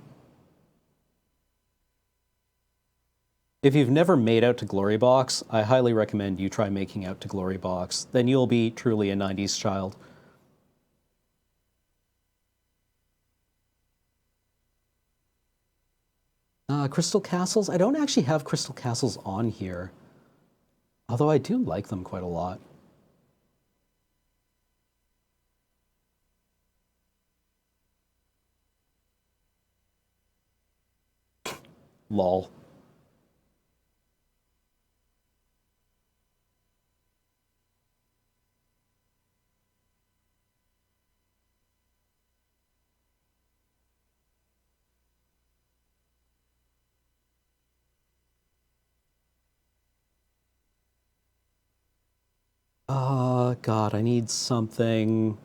S1: If you've never made out to Glory Box, I highly recommend you try making out to Glory Box. Then you'll be truly a 90s child. Crystal Castles? I don't actually have Crystal Castles on here. Although I do like them quite a lot. Lol. God, I need something.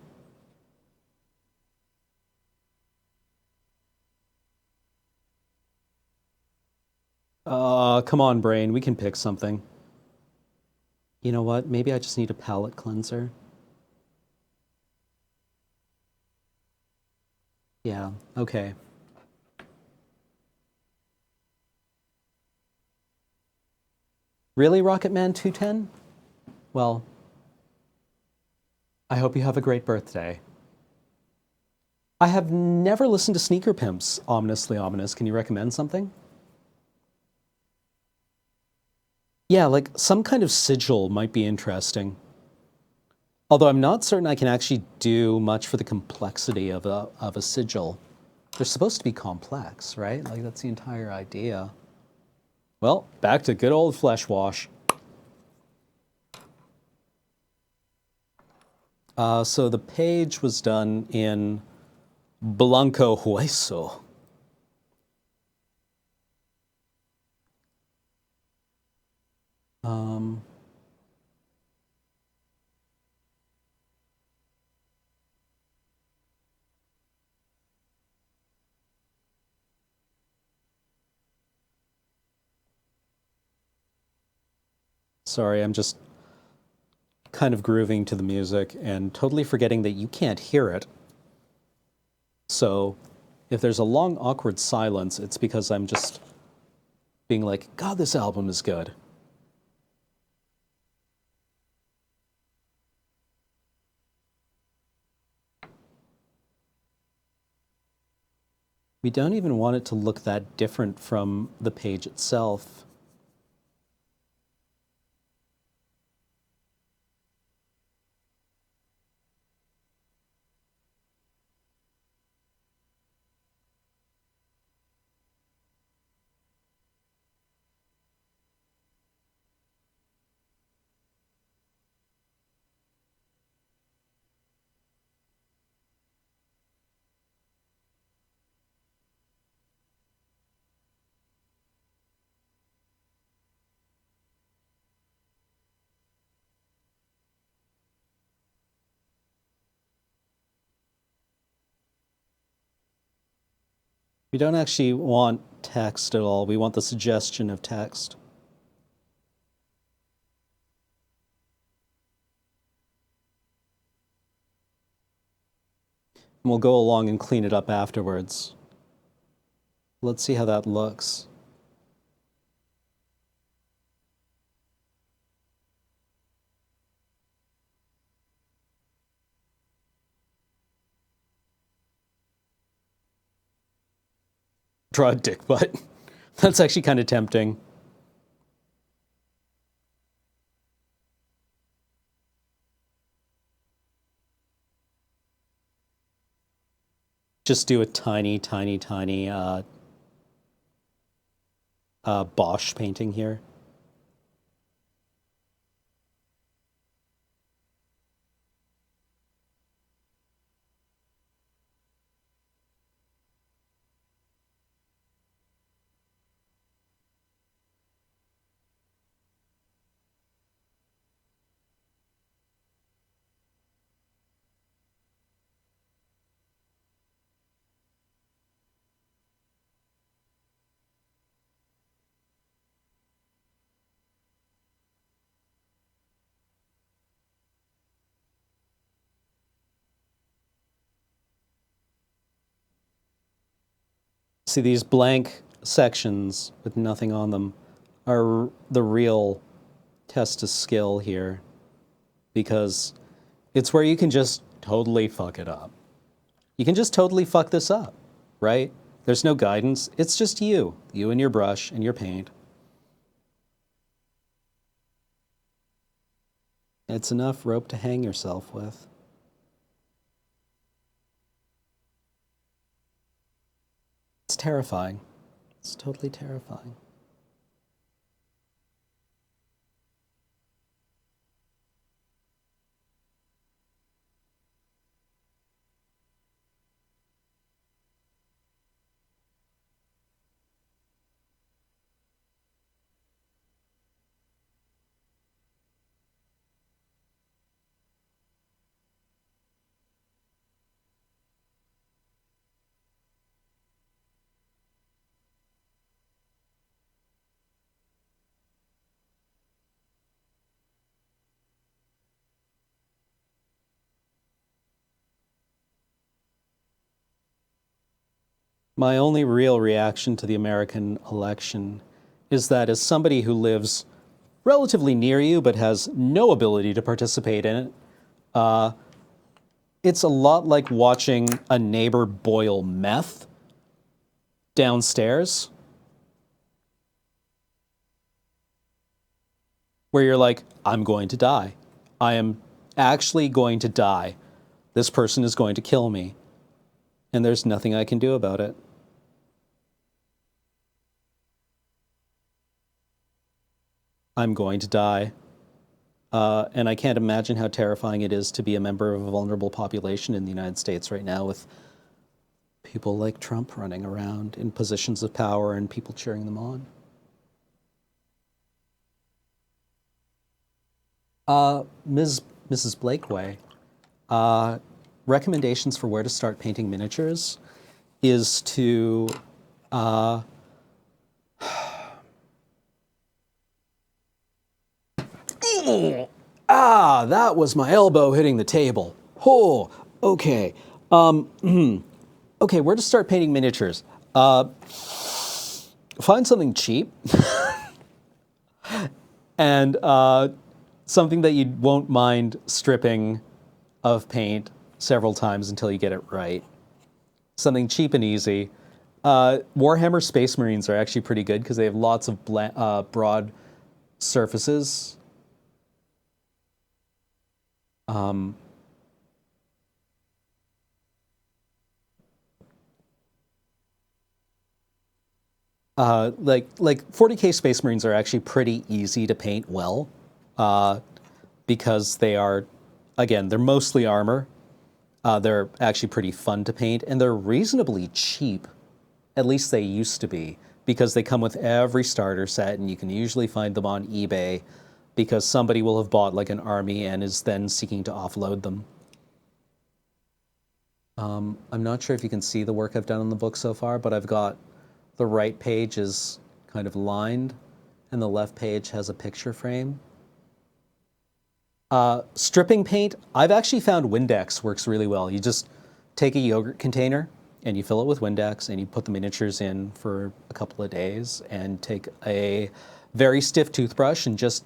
S1: Come on, brain, we can pick something. You know what? Maybe I just need a palate cleanser. Yeah, okay. Really, Rocket Man 210? Well, I hope you have a great birthday. I have never listened to Sneaker Pimps, Ominously Ominous. Can you recommend something? Yeah, like some kind of sigil might be interesting. Although I'm not certain I can actually do much for the complexity of a sigil. They're supposed to be complex, right? Like that's the entire idea. Well, back to good old flesh wash. So the page was done in Blanco Hueso. Sorry, I'm just kind of grooving to the music and totally forgetting that you can't hear it. So if there's a long, awkward silence, it's because I'm just being like, God, this album is good. We don't even want it to look that different from the page itself. We don't actually want text at all. We want the suggestion of text. And we'll go along and clean it up afterwards. Let's see how that looks. Draw a dick butt. That's actually kind of tempting. Just do a tiny, tiny, tiny Bosch painting here. See, these blank sections with nothing on them are the real test of skill here, because it's where you can just totally fuck it up. You can just totally fuck this up, right? There's no guidance. It's just you and your brush and your paint. It's enough rope to hang yourself with. It's terrifying. It's totally terrifying. My only real reaction to the American election is that as somebody who lives relatively near you but has no ability to participate in it, it's a lot like watching a neighbor boil meth downstairs, where you're like, I'm going to die. I am actually going to die. This person is going to kill me. And there's nothing I can do about it. I'm going to die. And I can't imagine how terrifying it is to be a member of a vulnerable population in the United States right now, with people like Trump running around in positions of power and people cheering them on. Mrs. Blakeway, recommendations for where to start painting miniatures is to that was my elbow hitting the table. Oh, okay. Okay, where to start painting miniatures? Find something cheap and something that you won't mind stripping of paint several times until you get it right. Something cheap and easy. Warhammer Space Marines are actually pretty good because they have lots of broad surfaces. Like 40K Space Marines are actually pretty easy to paint well, because they are, again, they're mostly armor. They're actually pretty fun to paint, and they're reasonably cheap. At least they used to be, because they come with every starter set, and you can usually find them on eBay because somebody will have bought like an army and is then seeking to offload them. I'm not sure if you can see the work I've done on the book so far, but I've got the right page is kind of lined, and the left page has a picture frame. Stripping paint, I've actually found Windex works really well. You just take a yogurt container and you fill it with Windex and you put the miniatures in for a couple of days and take a very stiff toothbrush and just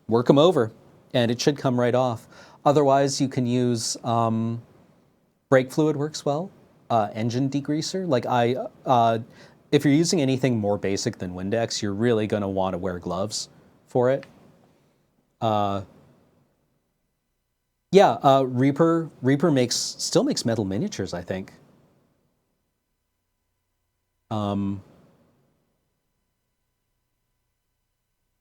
S1: work them over, and it should come right off. Otherwise, you can use brake fluid works well, engine degreaser. If you're using anything more basic than Windex, you're really going to want to wear gloves for it. Reaper still makes metal miniatures, I think.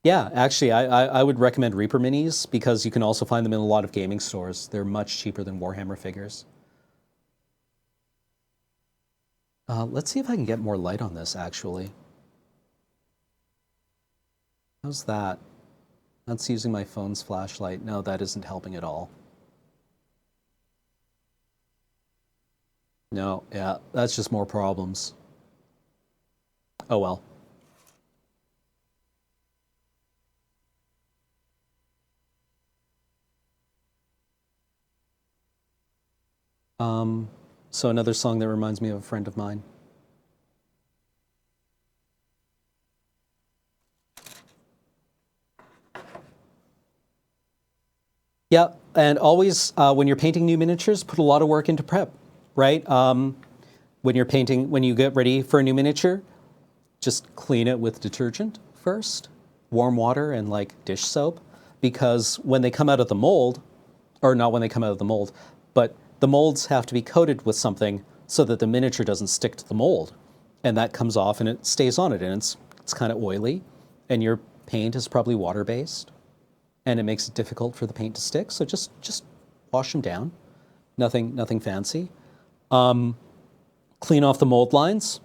S1: Yeah, actually, I would recommend Reaper minis because you can also find them in a lot of gaming stores. They're much cheaper than Warhammer figures. Let's see if I can get more light on this, actually. How's that? That's using my phone's flashlight. No, that isn't helping at all. No, yeah, that's just more problems. Oh well. So another song that reminds me of a friend of mine. Yeah, and always when you're painting new miniatures, put a lot of work into prep, right? When you're painting, when you get ready for a new miniature, just clean it with detergent first, warm water and like dish soap, because when they come out of the mold, or not when they come out of the mold, but the molds have to be coated with something so that the miniature doesn't stick to the mold, and that comes off and it stays on it, and it's kind of oily, and your paint is probably water based, and it makes it difficult for the paint to stick. So just wash them down. Nothing fancy. Clean off the mold lines.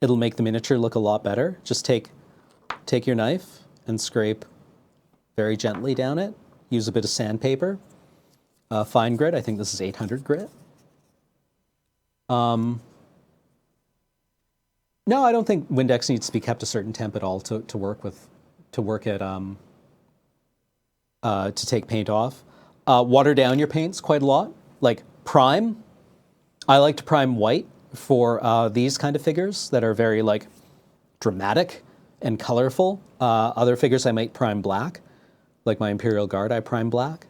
S1: It'll make the miniature look a lot better. Just take your knife and scrape very gently down it. Use a bit of sandpaper. Fine grit. I think this is 800 grit. No, I don't think Windex needs to be kept a certain temp at all to work at to take paint off. Water down your paints quite a lot. Like prime. I like to prime white for these kind of figures that are very like dramatic and colorful. Other figures I might prime black, like my Imperial Guard. I prime black.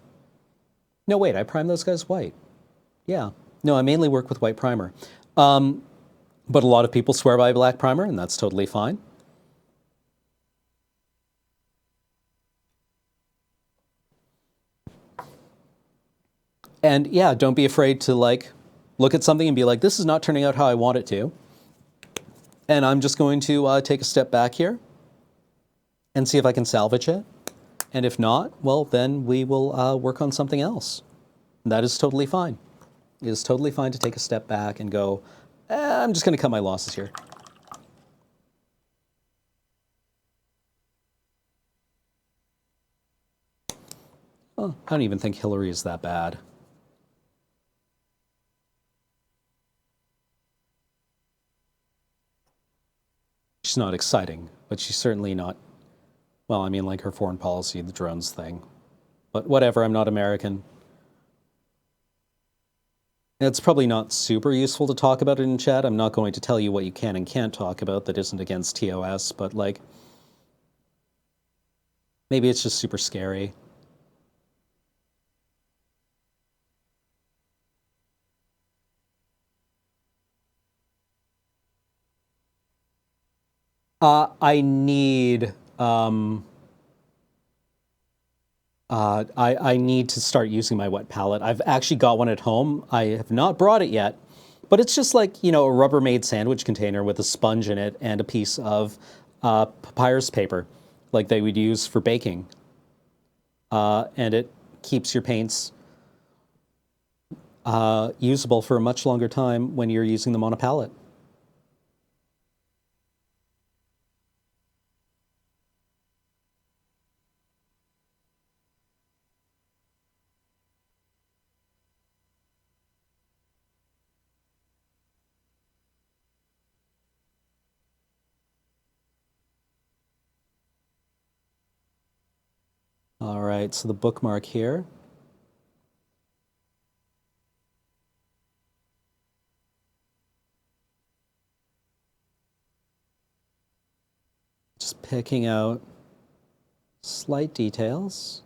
S1: No, wait, I prime those guys white. Yeah. No, I mainly work with white primer. But a lot of people swear by black primer, and that's totally fine. And yeah, don't be afraid to like look at something and be like, this is not turning out how I want it to. And I'm just going to take a step back here and see if I can salvage it. And if not, well, then we will work on something else. And that is totally fine. It is totally fine to take a step back and go, I'm just going to cut my losses here. Oh, I don't even think Hillary is that bad. She's not exciting, but she's certainly not, well, I mean, like her foreign policy, the drones thing. But whatever, I'm not American. It's probably not super useful to talk about it in chat. I'm not going to tell you what you can and can't talk about that isn't against TOS, but like, maybe it's just super scary. I need I need to start using my wet palette. I've actually got one at home. I have not brought it yet, but it's just like, you know, a Rubbermaid sandwich container with a sponge in it and a piece of papyrus paper, like they would use for baking. And it keeps your paints usable for a much longer time when you're using them on a palette. All right, so the bookmark here. Just picking out slight details.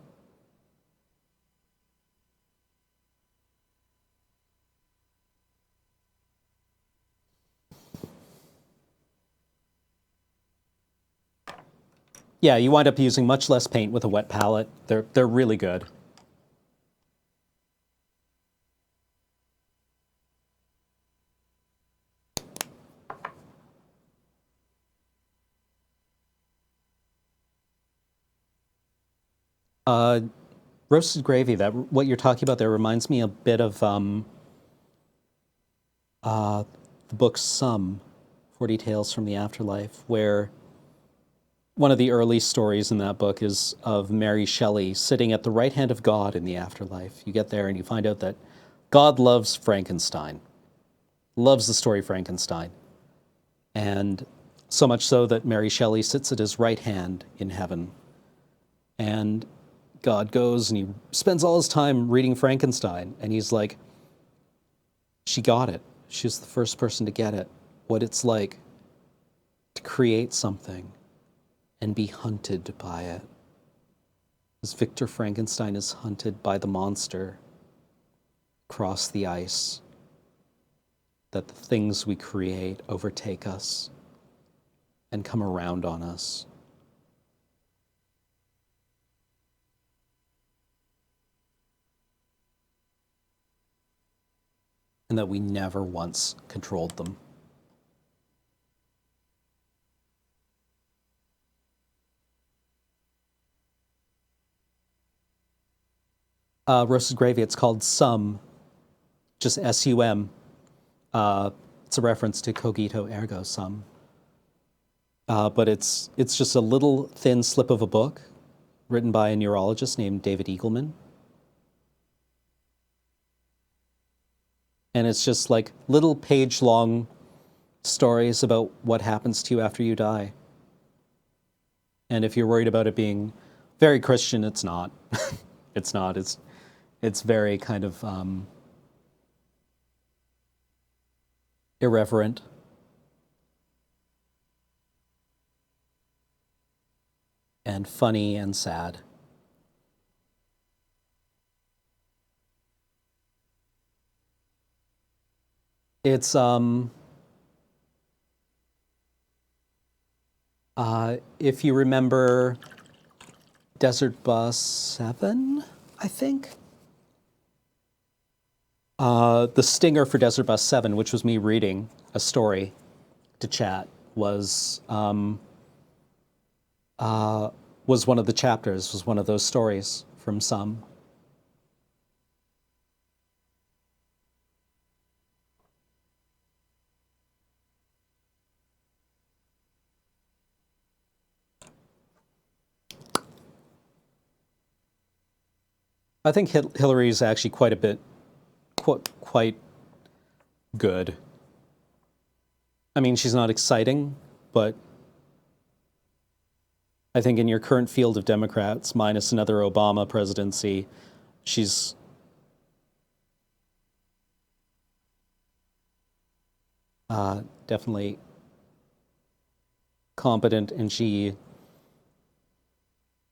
S1: Yeah, you wind up using much less paint with a wet palette. They're really good. Roasted gravy, that what you're talking about there reminds me a bit of the book Some, 40 Tales from the Afterlife, where one of the early stories in that book is of Mary Shelley sitting at the right hand of God in the afterlife. You get there and you find out that God loves Frankenstein, loves the story Frankenstein. And so much so that Mary Shelley sits at his right hand in heaven. And God goes and he spends all his time reading Frankenstein. And he's like, she got it. She's the first person to get it. What it's like to create something and be hunted by it. As Victor Frankenstein is hunted by the monster across the ice, that the things we create overtake us and come around on us. And that we never once controlled them. Roasted gravy, it's called Sum, just S-U-M. It's a reference to cogito ergo sum. But it's just a little thin slip of a book written by a neurologist named David Eagleman. And it's just like little page-long stories about what happens to you after you die. And if you're worried about it being very Christian, it's not. It's not. It's very kind of irreverent. And funny and sad. It's if you remember Desert Bus 7, I think. The stinger for Desert Bus 7, which was me reading a story to chat, was one of the chapters, was one of those stories from Some. I think Hillary is actually quite a bit, quite good. I mean, she's not exciting, but I think in your current field of Democrats, minus another Obama presidency, she's definitely competent, and she,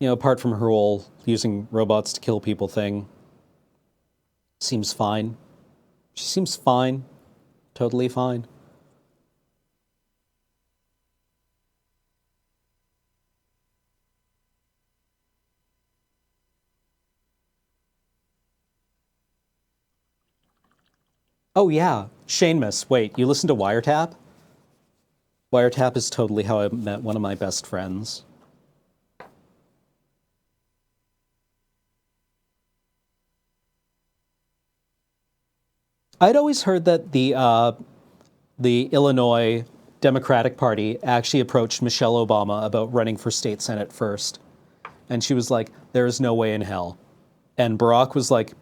S1: apart from her whole using robots to kill people thing, seems fine. She seems fine. Totally fine. Oh yeah, Shanemus, wait, you listen to Wiretap? Wiretap is totally how I met one of my best friends. I'd always heard that the Illinois Democratic Party actually approached Michelle Obama about running for state senate first. And she was like, there is no way in hell. And Barack was like,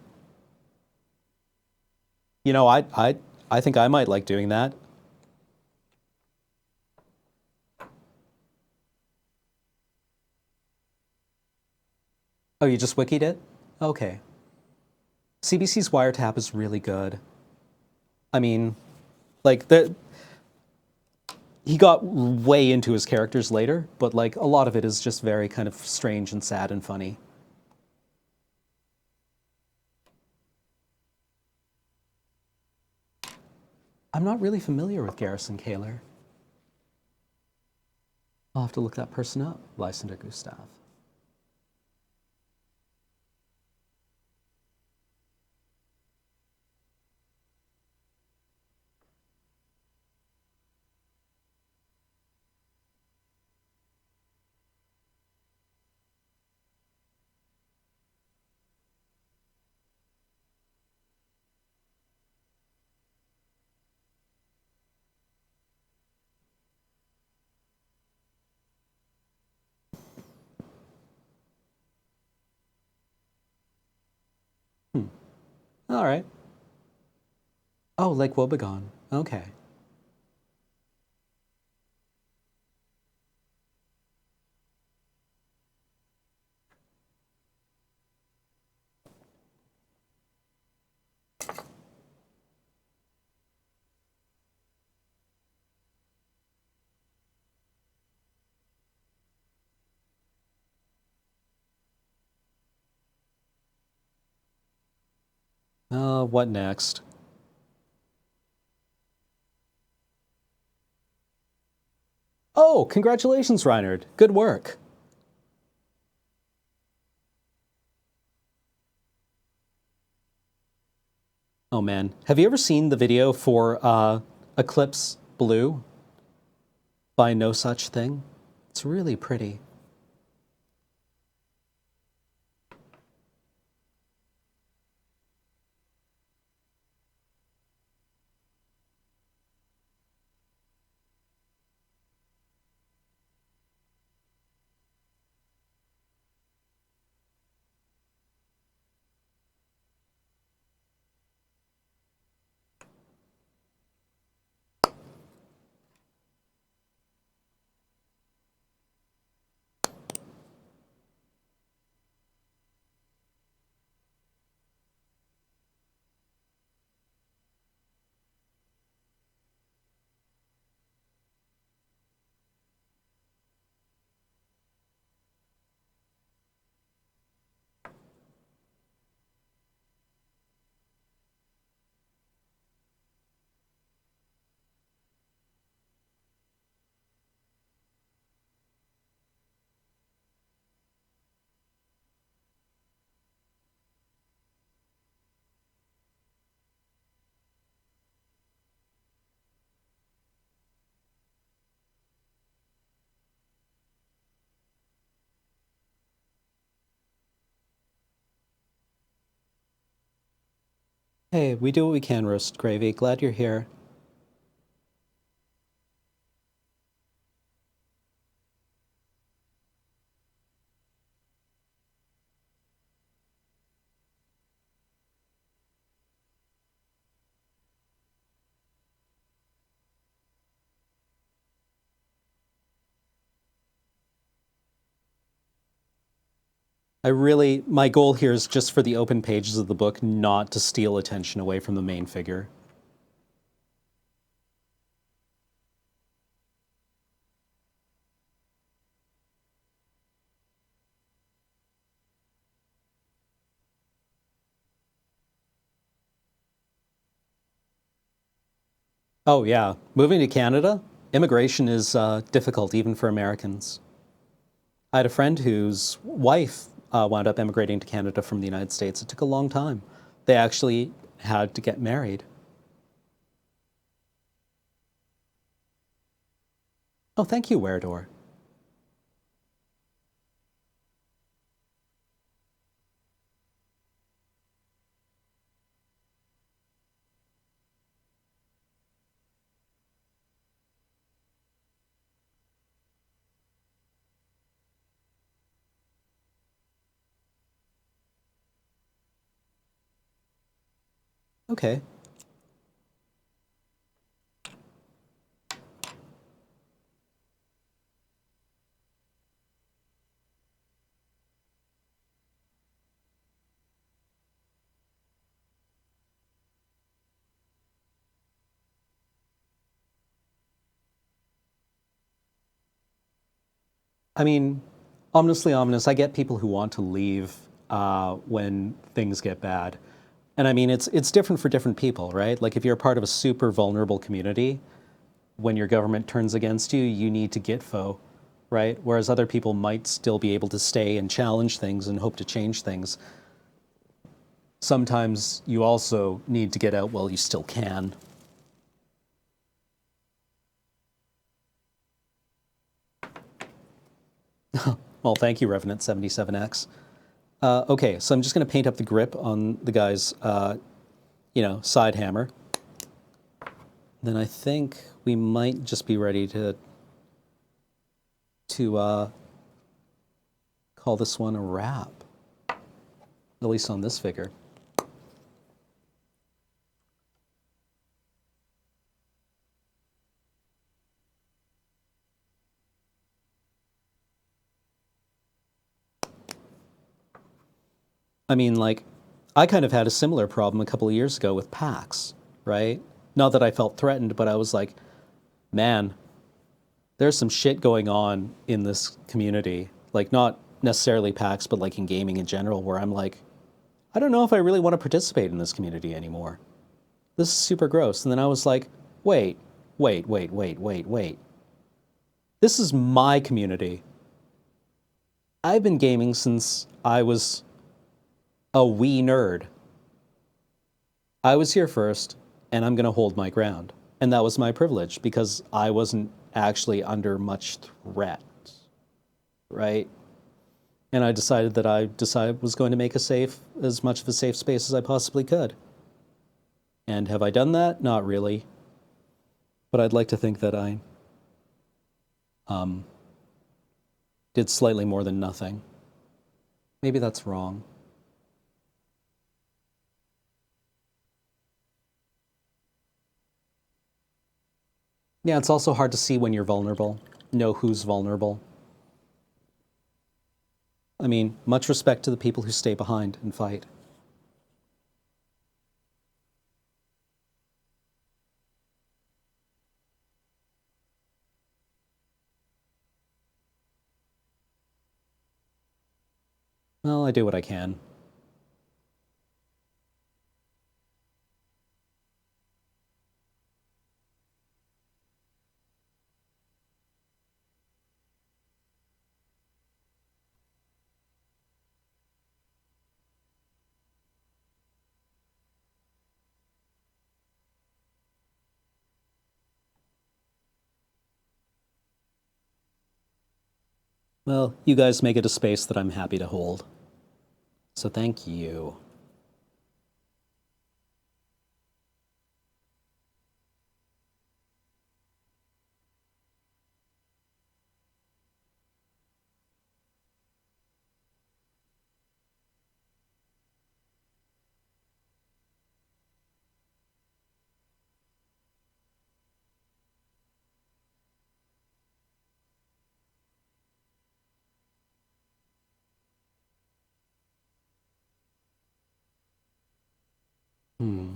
S1: I think I might like doing that. Oh, you just wikied it? Okay. CBC's Wiretap is really good. I mean, like, he got way into his characters later, but like a lot of it is just very kind of strange and sad and funny. I'm not really familiar with Garrison Kaler. I'll have to look that person up, Lysander Gustav. All right. Oh, Lake Wobegon. Okay. What next? Oh, congratulations, Reinhard. Good work. Oh man, have you ever seen the video for Eclipse Blue by No Such Thing? It's really pretty. Hey, we do what we can, Roast Gravy. Glad you're here. My goal here is just for the open pages of the book not to steal attention away from the main figure. Oh, yeah. Moving to Canada, immigration is difficult even for Americans. I had a friend whose wife wound up immigrating to Canada from the United States. It took a long time. They actually had to get married. Oh, thank you, Weredor. Okay. I mean, ominously ominous, I get people who want to leave when things get bad. And I mean, it's different for different people, right? Like if you're a part of a super vulnerable community, when your government turns against you, you need to gitfo, right? Whereas other people might still be able to stay and challenge things and hope to change things. Sometimes you also need to get out while you still can. Well, thank you, Revenant77X. Okay, so I'm just going to paint up the grip on the guy's, side hammer. Then I think we might just be ready to call this one a wrap, at least on this figure. I mean, like, I kind of had a similar problem a couple of years ago with PAX, right? Not that I felt threatened, but I was like, man, there's some shit going on in this community. Like, not necessarily PAX, but like in gaming in general, where I'm like, I don't know if I really want to participate in this community anymore. This is super gross. And then I was like, wait. This is my community. I've been gaming since I was a wee nerd. I was here first, and I'm going to hold my ground. And that was my privilege because I wasn't actually under much threat, right? And I decided that I was going to make as much of a safe space as I possibly could. And have I done that? Not really. But I'd like to think that I did slightly more than nothing. Maybe that's wrong. Yeah, it's also hard to see when you're vulnerable, know who's vulnerable. I mean, much respect to the people who stay behind and fight. Well, I do what I can. Well, you guys make it a space that I'm happy to hold. So thank you. Hmm.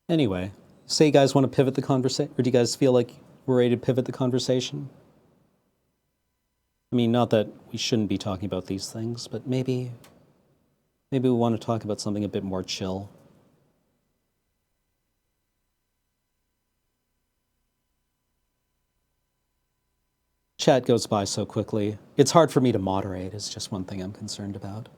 S1: Anyway, say you guys want to pivot the conversation, or do you guys feel like we're ready to pivot the conversation? I mean, not that we shouldn't be talking about these things, but maybe we want to talk about something a bit more chill. Chat goes by so quickly. It's hard for me to moderate, is just one thing I'm concerned about.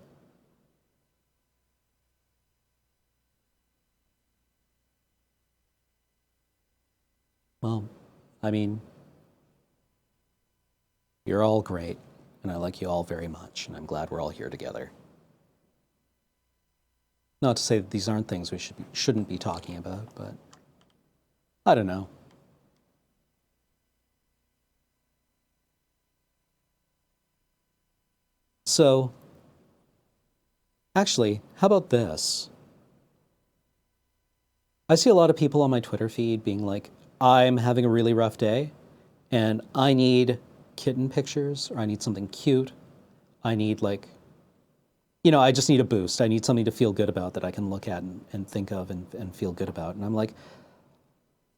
S1: Well, I mean, you're all great, and I like you all very much, and I'm glad we're all here together. Not to say that these aren't things we shouldn't be talking about, but I don't know. So, actually, how about this? I see a lot of people on my Twitter feed being like, I'm having a really rough day, and I need kitten pictures, or I need something cute. I need I just need a boost. I need something to feel good about that I can look at and think of and feel good about. And I'm like,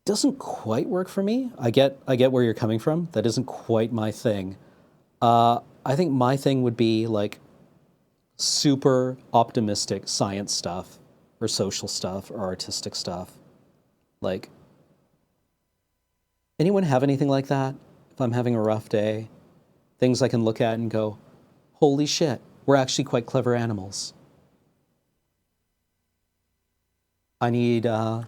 S1: doesn't quite work for me. I get where you're coming from. That isn't quite my thing. I think my thing would be like super optimistic science stuff or social stuff or artistic stuff. Like, anyone have anything like that? If I'm having a rough day, things I can look at and go, holy shit, we're actually quite clever animals. I need the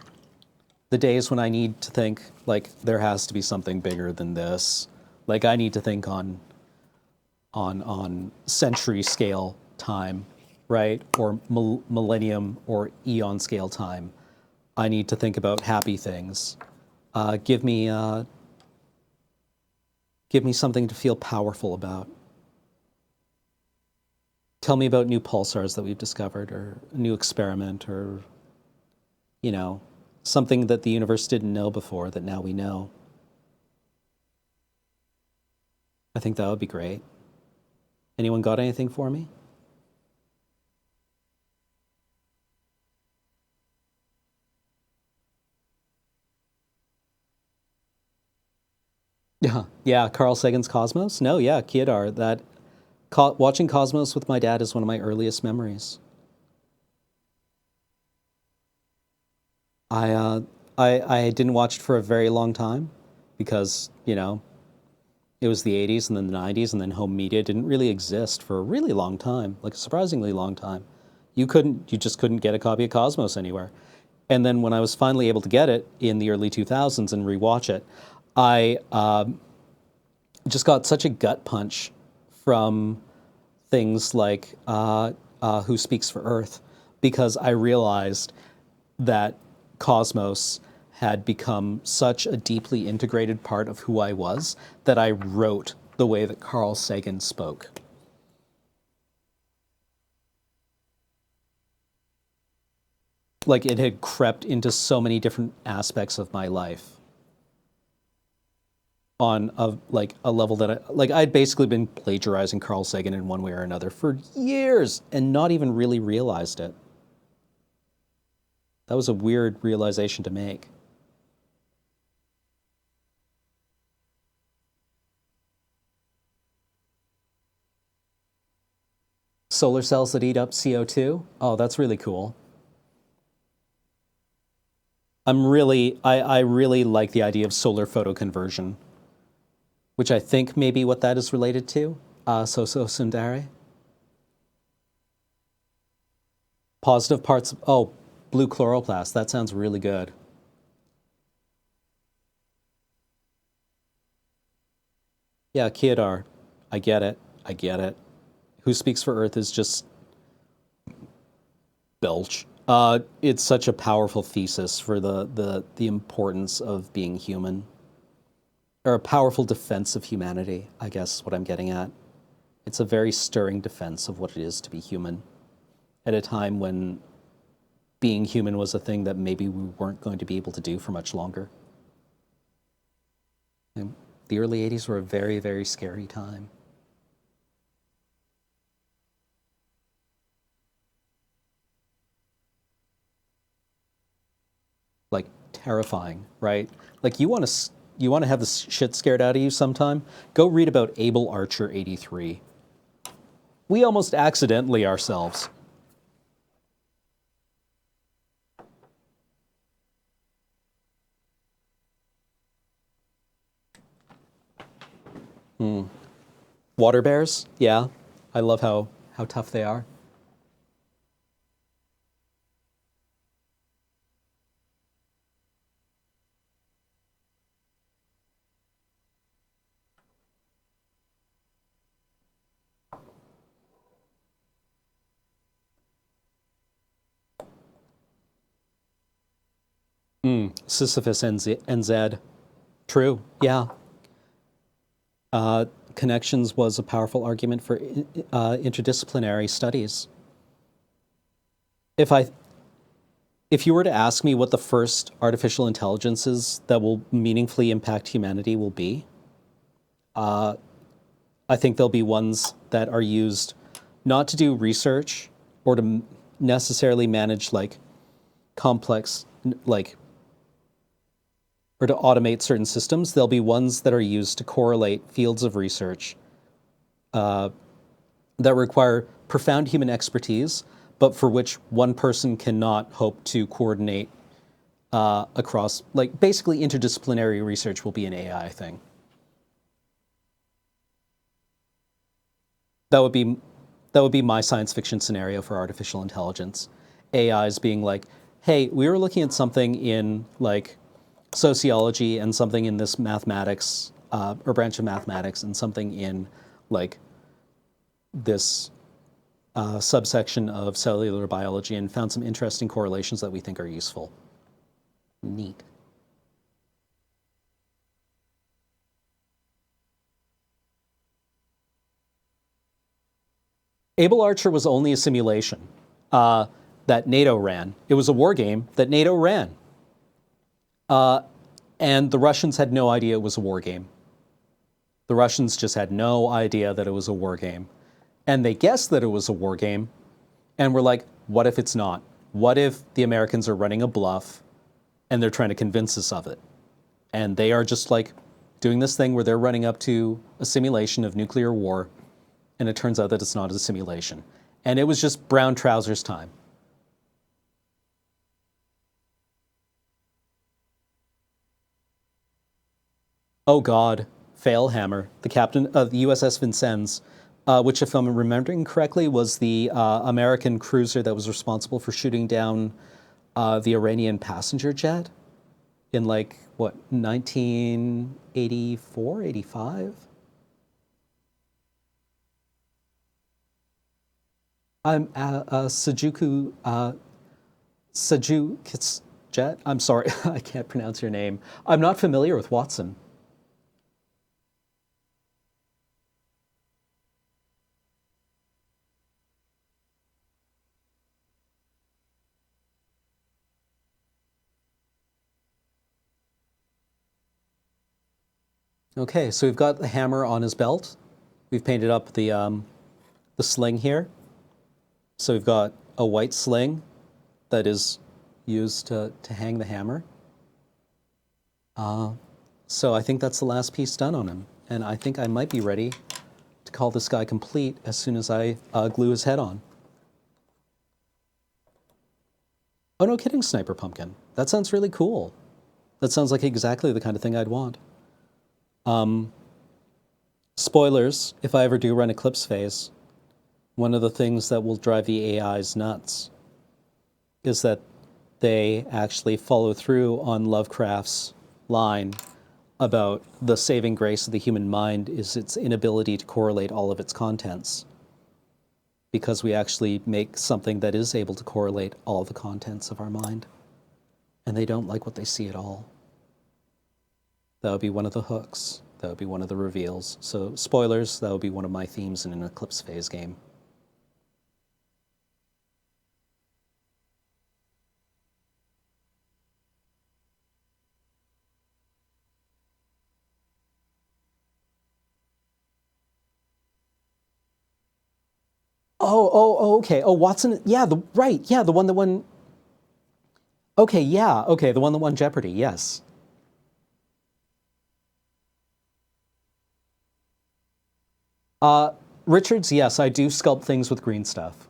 S1: days when I need to think like there has to be something bigger than this. Like I need to think on century scale time, right? Or millennium or eon scale time. I need to think about happy things. Give me something to feel powerful about. Tell me about new pulsars that we've discovered, or a new experiment, or something that the universe didn't know before that now we know. I think that would be great. Anyone got anything for me? Yeah, Carl Sagan's Cosmos. No, yeah, Kiadar. Watching Cosmos with my dad is one of my earliest memories. I, uh, I didn't watch it for a very long time because, it was the 80s and then the 90s, and then home media didn't really exist for a really long time, like a surprisingly long time. You just couldn't get a copy of Cosmos anywhere. And then when I was finally able to get it in the early 2000s and rewatch it, I just got such a gut punch from things like Who Speaks for Earth, because I realized that Cosmos had become such a deeply integrated part of who I was that I wrote the way that Carl Sagan spoke. Like it had crept into so many different aspects of my life on a level that I'd basically been plagiarizing Carl Sagan in one way or another for years and not even really realized it. That was a weird realization to make. Solar cells that eat up CO2? Oh, that's really cool. I really like the idea of solar photoconversion, which I think may be what that is related to. So Sundari. Positive parts, oh, blue chloroplast, that sounds really good. Yeah, Kiadar, I get it, I get it. Who Speaks for Earth is just belch. It's such a powerful thesis for the importance of being human, or a powerful defense of humanity, I guess what I'm getting at. It's a very stirring defense of what it is to be human at a time when being human was a thing that maybe we weren't going to be able to do for much longer. And the early 80s were a very, very scary time. Like terrifying, right? Like you want to have the shit scared out of you sometime? Go read about Able Archer 83. We almost accidentally ourselves. Water bears? Yeah. I love how tough they are. Sisyphus NZ. True. Yeah. Connections was a powerful argument for interdisciplinary studies. If you were to ask me what the first artificial intelligences that will meaningfully impact humanity will be, I think there'll be ones that are used not to do research or to necessarily manage like complex, like, or to automate certain systems. There'll be ones that are used to correlate fields of research that require profound human expertise, but for which one person cannot hope to coordinate across, like basically interdisciplinary research will be an AI thing. That would be my science fiction scenario for artificial intelligence. AIs being like, hey, we were looking at something in like sociology and something in this mathematics or branch of mathematics and something in like this subsection of cellular biology and found some interesting correlations that we think are useful. Neat. Able Archer was only a simulation that NATO ran. It was a war game that NATO ran. And the Russians had no idea it was a war game. The Russians just had no idea that it was a war game. And they guessed that it was a war game and were like, what if it's not? What if the Americans are running a bluff and they're trying to convince us of it? And they are just like doing this thing where they're running up to a simulation of nuclear war and it turns out that it's not a simulation. And it was just brown trousers time. Oh God, fail hammer. The captain of the USS Vincennes, which, if I'm remembering correctly, was the American cruiser that was responsible for shooting down the Iranian passenger jet in like, what, 1984, 85? I'm Sajuk's jet. I'm sorry, I can't pronounce your name. I'm not familiar with Watson. Okay, so we've got the hammer on his belt. We've painted up the sling here. So we've got a white sling that is used to hang the hammer. So I think that's the last piece done on him. And I think I might be ready to call this guy complete as soon as I glue his head on. Oh, no kidding, Sniper Pumpkin. That sounds really cool. That sounds like exactly the kind of thing I'd want. Spoilers, if I ever do run Eclipse Phase, one of the things that will drive the AIs nuts is that they actually follow through on Lovecraft's line about the saving grace of the human mind is its inability to correlate all of its contents. Because we actually make something that is able to correlate all the contents of our mind. And they don't like what they see at all. That would be one of the hooks. That would be one of the reveals. So spoilers, that would be one of my themes in an Eclipse Phase game. Oh, okay. Oh, Watson. Yeah, right. Yeah, the one that won. Okay, yeah. Okay, the one that won Jeopardy. Yes. Richards. Yes, I do sculpt things with green stuff.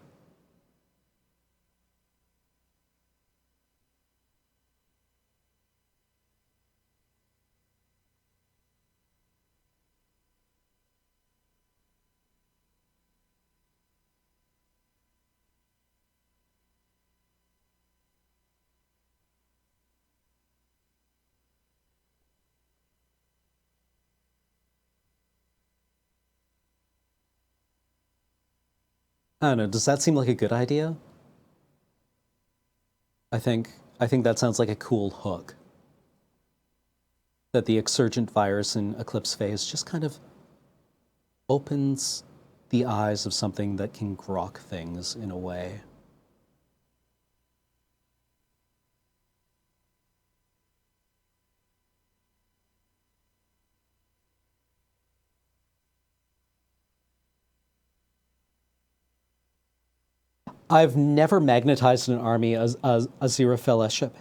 S1: I don't know. Does that seem like a good idea? I think I think that sounds like a cool hook. That the exurgent virus in Eclipse Phase just kind of opens the eyes of something that can grok things in a way. I've never magnetized an army as Azira Fellowship.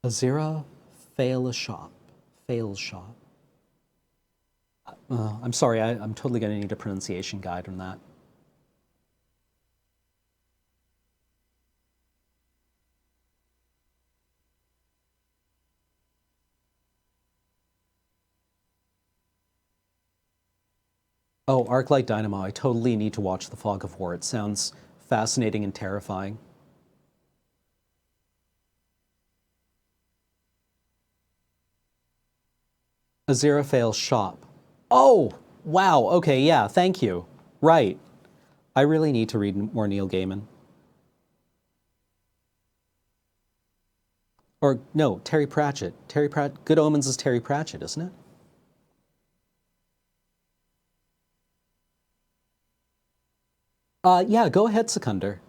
S1: Azira Failshop. Failshop. I'm sorry, I'm totally going to need a pronunciation guide on that. Oh, Arclight Dynamo. I totally need to watch The Fog of War. It sounds fascinating and terrifying. Aziraphale shop. Oh, wow. Okay, yeah, thank you. Right. I really need to read more Neil Gaiman. Or, no, Terry Pratchett. Good Omens is Terry Pratchett, isn't it? Yeah, go ahead, Seconder.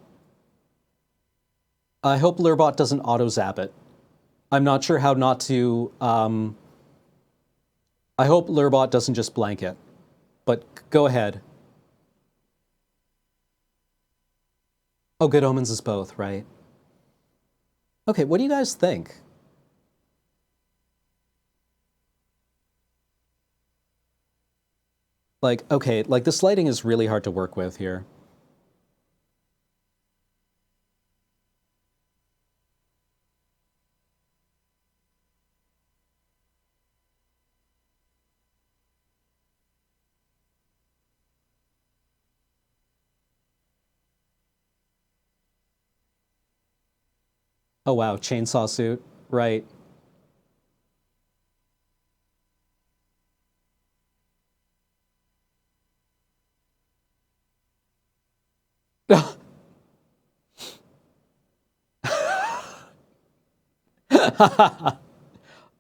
S1: I hope Lurbot doesn't auto-zap it. I'm not sure how not to, I hope Lurbot doesn't just blank it. But go ahead. Oh, Good Omens is both, right? Okay, what do you guys think? Like, okay, like this lighting is really hard to work with here. Oh wow, chainsaw suit. Right.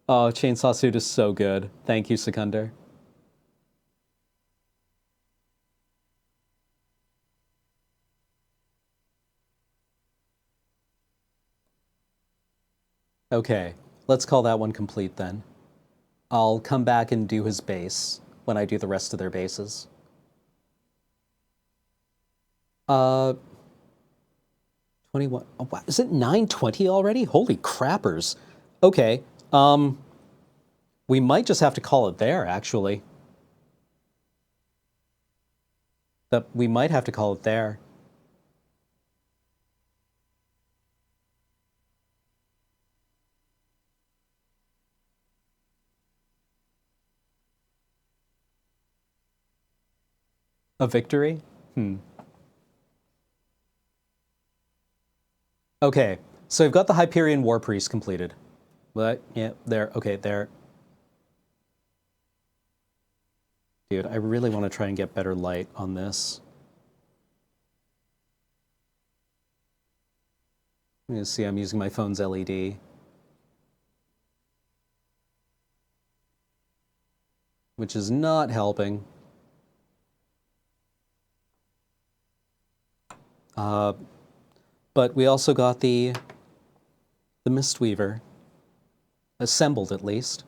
S1: Oh, chainsaw suit is so good. Thank you, Seconder. Okay, let's call that one complete then. I'll come back and do his base when I do the rest of their bases. Uh, 21. Oh, wow. Is it 9:20 already? Holy crappers. Okay. We might just have to call it there, actually. That we might have to call it there. A victory? Okay. So we've got the Hyperion War Priest completed. But yeah, there. Okay, there. Dude, I really want to try and get better light on this. You see, I'm using my phone's LED. Which is not helping. But we also got the Mistweaver assembled, at least.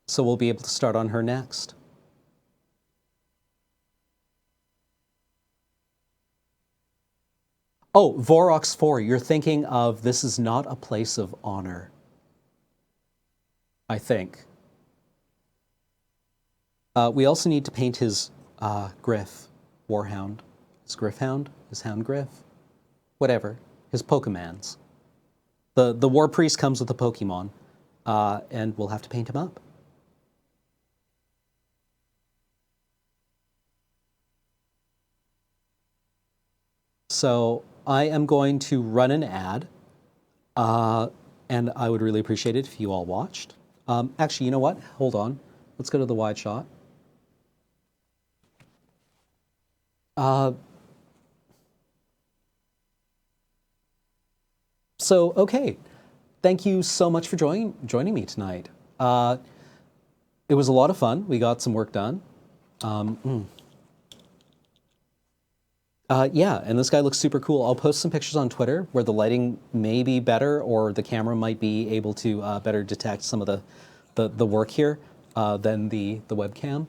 S1: So we'll be able to start on her next. Oh, Vorox 4, you're thinking of This Is Not a Place of Honor. I think. We also need to paint his Griff, Warhound. His Griffhound? His Hound Griff? Whatever. His Pokemans. The War Priest comes with a Pokemon, and we'll have to paint him up. So I am going to run an ad, and I would really appreciate it if you all watched. Actually, you know what? Hold on. Let's go to the wide shot. So, okay. Thank you so much for joining me tonight. It was a lot of fun. We got some work done. Yeah, and this guy looks super cool. I'll post some pictures on Twitter where the lighting may be better or the camera might be able to better detect some of the work here than the webcam.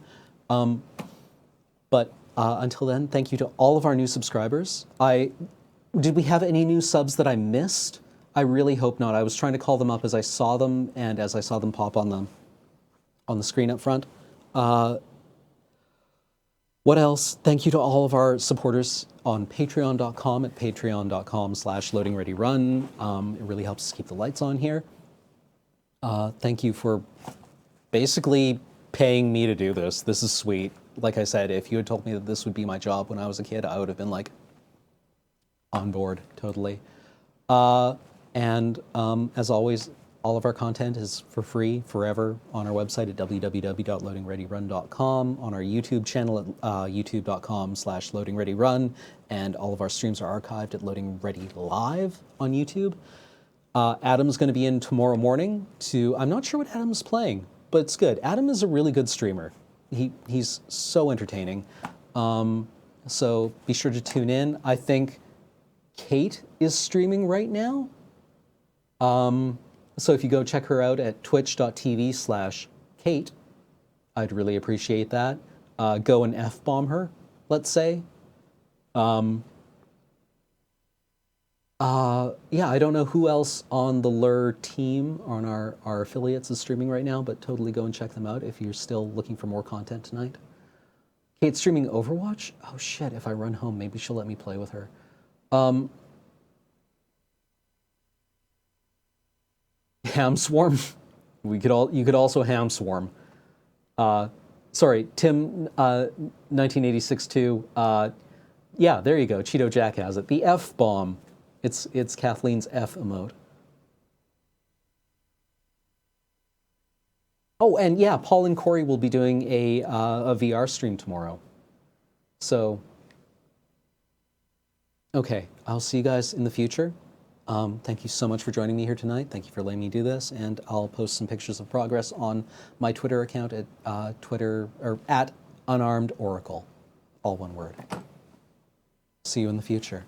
S1: But until then, thank you to all of our new subscribers. Did we have any new subs that I missed? I really hope not. I was trying to call them up as I saw them and as I saw them pop on the screen up front. What else? Thank you to all of our supporters on patreon.com at patreon.com/loadingreadyrun. It really helps us keep the lights on here. Thank you for basically paying me to do this. This is sweet. Like I said, if you had told me that this would be my job when I was a kid, I would have been like on board, totally. And as always, all of our content is for free forever on our website at www.loadingreadyrun.com, on our YouTube channel at youtube.com/loadingreadyrun, and all of our streams are archived at Loading Ready Live on YouTube. Adam's going to be in tomorrow morning I'm not sure what Adam's playing, but it's good. Adam is a really good streamer. He's so entertaining. So be sure to tune in. I think Kate is streaming right now. So if you go check her out at twitch.tv/Kate, I'd really appreciate that. Go and F-bomb her, let's say. Yeah, I don't know who else on the Lure team, on our affiliates, is streaming right now, but totally go and check them out if you're still looking for more content tonight. Kate's streaming Overwatch? Oh shit, if I run home, maybe she'll let me play with her. Ham Swarm? You could also Ham Swarm. Sorry, Tim, 1986 too. Yeah, there you go. Cheeto Jack has it. The F bomb. It's Kathleen's F emote. Oh, and yeah, Paul and Corey will be doing a VR stream tomorrow. So, okay, I'll see you guys in the future. Thank you so much for joining me here tonight. Thank you for letting me do this, and I'll post some pictures of progress on my Twitter account at Twitter or at Unarmed Oracle, all one word. See you in the future.